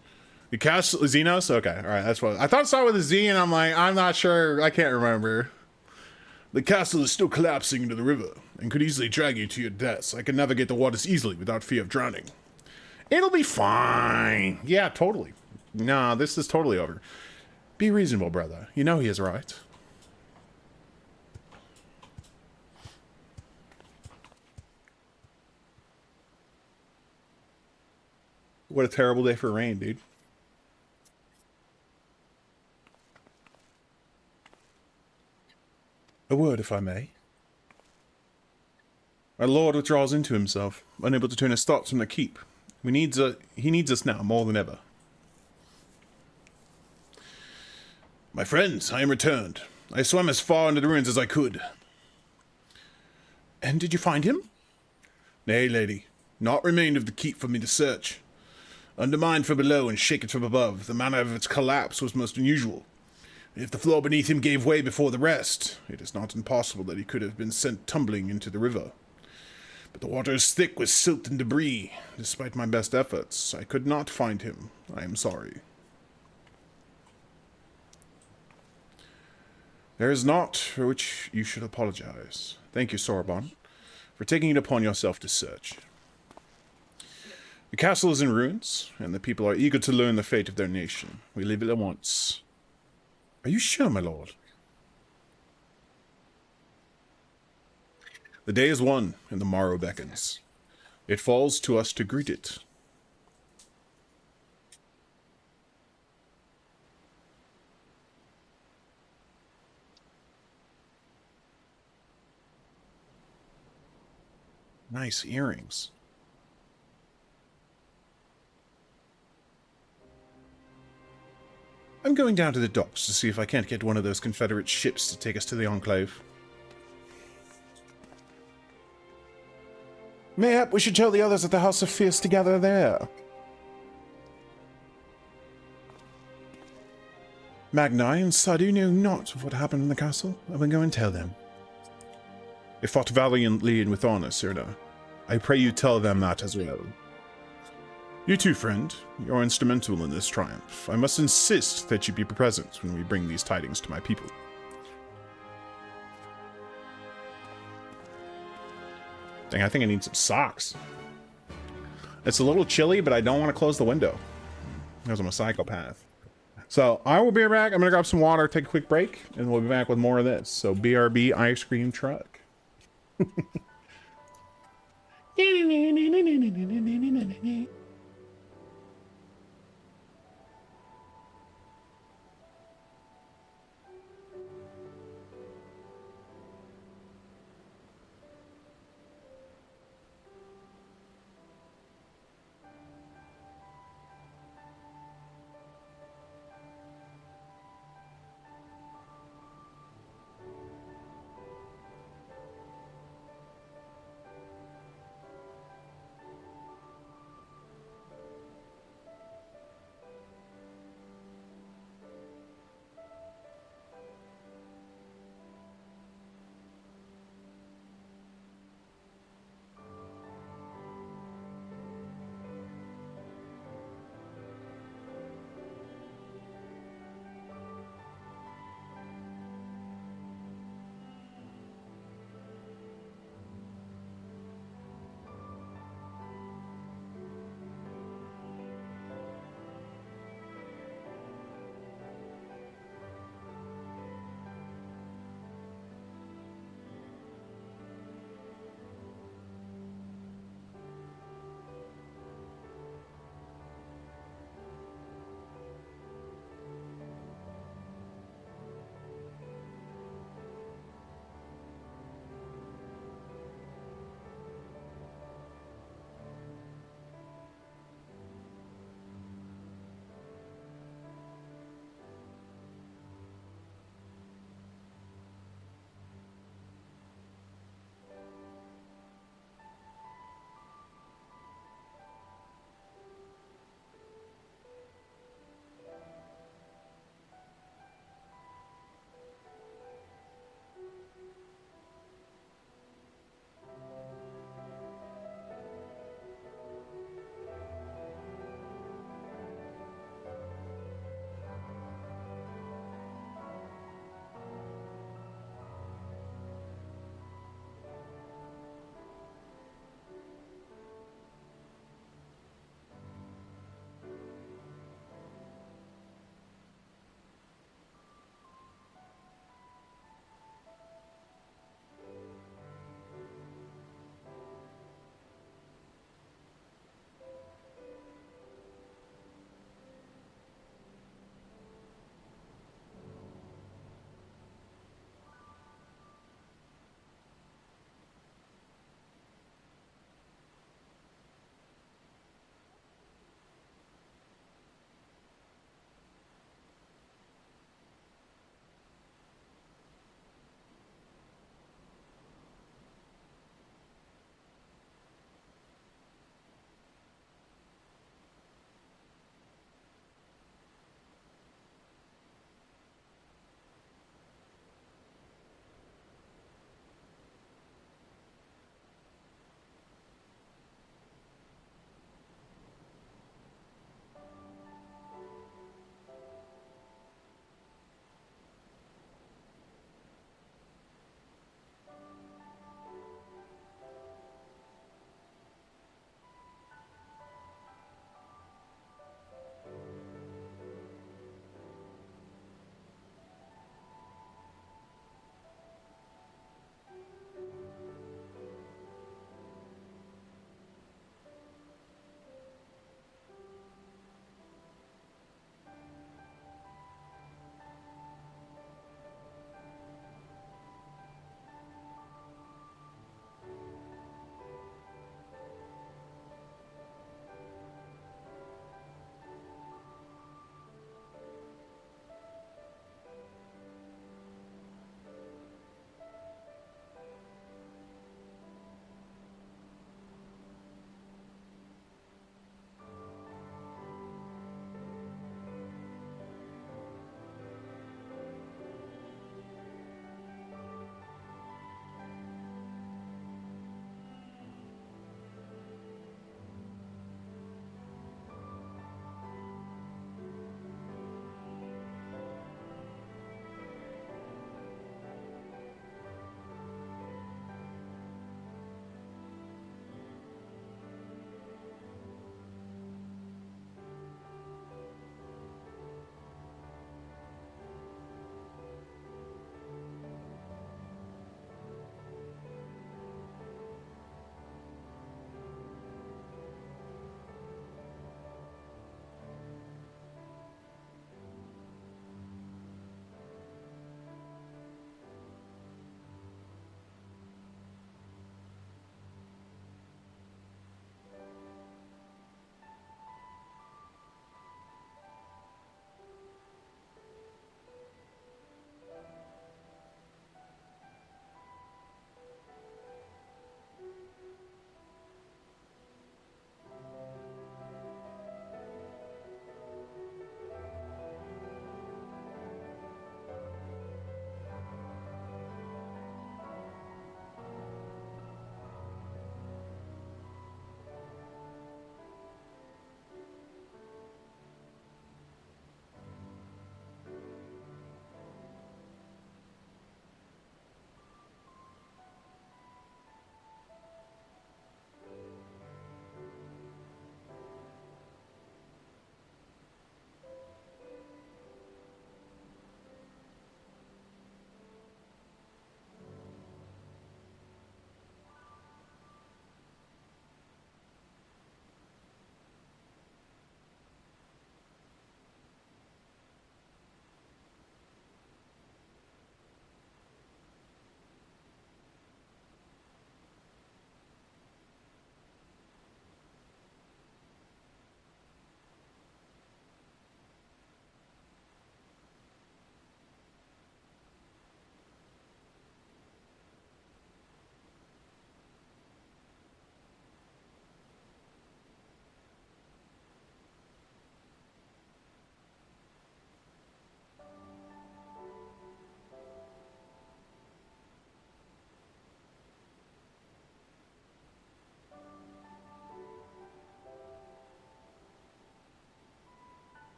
The castle, Xenos? Okay, alright, that's what I thought it started with a Z, and I'm like, I'm not sure, I can't remember. The castle is still collapsing into the river, and could easily drag you to your deaths. I can navigate the waters easily without fear of drowning. It'll be fine. Yeah, totally. Nah, this is totally over. Be reasonable, brother. You know he is right. What a terrible day for rain, dude. A word, if I may. My lord withdraws into himself, unable to turn his thoughts from the keep. He needs us now more than ever. My friends, I am returned. I swam as far into the ruins as I could. And did you find him? Nay, lady. Naught remained of the keep for me to search. Undermined from below and shaken from above, the manner of its collapse was most unusual. If the floor beneath him gave way before the rest, it is not impossible that he could have been sent tumbling into the river. But the water is thick with silt and debris. Despite my best efforts, I could not find him. I am sorry. There is naught for which you should apologize. Thank you, Sorbonne, for taking it upon yourself to search. The castle is in ruins, and the people are eager to learn the fate of their nation. We leave it at once. Are you sure, my lord? The day is won, and the morrow beckons. It falls to us to greet it. Nice earrings. I'm going down to the docks to see if I can't get one of those Confederate ships to take us to the Enclave. Mayhap we should tell the others at the House of Fierce to gather there. Magnai and Sadu know not of what happened in the castle. I will go and tell them. They fought valiantly and with honor, Cyrano. I pray you tell them that as well. You too, friend. You're instrumental in this triumph. I must insist that you be present when we bring these tidings to my people. Dang, I think I need some socks. It's a little chilly, but I don't want to close the window because I'm a psychopath. So I will be back. I'm going to grab some water, take a quick break, and we'll be back with more of this. So BRB ice cream truck.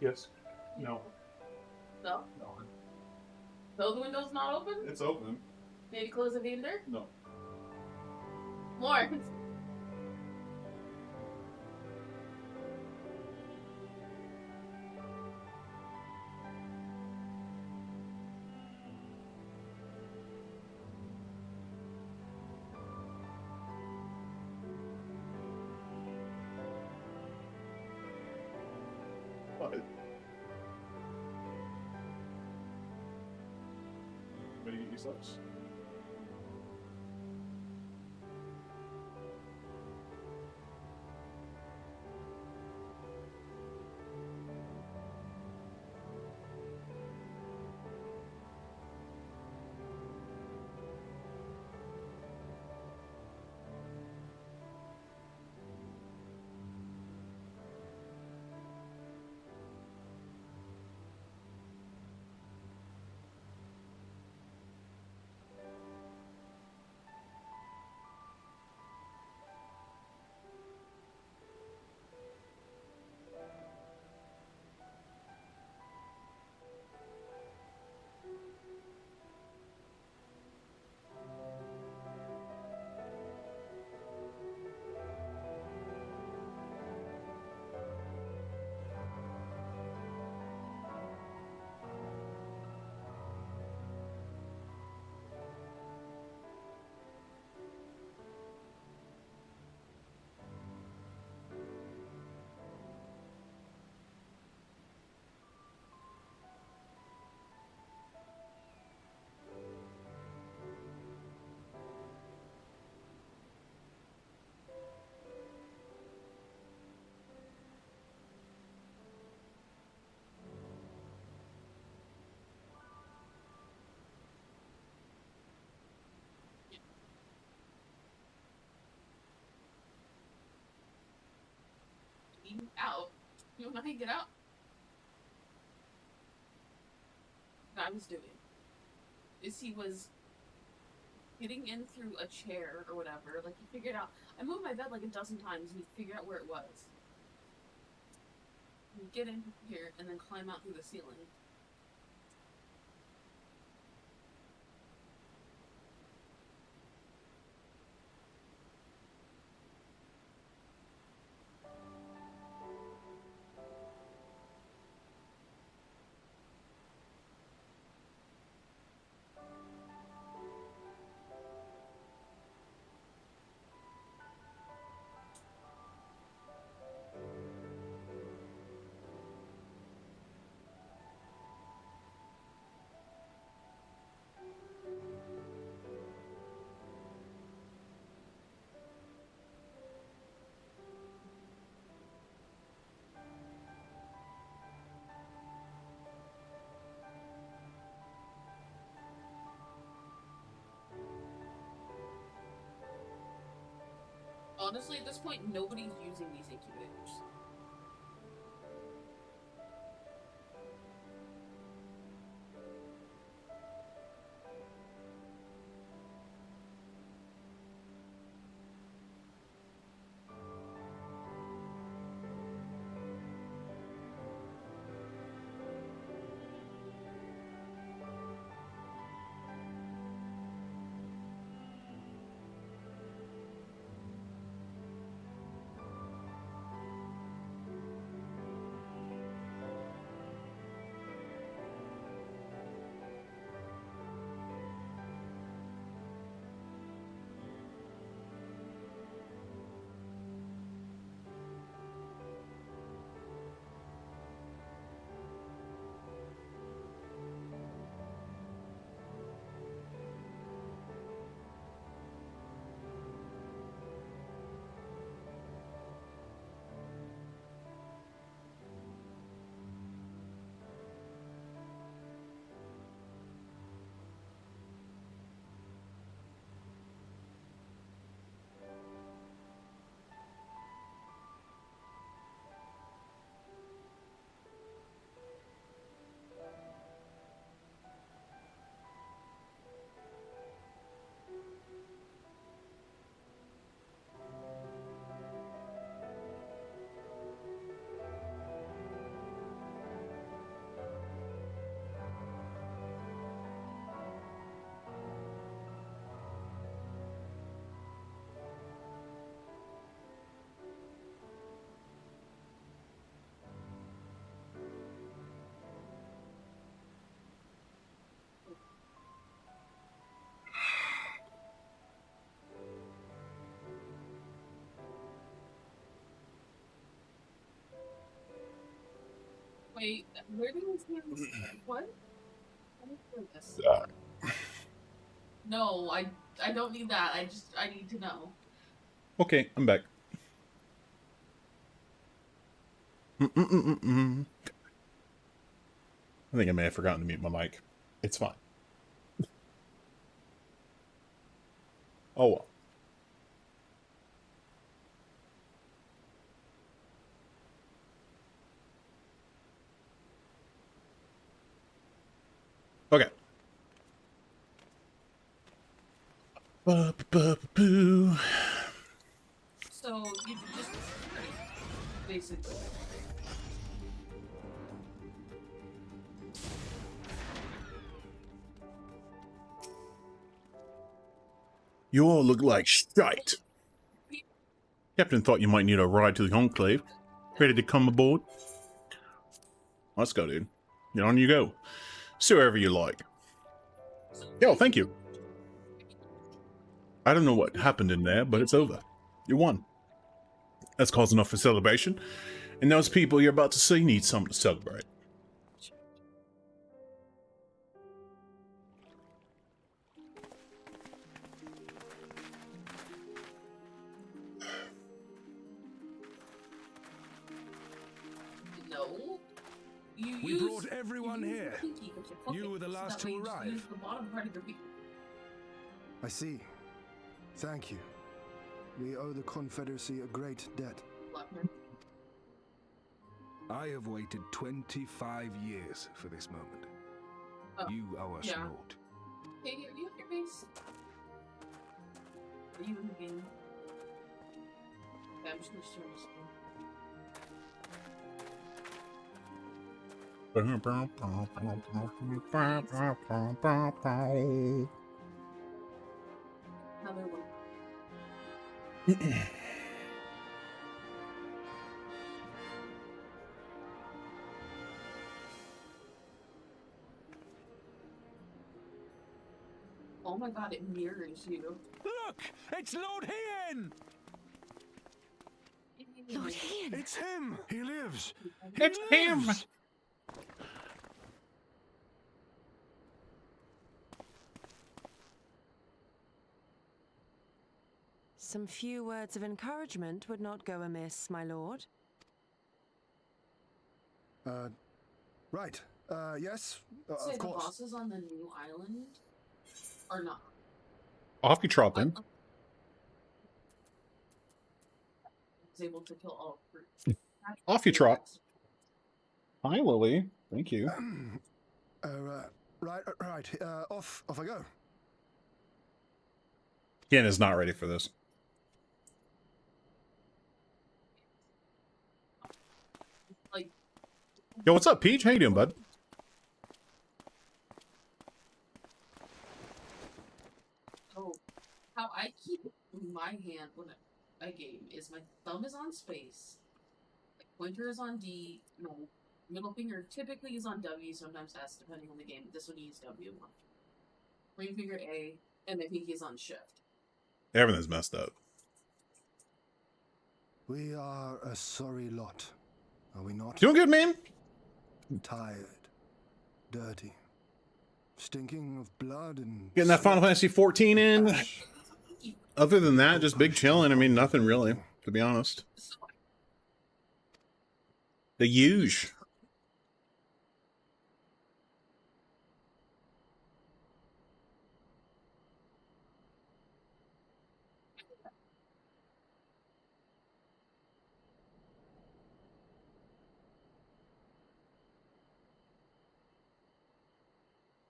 Yes. No. No? No. No, the window's not open? It's open. Maybe close the door? No. More. What? Ready to get these lips? Out. You know how to get out? What I was doing is he was getting in through a chair or whatever. Like, he figured out. I moved my bed like a dozen times and he figured out where it was. He'd get in here and then climb out through the ceiling. Honestly, at this point, nobody's using these incubators. Wait, where do we see what? Let me do this. No, I don't need that. I need to know. Okay, I'm back. I think I may have forgotten to mute my mic. It's fine. Oh well. Okay. Boo. So you just basically. You all look like shite. Captain thought you might need a ride to the Enclave. Ready to come aboard? Let's go, dude. Get on you go. See wherever you like. Yo, thank you. I don't know what happened in there, but it's over. You won. That's cause enough for celebration. And those people you're about to see need something to celebrate. No. We brought everyone here. You were the last to arrive. The bottom part of your feet. I see. Thank you. We owe the Confederacy a great debt. I have waited 25 years for this moment. You owe us naught. Hey, are you at your base? Are you in the game? Okay, I'm just gonna turn this on. Another one. Oh my god, it mirrors you. Look! It's Lord Hien! Lord Hien! It's him! He lives! It's him! Some few words of encouragement would not go amiss, my lord. Right. Yes, Say of the course. bosses on the new island are not. Off you trot then. Was able to kill all three. Off you trot. Hi, Lily. Thank you. Right. Off I go. Ken is not ready for this. Like, Yo, what's up, Peach? How you doing, bud? oh, how I keep my hand when I game is my thumb is on space, like pointer is on D, no, middle finger typically is on W, sometimes S depending on the game. This one you use W. Ring finger A, and my pinky is on shift. Everything's messed up. We are a sorry lot, are we not? Doing good, man. Tired, dirty, stinking of blood and Getting that Final Fantasy 14 in. Other than that, just big chilling. I mean, nothing really, to be honest. The huge.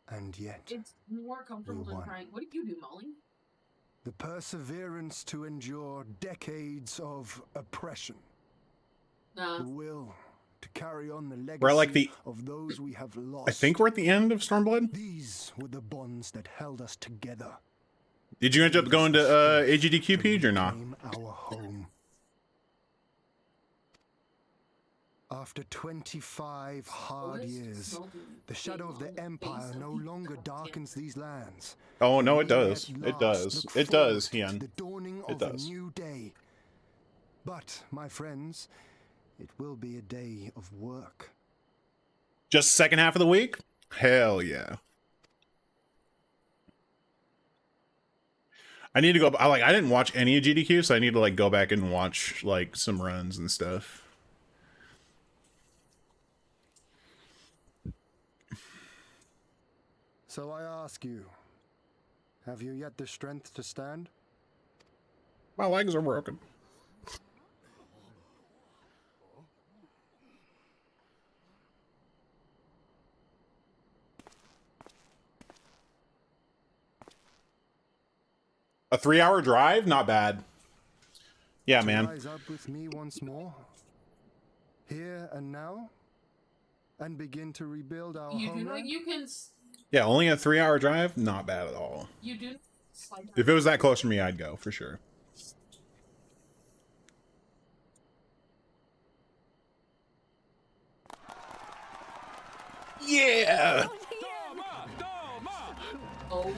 And yet, It's more comfortable than crying. What do you do, Molly? the perseverance to endure decades of oppression. The will to carry on the legacy We're at, like, of those we have lost. I think we're at the end of Stormblood. These were the bonds that held us together. Did you end up going to AGDQ, Peach, or not? Our home. After 25 hard years, the shadow of the Empire no longer darkens these lands. Oh, no, it does. It does. It does, Hien. The dawning It of a does. new day. But, my friends, it will be a day of work. Just second half of the week? Hell yeah. I need to go. I didn't watch any of GDQ, so I need to like go back and watch like some runs and stuff. So I ask you, have you yet the strength to stand? My legs are broken. A 3-hour drive? Not bad. Yeah, man. Rise up with me once more, here and now, and begin to rebuild our homeland. You can. Yeah, only a 3-hour drive? Not bad at all. You do. Slide If it was that close to me, I'd go for sure. Yeah. Oh.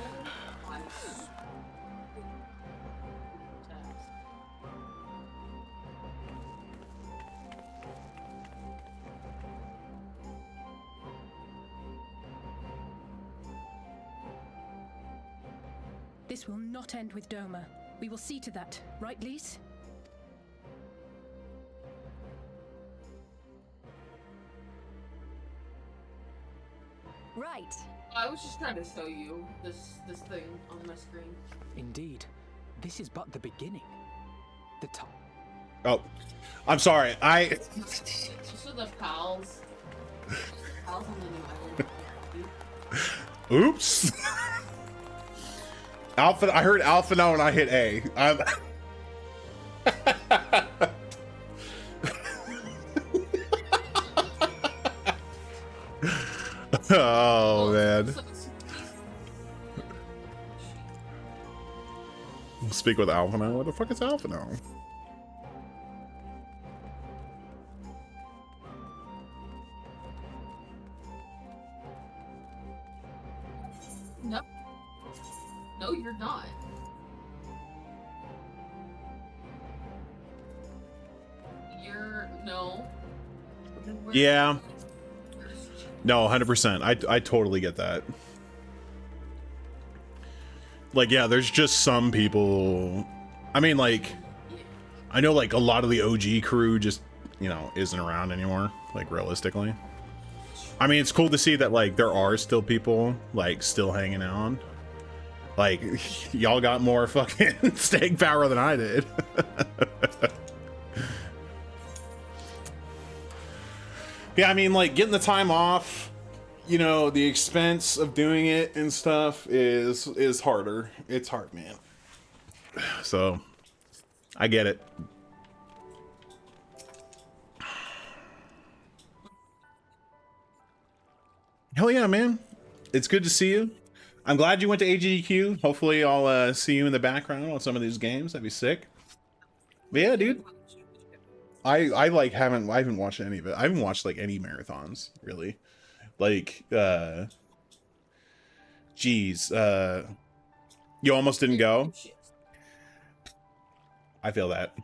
This will not end with Doma. We will see to that, right, Lise? Right. I was just trying to show you this thing on my screen. Indeed. This is but the beginning. The top. Oh, I'm sorry. Just for the pals. Pals on the new island. Oops. Alpha. I heard Alpha now and I hit A. Oh man. Speak with Alpha now. What the fuck is Alpha now? No. No, you're not. No. Yeah. No, 100%. I totally get that. Like, yeah, there's just some people. I mean, like, I know like a lot of the OG crew just, you know, isn't around anymore, like realistically. I mean, it's cool to see that like there are still people like still hanging on. Like, y'all got more fucking staying power than I did. Yeah, I mean, like, getting the time off, you know, the expense of doing it and stuff is harder. It's hard, man. So, I get it. Hell yeah, man. It's good to see you. I'm glad you went to AGDQ. Hopefully I'll see you in the background on some of these games. That'd be sick. But yeah, dude. I haven't watched any of it. I haven't watched like any marathons, really. Like, geez, you almost didn't go? I feel that.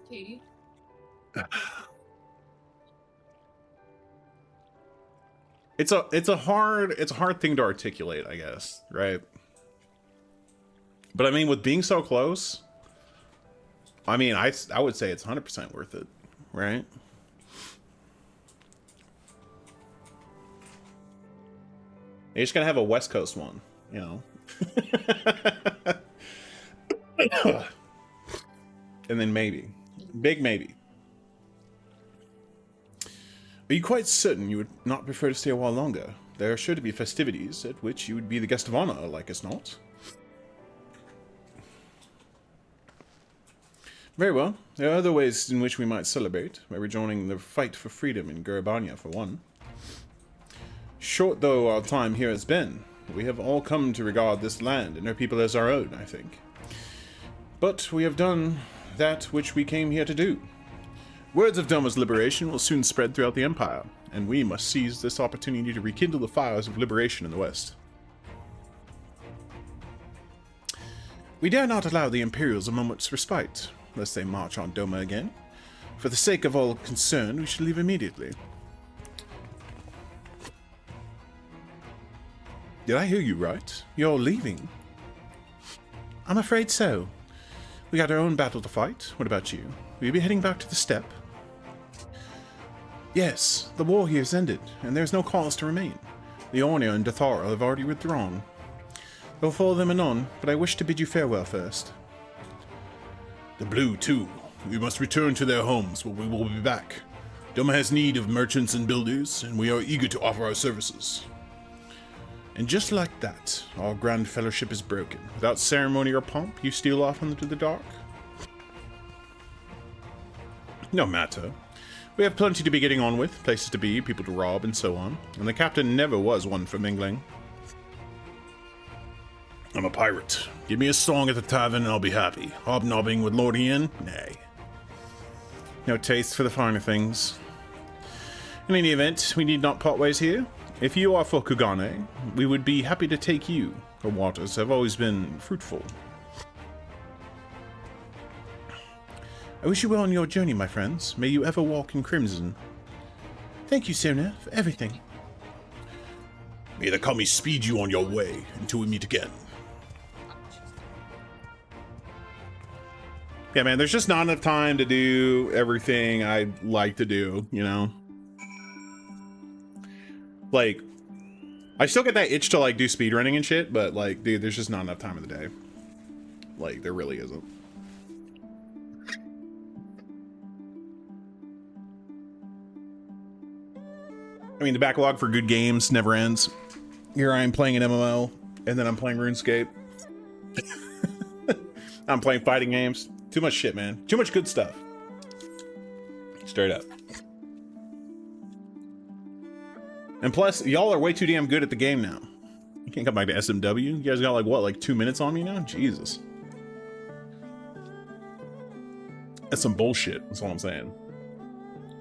Katie? It's a hard thing to articulate, I guess, right? But I mean, with being so close, I mean, I would say it's 100% worth it, right? You just gotta have a West Coast one, you know? And then maybe. Big maybe. Are you quite certain you would not prefer to stay a while longer? There are sure to be festivities at which you would be the guest of honor, like as not. Very well. There are other ways in which we might celebrate, by rejoining the fight for freedom in Gurabanya, for one. Short though our time here has been, we have all come to regard this land and her people as our own, I think. But we have done that which we came here to do. Words of Doma's liberation will soon spread throughout the Empire, and we must seize this opportunity to rekindle the fires of liberation in the West. We dare not allow the Imperials a moment's respite, lest they march on Doma again. For the sake of all concerned, we should leave immediately. Did I hear you right? You're leaving? I'm afraid so. We got our own battle to fight. What about you? Will you be heading back to the steppe? Yes, the war here has ended, and there's no cause to remain. The Ornia and Dathara have already withdrawn. We'll follow them anon, but I wish to bid you farewell first. The Blue, too. We must return to their homes, but we will be back. Doma has need of merchants and builders, and we are eager to offer our services. And just like that, our grand fellowship is broken. Without ceremony or pomp, you steal off into the dark? No matter. We have plenty to be getting on with, places to be, people to rob, and so on. And the captain never was one for mingling. I'm a pirate. Give me a song at the tavern and I'll be happy. Hobnobbing with Lord Ian? Nay. No taste for the finer things. In any event, we need not part ways here. If you are for Kugane, we would be happy to take you. Her waters have always been fruitful. I wish you well on your journey, my friends. May you ever walk in crimson. Thank you, Sona, for everything. May the kami speed you on your way until we meet again. Yeah, man, there's just not enough time to do everything I'd like to do, you know? Like, I still get that itch to, like, do speedrunning and shit, but, like, dude, there's just not enough time in the day. Like, there really isn't. I mean, the backlog for good games never ends. Here I am playing an MMO, and then I'm playing RuneScape. I'm playing fighting games. Too much shit, man. Too much good stuff. Straight up. And plus, y'all are way too damn good at the game now. You can't come back to SMW. You guys got like, what, like 2 minutes on me now? Jesus. That's some bullshit. That's all I'm saying.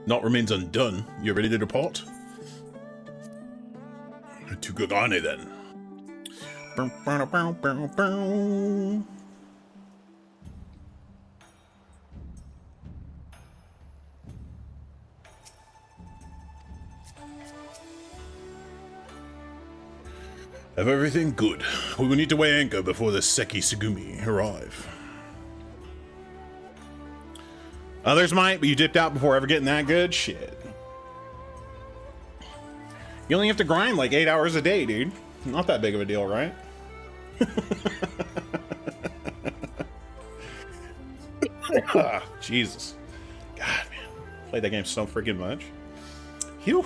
Naught remains undone. You ready to depart? To Kugane, then. Have everything good. We will need to weigh anchor before the Seki Sugumi arrive. Others might, but you dipped out before ever getting that good? Shit. You only have to grind like 8 hours a day, dude. Not that big of a deal, right? Jesus. God, man. Played that game so freaking much. Phew.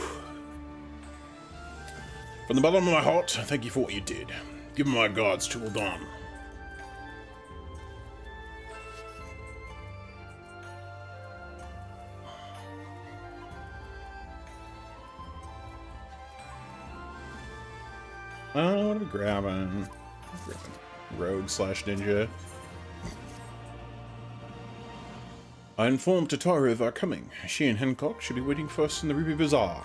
From the bottom of my heart, thank you for what you did. Give me my gods till dawn. What are we grabbing? Rogue/ninja. I informed Tataru of our coming. She and Hancock should be waiting for us in the Ruby Bazaar.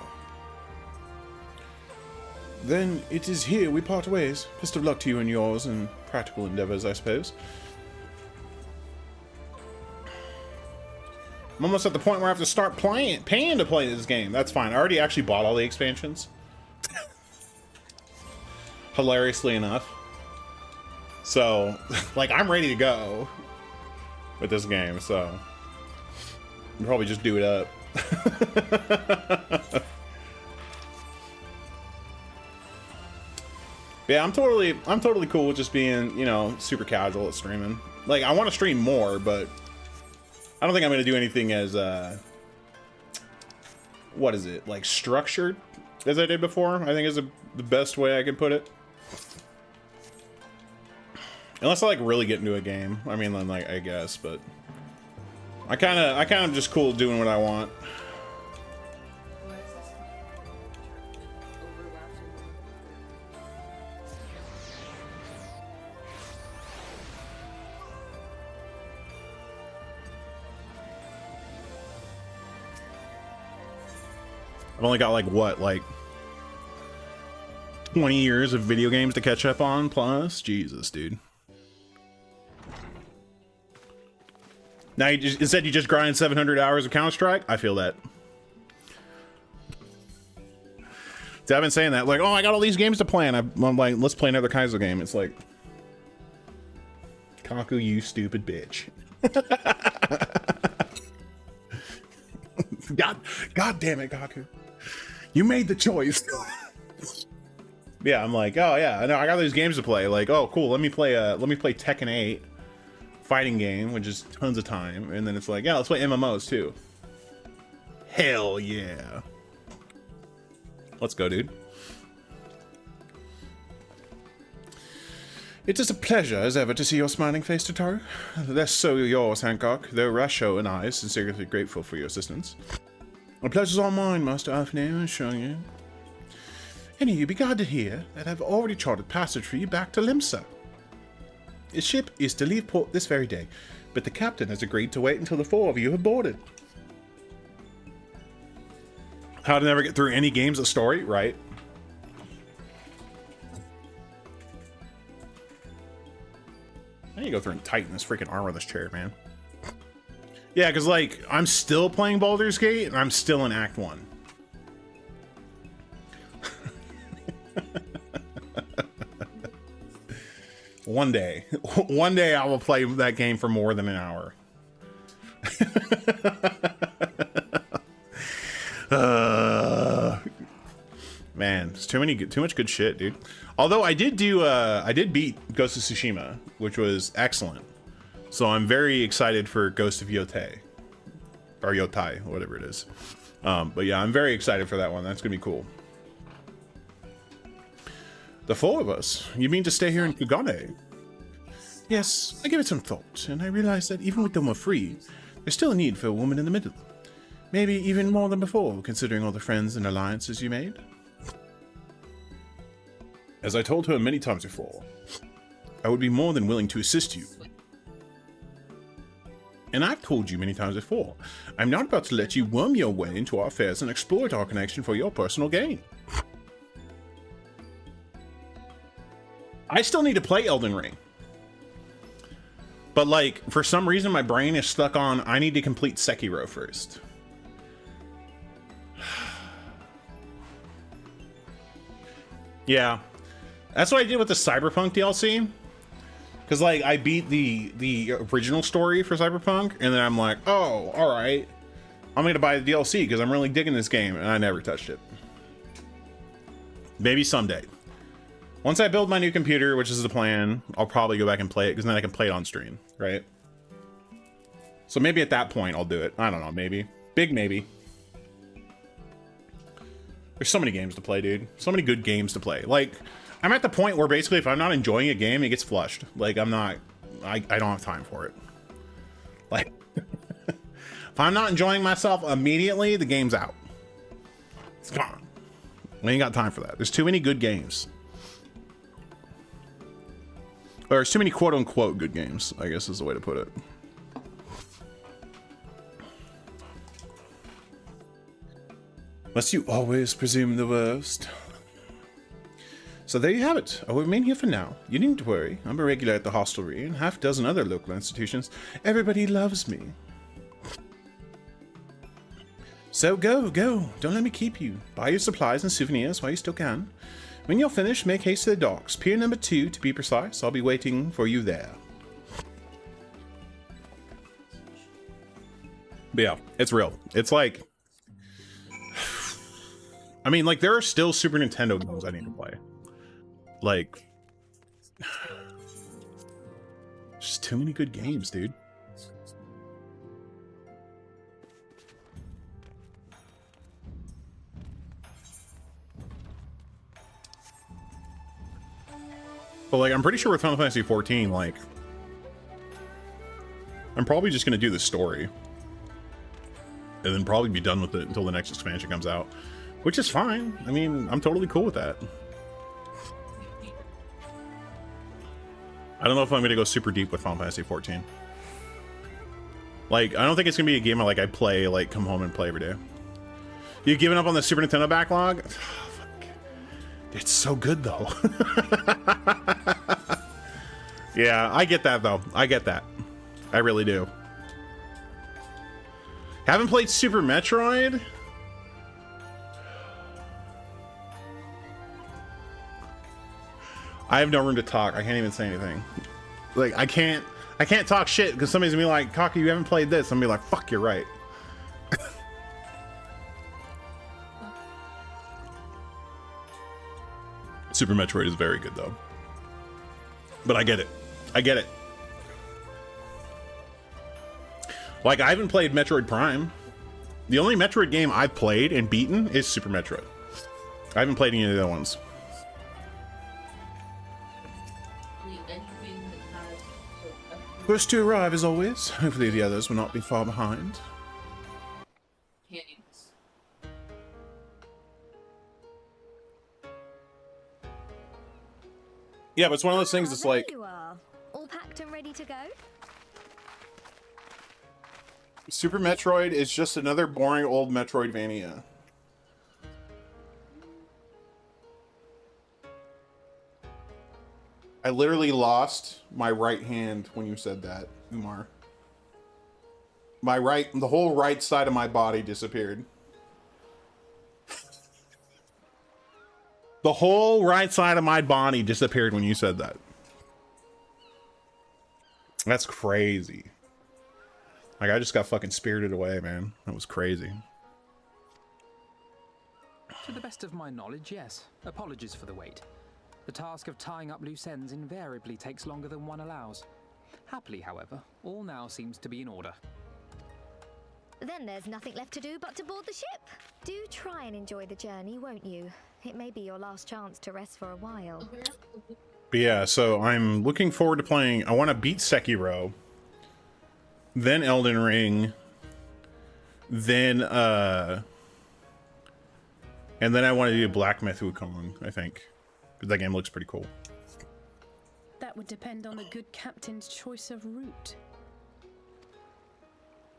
Then it is here we part ways. Best of luck to you and yours in practical endeavors, I suppose. I'm almost at the point where I have to start paying to play this game. That's fine. I already actually bought all the expansions. Hilariously enough. So, like, I'm ready to go with this game, so I'll probably just do it up. Yeah, I'm totally cool with just being, you know, super casual at streaming. Like, I want to stream more, but I don't think I'm going to do anything as, what is it, like, structured as I did before, I think is the best way I can put it. Unless I, like, really get into a game. I mean, then, like, I guess, but I kind of just cool doing what I want. I've only got, like, what, like 20 years of video games to catch up on, plus? Jesus, dude. Now, instead you just grind 700 hours of Counter-Strike? I feel that. See, I've been saying that, like, oh, I got all these games to play, and I'm like, let's play another Kaizo game. It's like, Kaku, you stupid bitch. God damn it, Kaku. You made the choice. Yeah, I'm like, oh yeah, I know I got these games to play. Like, oh cool, let me play Tekken 8 fighting game, which is tons of time, and then it's like, yeah, let's play MMOs too. Hell yeah. Let's go, dude. It is a pleasure as ever to see your smiling face, Totoro. Less so yours, Hancock, though Rasho and I are sincerely grateful for your assistance. The pleasure's all mine, Master Alfnir, showing you. Any of you be glad to hear that I've already charted passage for you back to Limsa. His ship is to leave port this very day, but the captain has agreed to wait until the 4 of you have boarded. How to never get through any games of story, right? I need to go through and tighten this freaking armor of this chair, man. Yeah, because, like, I'm still playing Baldur's Gate, and I'm still in Act 1. One day I will play that game for more than an hour. Man, it's too much good shit, dude. Although I did beat Ghost of Tsushima, which was excellent. So I'm very excited for Ghost of Yotei, or Yotai, whatever it is. But yeah, I'm very excited for that one. That's gonna be cool. The 4 of us? You mean to stay here in Kugane? Yes, I gave it some thought, and I realized that even with Doma free, there's still a need for a woman in the middle. Maybe even more than before, considering all the friends and alliances you made. As I told her many times before, I would be more than willing to assist you. And I've told you many times before, I'm not about to let you worm your way into our affairs and exploit our connection for your personal gain. I still need to play Elden Ring. But like, for some reason my brain is stuck on, I need to complete Sekiro first. Yeah. That's what I did with the Cyberpunk DLC. Because like, I beat the original story for Cyberpunk, and then I'm like, oh, alright. I'm gonna buy the DLC because I'm really digging this game, and I never touched it. Maybe someday. Once I build my new computer, which is the plan, I'll probably go back and play it, because then I can play it on stream, right? So maybe at that point I'll do it. I don't know, maybe. Big maybe. There's so many games to play, dude. So many good games to play. Like, I'm at the point where basically if I'm not enjoying a game, it gets flushed. Like, I don't have time for it. Like, if I'm not enjoying myself immediately, the game's out. It's gone. We ain't got time for that. There's too many good games. Or there's too many quote-unquote good games, I guess is the way to put it. Must you always presume the worst? So there you have it. I'll remain here for now. You needn't worry. I'm a regular at the hostelry and half a dozen other local institutions. Everybody loves me. So go. Don't let me keep you. Buy your supplies and souvenirs while you still can. When you're finished, make haste to the docks. Pier number 2, to be precise. I'll be waiting for you there. But yeah, it's real. It's like... I mean, like, there are still Super Nintendo games I need to play. Like... Just too many good games, dude. But like, I'm pretty sure with Final Fantasy XIV, like, I'm probably just gonna do the story, and then probably be done with it until the next expansion comes out, which is fine. I mean, I'm totally cool with that. I don't know if I'm gonna go super deep with Final Fantasy XIV. Like, I don't think it's gonna be a game I play, like, come home and play every day. You giving up on the Super Nintendo backlog? It's so good, though. Yeah, I get that, though. I get that. I really do. Haven't played Super Metroid? I have no room to talk. I can't even say anything. Like, I can't talk shit because somebody's gonna be like, Kaku, you haven't played this. I'm gonna be like, fuck, you're right. Super Metroid is very good though. But I get it. I get it. Like, I haven't played Metroid Prime. The only Metroid game I've played and beaten is Super Metroid. I haven't played any of the other ones. First to arrive as always. Hopefully the others will not be far behind. Yeah, but it's one of those things that's like... You are. All packed and ready to go? Super Metroid is just another boring old Metroidvania. I literally lost my right hand when you said that, Umar. The whole right side of my body disappeared. The whole right side of my body disappeared when you said that. That's crazy. Like, I just got fucking spirited away, man. That was crazy. To the best of my knowledge, yes. Apologies for the wait. The task of tying up loose ends invariably takes longer than one allows. Happily, however, all now seems to be in order. Then there's nothing left to do but to board the ship. Do try and enjoy the journey, won't you? It may be your last chance to rest for a while. But yeah, so I'm looking forward to playing. I want to beat Sekiro, then Elden Ring, then and then I want to do Black Myth Wukong, I think. That game looks pretty cool. That would depend on a good captain's choice of route.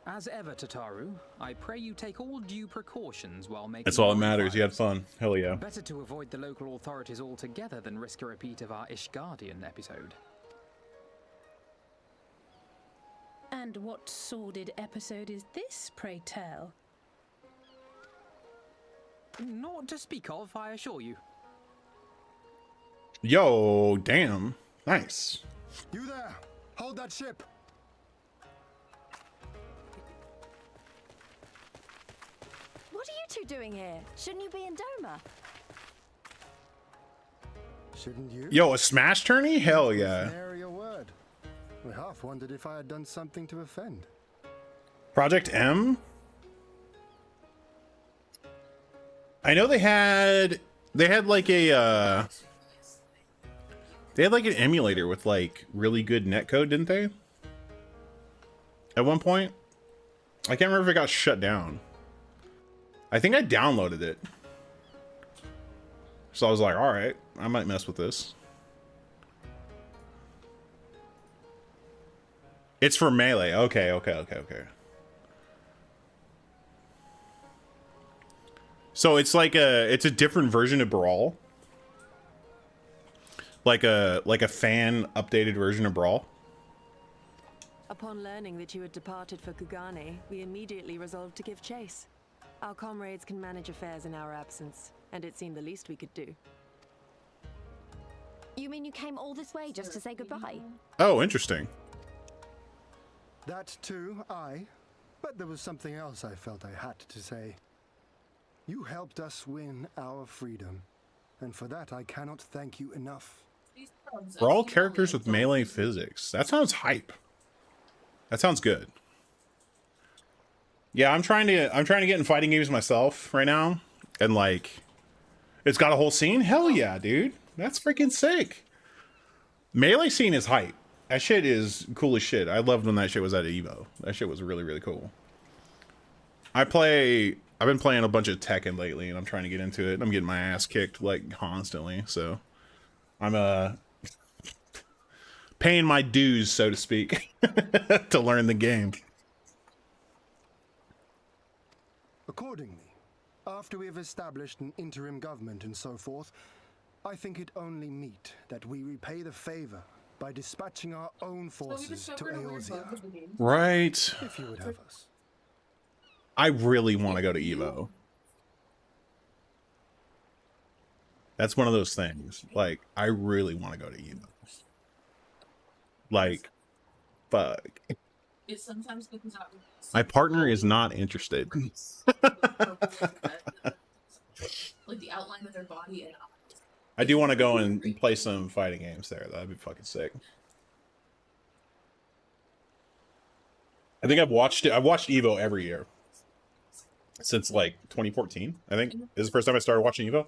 As ever, Tataru, I pray you take all due precautions while making... That's all that matters. You had fun. Hell yeah. Better to avoid the local authorities altogether than risk a repeat of our Ishgardian episode. And what sordid episode is this, pray tell? Not to speak of, I assure you. Yo, damn. Nice. You there! Hold that ship! What are you two doing here? Shouldn't you be in Doma? Shouldn't you? Yo, a smash tourney? Hell yeah. Nary a word. I half wondered if I had done something to offend. Project M? I know they had like a they had like an emulator with like really good netcode, didn't they? At one point? I can't remember if it got shut down. I think I downloaded it. So I was like, all right, I might mess with this. It's for Melee. Okay. So it's like it's a different version of Brawl. Like a fan updated version of Brawl. Upon learning that you had departed for Kugane, we immediately resolved to give chase. Our comrades can manage affairs in our absence, and it seemed the least we could do. You mean you came all this way just to say goodbye? Oh, interesting. That too, but there was something else I felt I had to say. You helped us win our freedom, and for that I cannot thank you enough. Brawl characters with melee physics. That sounds hype. That sounds good. Yeah, I'm trying to get in fighting games myself right now, and like, it's got a whole scene. Hell yeah, dude, that's freaking sick. Melee scene is hype. That shit is cool as shit. I loved when that shit was at Evo. That shit was really, really cool. I've been playing a bunch of Tekken lately, and I'm trying to get into it. I'm getting my ass kicked like constantly, so I'm paying my dues, so to speak, to learn the game. Accordingly, after we have established an interim government and so forth, I think it only meet that we repay the favor by dispatching our own forces to Eorzea. Right. If you would have us. I really want to go to Evo. That's one of those things. Like, I really want to go to Evo. Like, fuck. It sometimes comes out. My partner is not interested. Like the outline of their body and eyes. I do want to go and play some fighting games there. That'd be fucking sick. I think I've watched Evo every year since like 2014. I think is the first time I started watching Evo.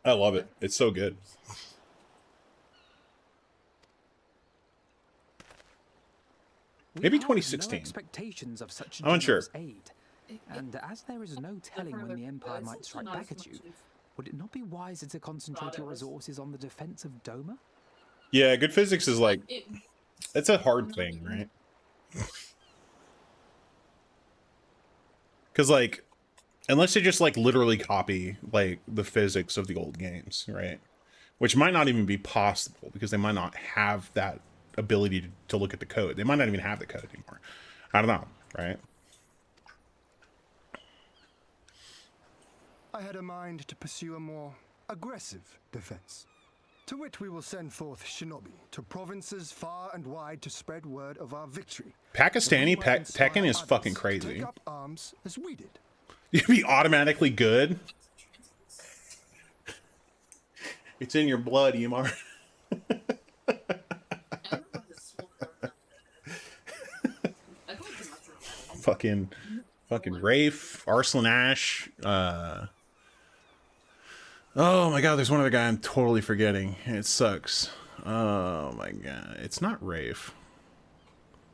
I love it. It's so good. Maybe 2016. No expectations of such I'm unsure. generous aid. And as there is no telling when the Empire might strike back at you, would it not be wiser to concentrate your resources on the defense of Doma? Yeah, good physics is like, it's a hard thing, right? Because like, unless they just like literally copy like the physics of the old games, right? Which might not even be possible because they might not have that ability to look at the code. They might not even have the code anymore. I don't know, right? I had a mind to pursue a more aggressive defense, to which we will send forth shinobi to provinces far and wide to spread word of our victory. Pakistani Tekken is fucking crazy. Take up arms as we did. You'd be automatically good. It's in your blood, Ymar. fucking Rafe, Arslan Ash, oh my god, there's one other guy I'm totally forgetting. It sucks. Oh my god. It's not Rafe.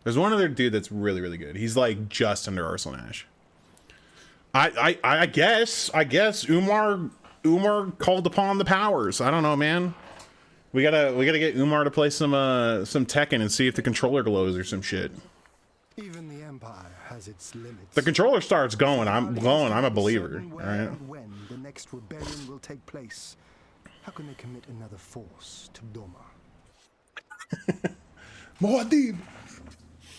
There's one other dude that's really, really good. He's like just under Arslan Ash. I guess Umar called upon the powers. I don't know, man. We gotta get Umar to play some Tekken and see if the controller glows or some shit. Even the Empire has its limits. The controller starts going. I'm a believer. All right. When the next rebellion will take place, how can they commit another force to Doma? Muad'Dib.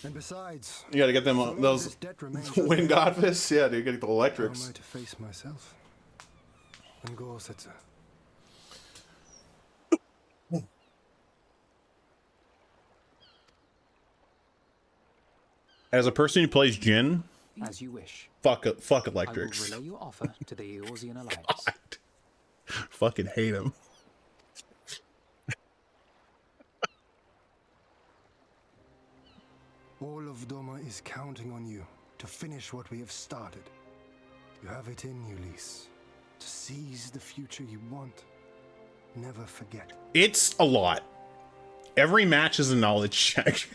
And besides, You gotta get them those wind godfists. Yeah, dude, you gotta get the how electrics. am I to face myself? And Gorsetzer. As a person who plays Jin, As you wish. fuck I electrics. will relay your offer to the Eorzean Alliance. Fucking hate him. All of Doma is counting on you to finish what we have started. You have it in you, Lise. To seize the future you want. Never forget. It's a lot. Every match is a knowledge check.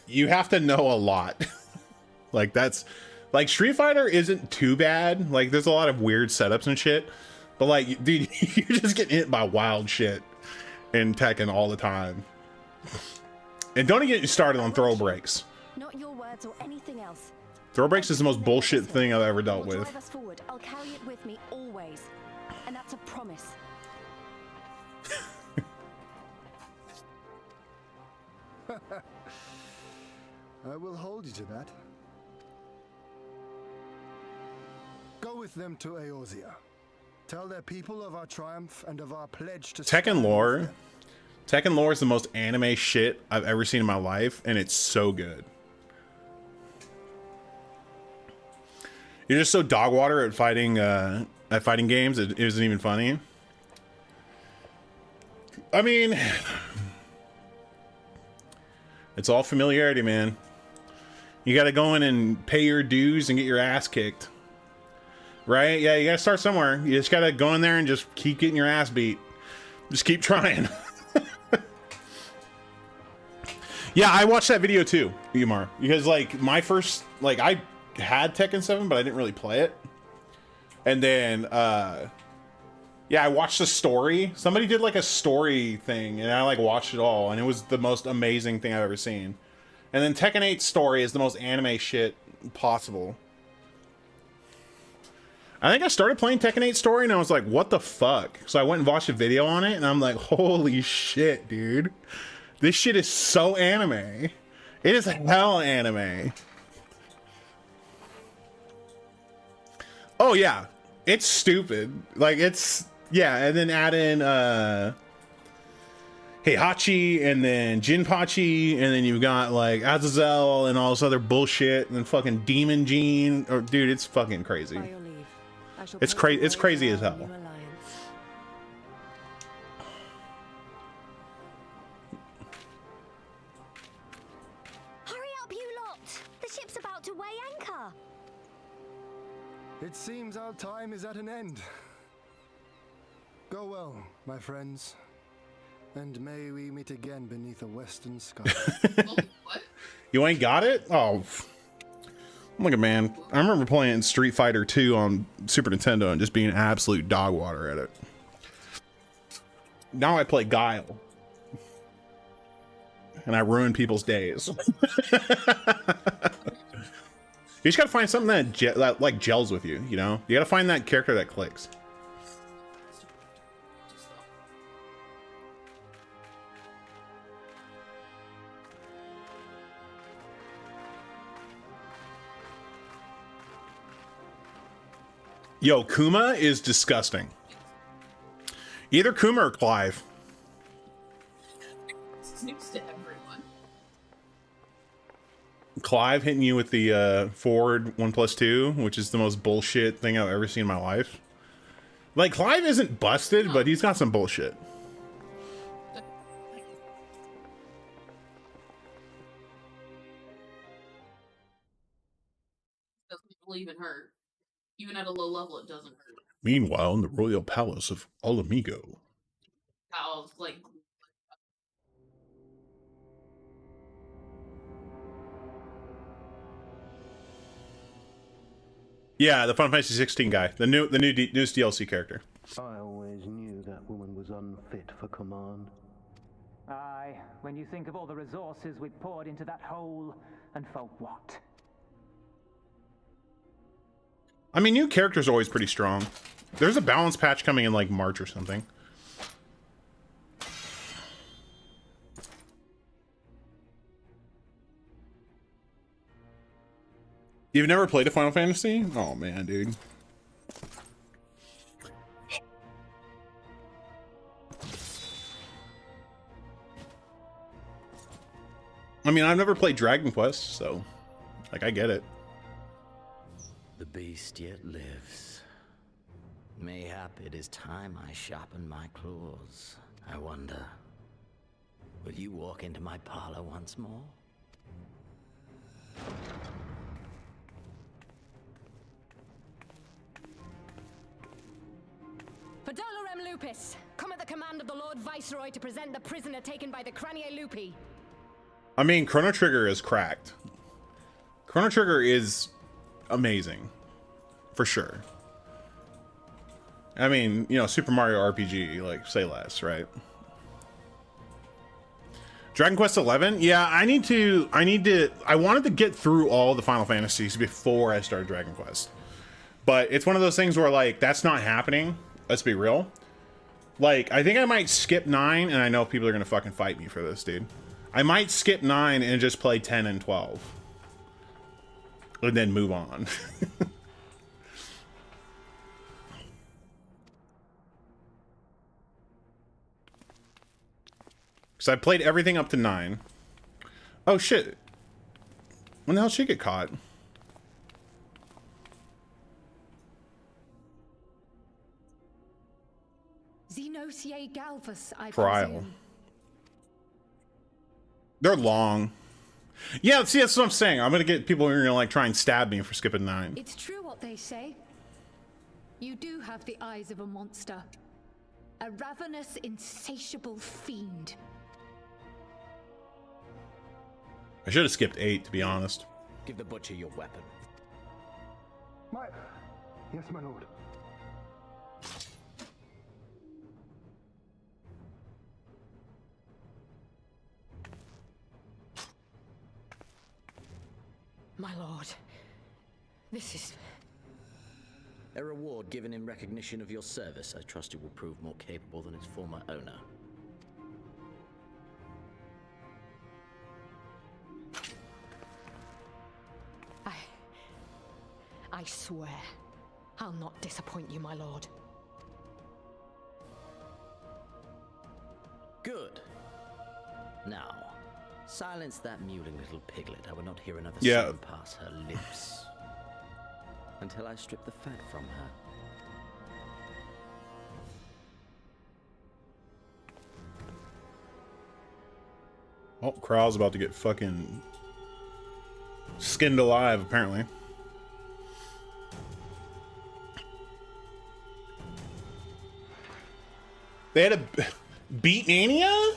You have to know a lot. Like Street Fighter isn't too bad. Like there's a lot of weird setups and shit. But like, dude, you just get hit by wild shit in Tekken all the time. And don't get you started on throw breaks. Not your words or anything else. Throw breaks is the most bullshit thing I've ever dealt with. Drive us forward. I'll carry it with me always. And that's a promise. I will hold you to that. Go with them to Eorzea. Tell their people of our triumph and of our pledge to Tekken lore is the most anime shit I've ever seen in my life, and it's so good. You're just so dog water at fighting games, it isn't even funny. I mean, it's all familiarity, man. You gotta go in and pay your dues and get your ass kicked. Right? Yeah, you gotta start somewhere. You just gotta go in there and just keep getting your ass beat. Just keep trying. Yeah, I watched that video too, Umar. Because like my first, like I had Tekken 7, but I didn't really play it. And then yeah, I watched the story. Somebody did like a story thing and I like watched it all and it was the most amazing thing I've ever seen. And then Tekken 8's story is the most anime shit possible. I think I started playing Tekken 8 story and I was like, what the fuck? So I went and watched a video on it and I'm like, holy shit, dude. This shit is so anime. It is hell anime. Oh yeah, it's stupid. Like it's yeah, and then add in Heihachi and then Jinpachi, and then you've got like Azazel and all this other bullshit, and then fucking Demon Gene. Or dude, it's fucking crazy. By your leave, I shall It's pave crazy. the It's way crazy for as our hell. new alliance. Hurry up, you lot! The ship's about to weigh anchor. It seems our time is at an end. Go well, my friends. And may we meet again beneath a western sky. You ain't got it? Oh, look at man. I remember playing Street Fighter 2 on Super Nintendo and just being absolute dog water at it. Now I play Guile. And I ruin people's days. You just gotta find something that like gels with you, you know? You gotta find that character that clicks. Yo, Kuma is disgusting. Either Kuma or Clive. Snoops to everyone. Clive hitting you with the forward 1+2, which is the most bullshit thing I've ever seen in my life. Like, Clive isn't busted, but he's got some bullshit. Doesn't believe in hurt. Even at a low level, it doesn't hurt. Meanwhile, in the royal palace of Alamigo. How, like... Yeah, the Final Fantasy 16 guy, the newest DLC character. I always knew that woman was unfit for command. Aye, when you think of all the resources we've poured into that hole, and for what? I mean, new characters are always pretty strong. There's a balance patch coming in like March or something. You've never played a Final Fantasy? Oh man, dude. I mean, I've never played Dragon Quest, so like I get it. The beast yet lives. Mayhap it is time I sharpen my claws. I wonder, will you walk into my parlor once more? For Dolorem Lupus, come at the command of the Lord Viceroy to present the prisoner taken by the Cranie Lupi. I mean, Chrono Trigger is cracked. Chrono Trigger is amazing. For sure. I mean, you know, Super Mario RPG, like, say less, right? Dragon Quest XI? Yeah, I wanted to get through all the Final Fantasies before I started Dragon Quest. But it's one of those things where, like, that's not happening. Let's be real. Like, I think I might skip 9, and I know people are gonna fucking fight me for this, dude. I might skip 9 and just play 10 and 12. And then move on. Because I played everything up to 9. Oh shit. When the hell did she get caught? Xenosie Galvus, I Trial. presume. They're long. Yeah, see, that's what I'm saying. I'm gonna get people who are gonna like try and stab me for skipping 9. It's true what they say. You do have the eyes of a monster. A ravenous, insatiable fiend. I should have skipped 8, to be honest. Give the butcher your weapon. Yes, my lord. My lord, this is... A reward given in recognition of your service. I trust it will prove more capable than its former owner. I swear, I'll not disappoint you, my lord. Good. Now, silence that mewling little piglet. I will not hear another Yeah. sound pass her lips. Until I strip the fat from her. Oh, Kral's about to get fucking skinned alive, apparently. They had a Beat Mania?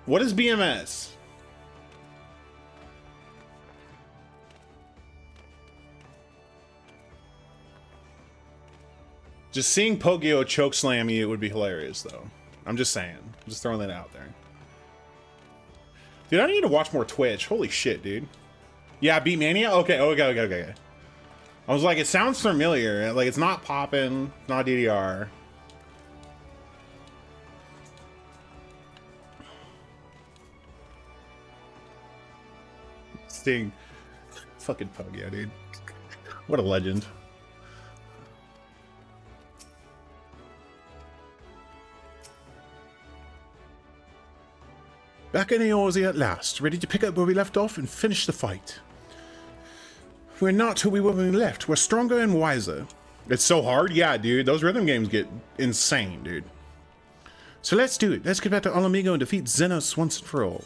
What is BMS? Just seeing Pogio chokeslam you would be hilarious, though. I'm just saying. I'm just throwing that out there. Dude, I need to watch more Twitch. Holy shit, dude. Yeah, Beat Mania? Okay. I was like, it sounds familiar. Like, it's not poppin', not DDR. Sting. Fucking Pogio, dude. What a legend. Back in Eorzea at last, ready to pick up where we left off and finish the fight. We're not who we were when we left. We're stronger and wiser. It's so hard? Yeah, dude. Those rhythm games get insane, dude. So let's do it. Let's get back to Alamigo and defeat Xenos once and for all.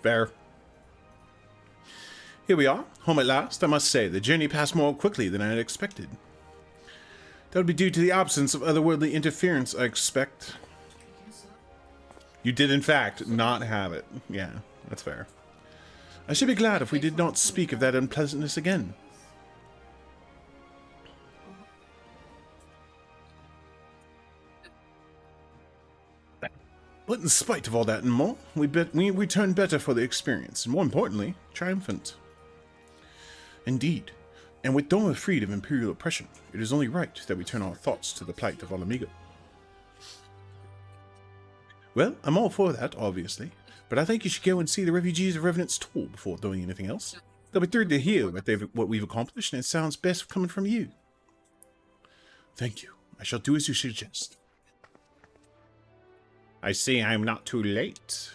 Fair. Here we are, home at last. I must say, the journey passed more quickly than I had expected. That would be due to the absence of otherworldly interference, I expect. You did, in fact, not have it. Yeah, that's fair. I should be glad if we did not speak of that unpleasantness again. But in spite of all that and more, we returned better for the experience, and more importantly, triumphant. Indeed, and with Doma freed of Imperial oppression, it is only right that we turn our thoughts to the plight of Alamigo. Well, I'm all for that, obviously, but I think you should go and see the refugees of Revenant's toll before doing anything else. They'll be thrilled to hear what we've accomplished, and it sounds best coming from you. Thank you. I shall do as you suggest. I see I'm not too late.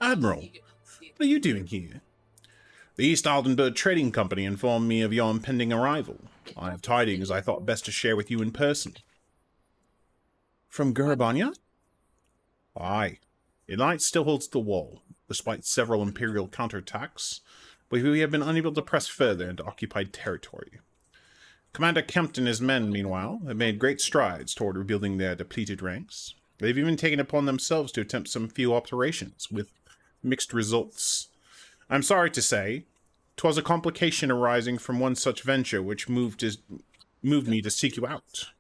Admiral, what are you doing here? The East Aldenburg Trading Company informed me of your impending arrival. I have tidings I thought best to share with you in person. From Gurabanya? Aye. Elite still holds the wall, despite several Imperial counterattacks, but we have been unable to press further into occupied territory. Commander Kempt and his men, meanwhile, have made great strides toward rebuilding their depleted ranks. They've even taken upon themselves to attempt some few operations, with mixed results. I'm sorry to say, 'twas a complication arising from one such venture which moved me to seek you out.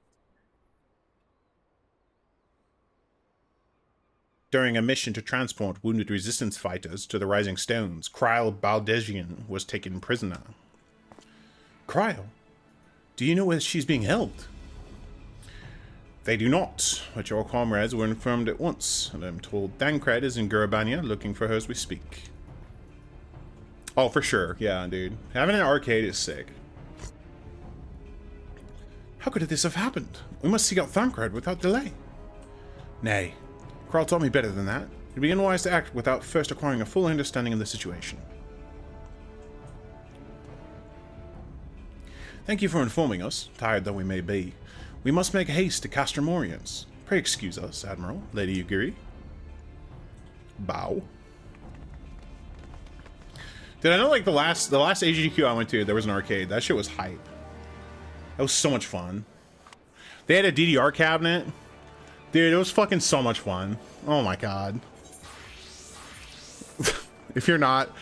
During a mission to transport wounded resistance fighters to the Rising Stones, Kryle Baldegian was taken prisoner. Kryle? Do you know where she's being held? They do not, but your comrades were informed at once, and I'm told Thancred is in Gurabanya looking for her as we speak. Oh, for sure. Yeah, dude. Having an arcade is sick. How could this have happened? We must seek out Thancred without delay. Nay, Kryle taught me better than that. It'd be unwise to act without first acquiring a full understanding of the situation. Thank you for informing us, tired though we may be. We must make haste to Castromorians. Pray excuse us, Admiral, Lady Yugiri. Bow. Did I know, like, the last AGDQ I went to, there was an arcade. That shit was hype. That was so much fun. They had a DDR cabinet. Dude, it was fucking so much fun. Oh my god. If you're not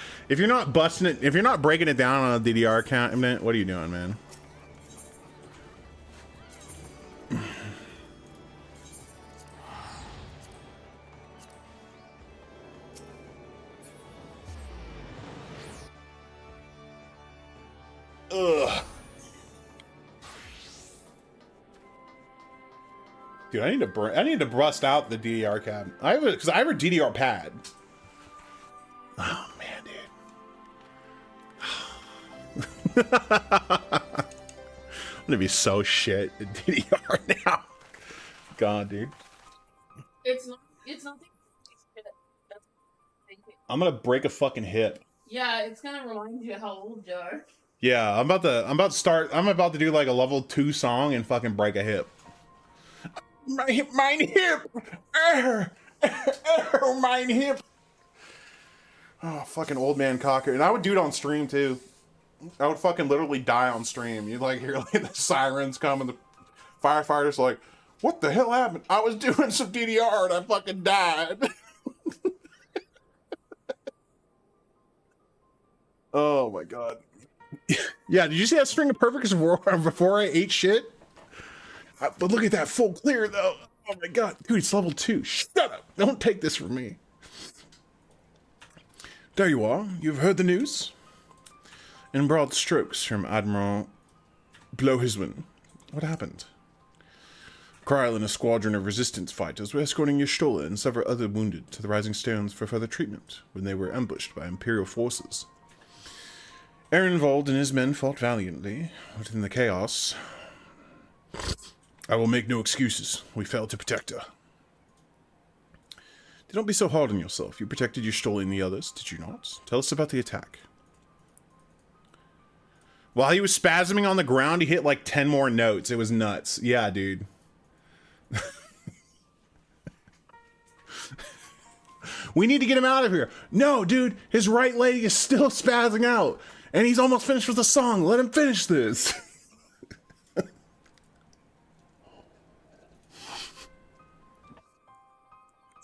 busting it, if you're not breaking it down on a DDR cabinet, what are you doing, man? Ugh. Dude, I need to bust out the DDR cabinet. I have a DDR pad. Oh man, dude. I'm gonna be so shit at DDR now. God, dude. It's not the I'm gonna break a fucking hip. Yeah, it's gonna remind you how old you are. Yeah, I'm about to do like a level 2 song and fucking break a hip. Mine hip. Mine hip. Oh, fucking old man cocker. And I would do it on stream too. I would fucking literally die on stream. You'd like hear like the sirens come and the firefighters like, what the hell happened? I was doing some DDR and I fucking died. Oh my god. Yeah, did you see that string of perfects before I ate shit? But look at that full clear though. Oh my god. Dude, it's level 2. Shut up. Don't take this from me. There you are. You've heard the news. In broad strokes from Admiral Blowhiswin. What happened? Kryl and a squadron of resistance fighters were escorting Y'shtola and several other wounded to the Rising Stones for further treatment when they were ambushed by Imperial forces. Ehrenwald and his men fought valiantly within the chaos. I will make no excuses. We failed to protect her. Don't be so hard on yourself. You protected Y'shtola and the others, did you not? Tell us about the attack. While he was spasming on the ground, he hit like 10 more notes. It was nuts. Yeah, dude. We need to get him out of here. No, dude, his right leg is still spazzing out. And he's almost finished with the song. Let him finish this.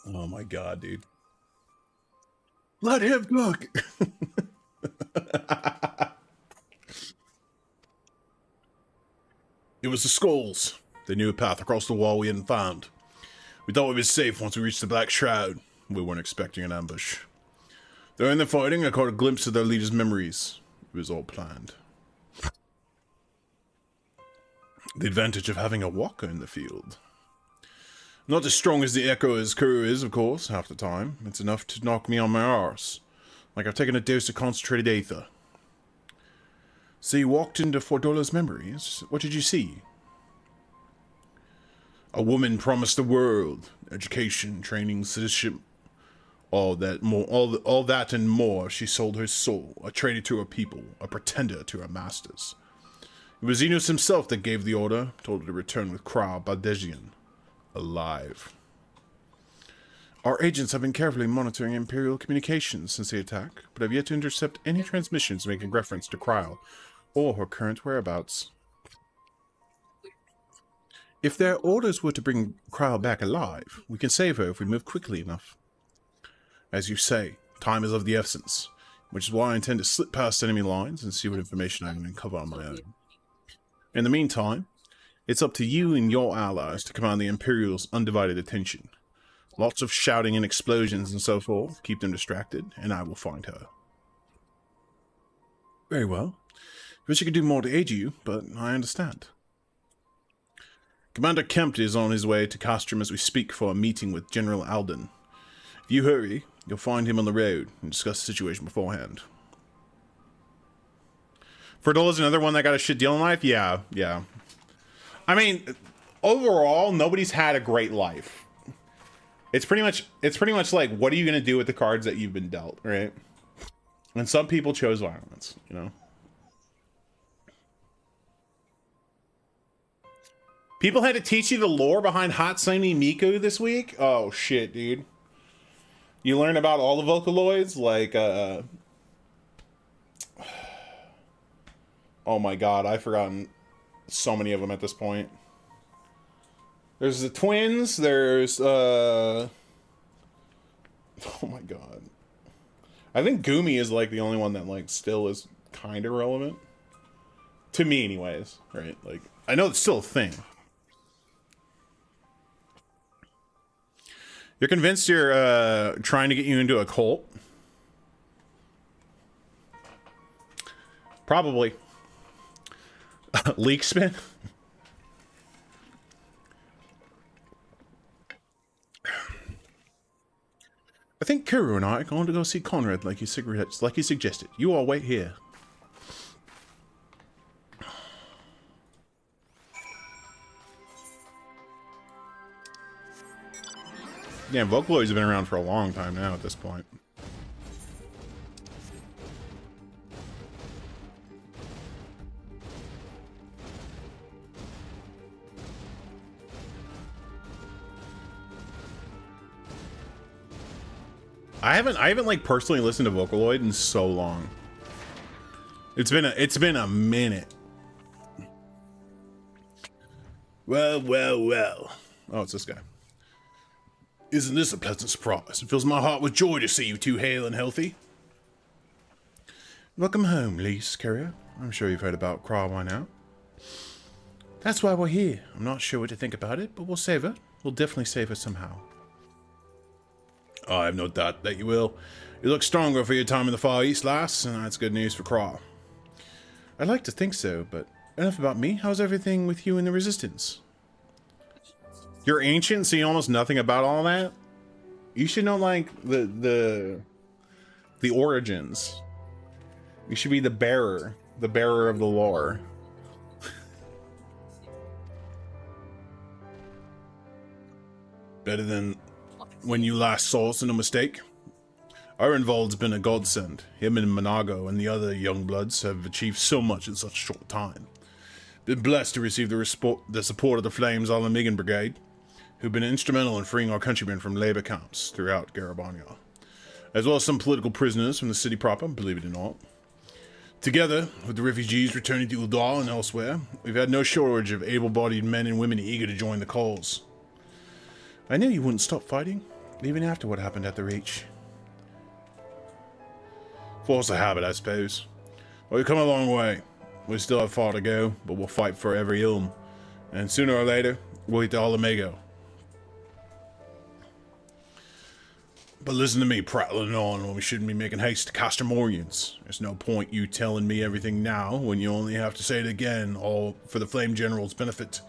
Oh my god, dude. Let him cook. It was the Skulls. They knew a path across the wall we hadn't found. We thought we'd be safe once we reached the Black Shroud. We weren't expecting an ambush. During the fighting, I caught a glimpse of their leader's memories. It was all planned. The advantage of having a walker in the field. Not as strong as the Echo's crew is, of course, half the time. It's enough to knock me on my arse. Like I've taken a dose of concentrated aether. So you walked into Fordola's memories. What did you see? A woman promised the world. Education, training, citizenship. All that and more. She sold her soul. A traitor to her people. A pretender to her masters. It was Xenos himself that gave the order. Told her to return with Kryl Baldesion. Alive. Our agents have been carefully monitoring Imperial communications since the attack, but have yet to intercept any transmissions making reference to Kryl or her current whereabouts. If their orders were to bring Kryl back alive, we can save her if we move quickly enough. As you say, time is of the essence, which is why I intend to slip past enemy lines and see what information I can uncover on my own. In the meantime, it's up to you and your allies to command the Imperial's undivided attention. Lots of shouting and explosions and so forth. Keep them distracted, and I will find her. Very well. Wish I could do more to aid you, but I understand. Commander Kempt is on his way to Castrum as we speak for a meeting with General Alden. If you hurry, you'll find him on the road and discuss the situation beforehand. Ferdola's another one that got a shit deal in life? Yeah. I mean, overall, nobody's had a great life. It's pretty much like, what are you going to do with the cards that you've been dealt, right? And some people chose violence, you know? People had to teach you the lore behind Hatsune Miku this week? Oh, shit, dude. You learn about all the Vocaloids, like, oh my god, I've forgotten so many of them at this point. There's the twins, there's, oh my god. I think Gumi is, like, the only one that, like, still is kind of relevant. To me, anyways, right? Like, I know it's still a thing. You're convinced you're, trying to get you into a cult? Probably. Leak spin? I think Kuru and I are going to go see Conrad like he suggested. You all wait here. Yeah, Vocaloids have been around for a long time now at this point. I haven't like personally listened to Vocaloid in so long. It's been a minute. Well. Oh, it's this guy. Isn't this a pleasant surprise? It fills my heart with joy to see you two hale and healthy. Welcome home, Lise Carrier. I'm sure you've heard about Kra by now. That's why we're here. I'm not sure what to think about it, but we'll save her. We'll definitely save her somehow. Oh, I have no doubt that you will. You look stronger for your time in the Far East, lass, and that's good news for Kra. I'd like to think so, but enough about me. How's everything with you and the Resistance? You're ancient, so you know almost nothing about all that. You should know, like, the origins. You should be the bearer of the lore. Better than when you last saw us, no mistake. Ironvold's been a godsend. Him and Monago and the other young bloods have achieved so much in such a short time. Been blessed to receive the support of the Flames Alamigan Brigade, who've been instrumental in freeing our countrymen from labor camps throughout Garabania, as well as some political prisoners from the city proper, believe it or not. Together, with the refugees returning to Uldal and elsewhere, we've had no shortage of able-bodied men and women eager to join the cause. I knew you wouldn't stop fighting, even after what happened at the Reach. Force of habit, I suppose. Well, we've come a long way. We still have far to go, but we'll fight for every ilm. And sooner or later, we'll get to Alamago. But listen to me prattling on when we shouldn't be making haste to Castermorians. There's no point you telling me everything now when you only have to say it again, all for the Flame General's benefit.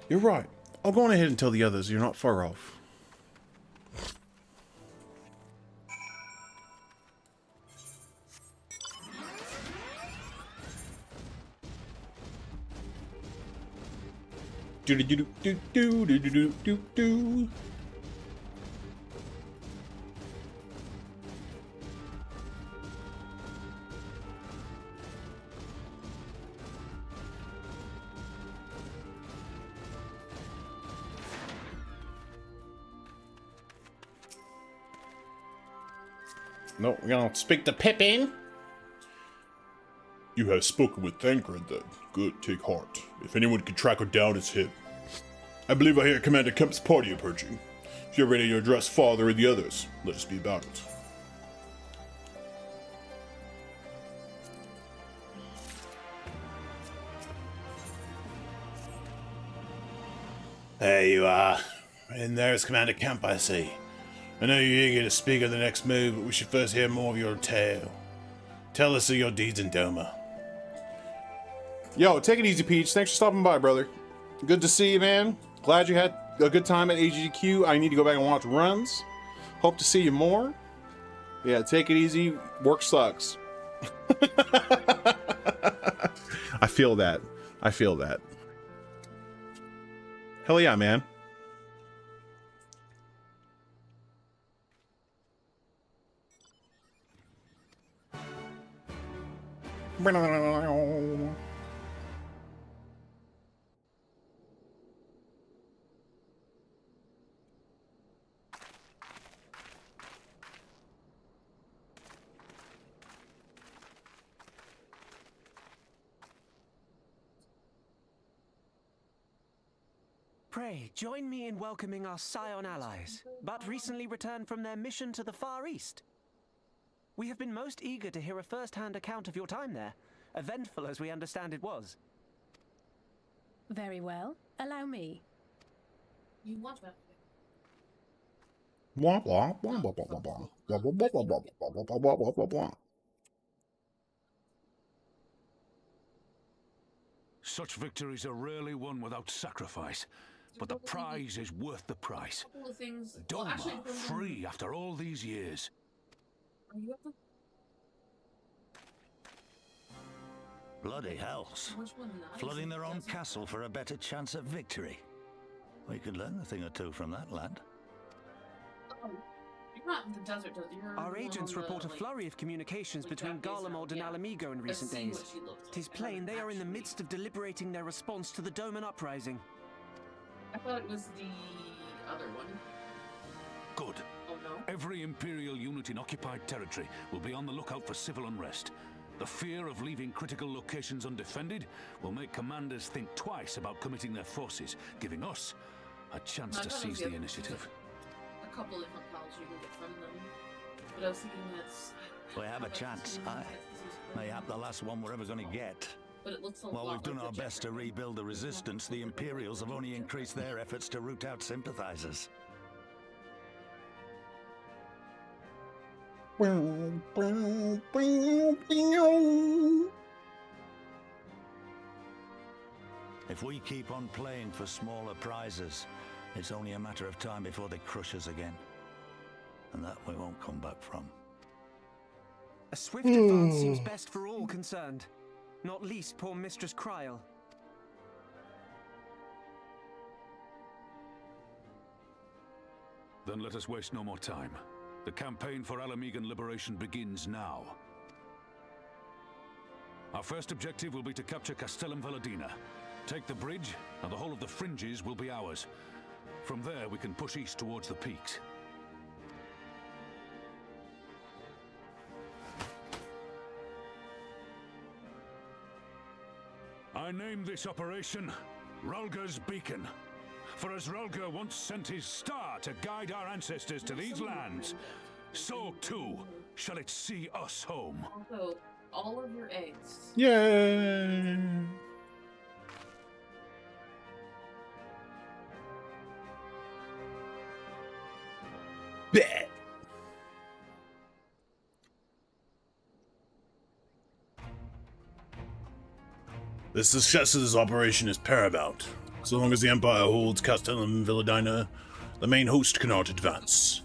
You're right. I'll go on ahead and tell the others you're not far off. Do. No, we're gonna speak to Pippin. You have spoken with Thancred, then. Good, take heart. If anyone can track her down, it's him. I believe I hear Commander Kemp's party approaching. If you're ready to address Father and the others, let us be about it. There you are. And there's Commander Kemp, I see. I know you're eager to speak of the next move, but we should first hear more of your tale. Tell us of your deeds in Doma. Yo, take it easy, Peach. Thanks for stopping by, brother. Good to see you, man. Glad you had a good time at AGDQ. I need to go back and watch runs. Hope to see you more. Yeah, take it easy. Work sucks. I feel that. I feel that. Hell yeah, man. Pray, join me in welcoming our Scion allies, but recently returned from their mission to the Far East. We have been most eager to hear a first-hand account of your time there, eventful as we understand it was. Very well. Allow me. You want that? Blah blah blah blah blah blah blah blah blah blah blah blah blah blah blah blah. Such victories are rarely won without sacrifice, but the prize is worth the price. A couple of things. Doma, free after all these years. Are you at the... Bloody hells. Flooding their own castle for a better chance at victory. We could learn a thing or two from that lad. Oh, you're not in the desert, you're Our agents report a flurry of communications between Garlemald and Alamigo in recent days. Tis plain they are in the midst of deliberating their response to the Doman uprising. I thought it was the other one. Good. Oh no? Every Imperial unit in occupied territory will be on the lookout for civil unrest. The fear of leaving critical locations undefended will make commanders think twice about committing their forces, giving us a chance to seize the initiative. A couple different files you can get from them, but I was thinking that's... We have a chance, aye. Mayhap the last one we're ever going to get. But it looks a While lot we've done like our best to rebuild the resistance, the Imperials have only increased their efforts to root out sympathizers. If we keep on playing for smaller prizes, it's only a matter of time before they crush us again. And that we won't come back from. A swift advance seems best for all concerned. Not least poor Mistress Kryl. Then let us waste no more time. The campaign for Alamigan liberation begins now. Our first objective will be to capture Castellum Valadina. Take the bridge, and the whole of the fringes will be ours. From there, we can push east towards the peaks. I name this operation Rulga's Beacon. For as Rulga once sent his star to guide our ancestors to these lands, so too shall it see us home. Also, all of your eggs. Yay! Bet. The success of this operation is paramount. So long as the Empire holds Castellum and Villadina, the main host cannot advance.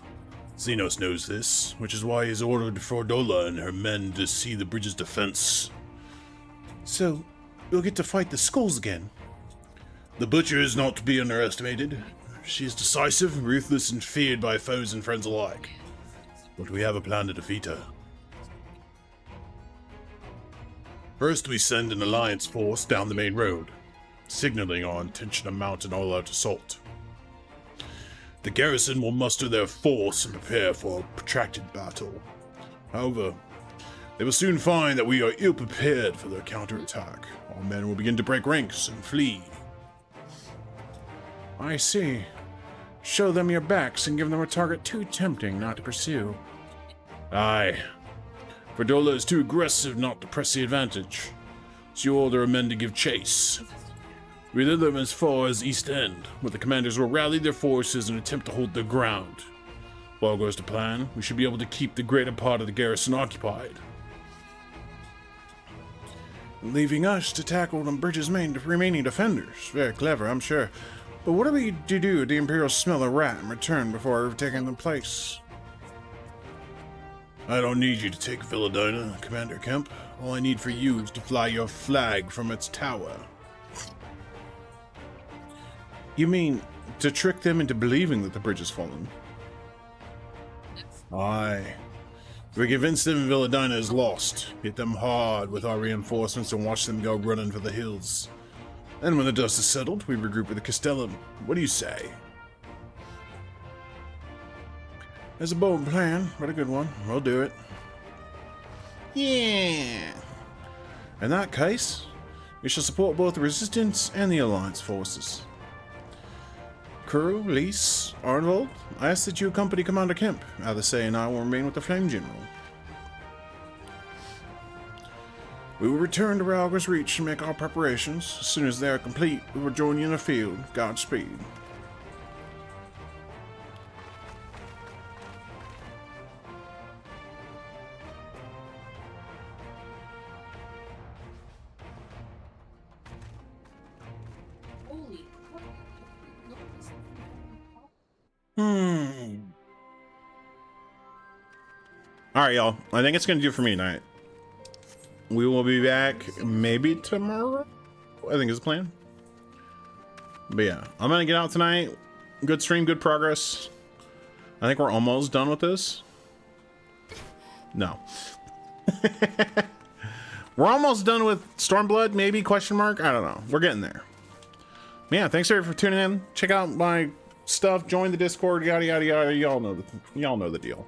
Xenos knows this, which is why he has ordered Fordola and her men to see the bridge's defense. So, we'll get to fight the skulls again. The Butcher is not to be underestimated. She is decisive, ruthless, and feared by foes and friends alike. But we have a plan to defeat her. First, we send an alliance force down the main road, signaling our intention to mount an all-out assault. The garrison will muster their force and prepare for a protracted battle. However, they will soon find that we are ill-prepared for their counterattack. Our men will begin to break ranks and flee. I see. Show them your backs and give them a target too tempting not to pursue. Aye. Fordola is too aggressive not to press the advantage, so you order our men to give chase. We lead them as far as East End, where the commanders will rally their forces and attempt to hold their ground. If all goes to plan, we should be able to keep the greater part of the garrison occupied, leaving us to tackle the bridge's remaining defenders. Very clever, I'm sure. But what are we to do if the Imperials smell a rat and return before taking the place? I don't need you to take Villadina, Commander Kemp. All I need for you is to fly your flag from its tower. You mean, to trick them into believing that the bridge has fallen? Aye. If we convince them Villadina is lost, hit them hard with our reinforcements and watch them go running for the hills. Then when the dust is settled, we regroup with the Castellum. What do you say? It's a bold plan, but a good one. We'll do it. Yeah! In that case, we shall support both the Resistance and the Alliance forces. Kuro, Lise, Arnold, I ask that you accompany Commander Kemp. Athassay and I will remain with the Flame General. We will return to Ralga's Reach and make our preparations. As soon as they are complete, we will join you in the field. Godspeed. All right, y'all. I think it's gonna do it for me tonight. We will be back maybe tomorrow, I think is the plan. But yeah, I'm gonna get out tonight. Good stream, good progress. I think we're almost done with this. No. We're almost done with Stormblood, maybe, question mark? I don't know. We're getting there. But yeah, thanks everybody for tuning in. Check out my stuff, join the Discord, yada yada yada. Y'all know the deal.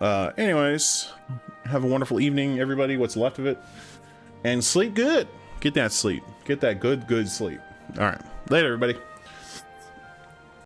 Anyways, have a wonderful evening, everybody, what's left of it. And sleep good. Get that sleep. Get that good sleep. All right. Later, everybody.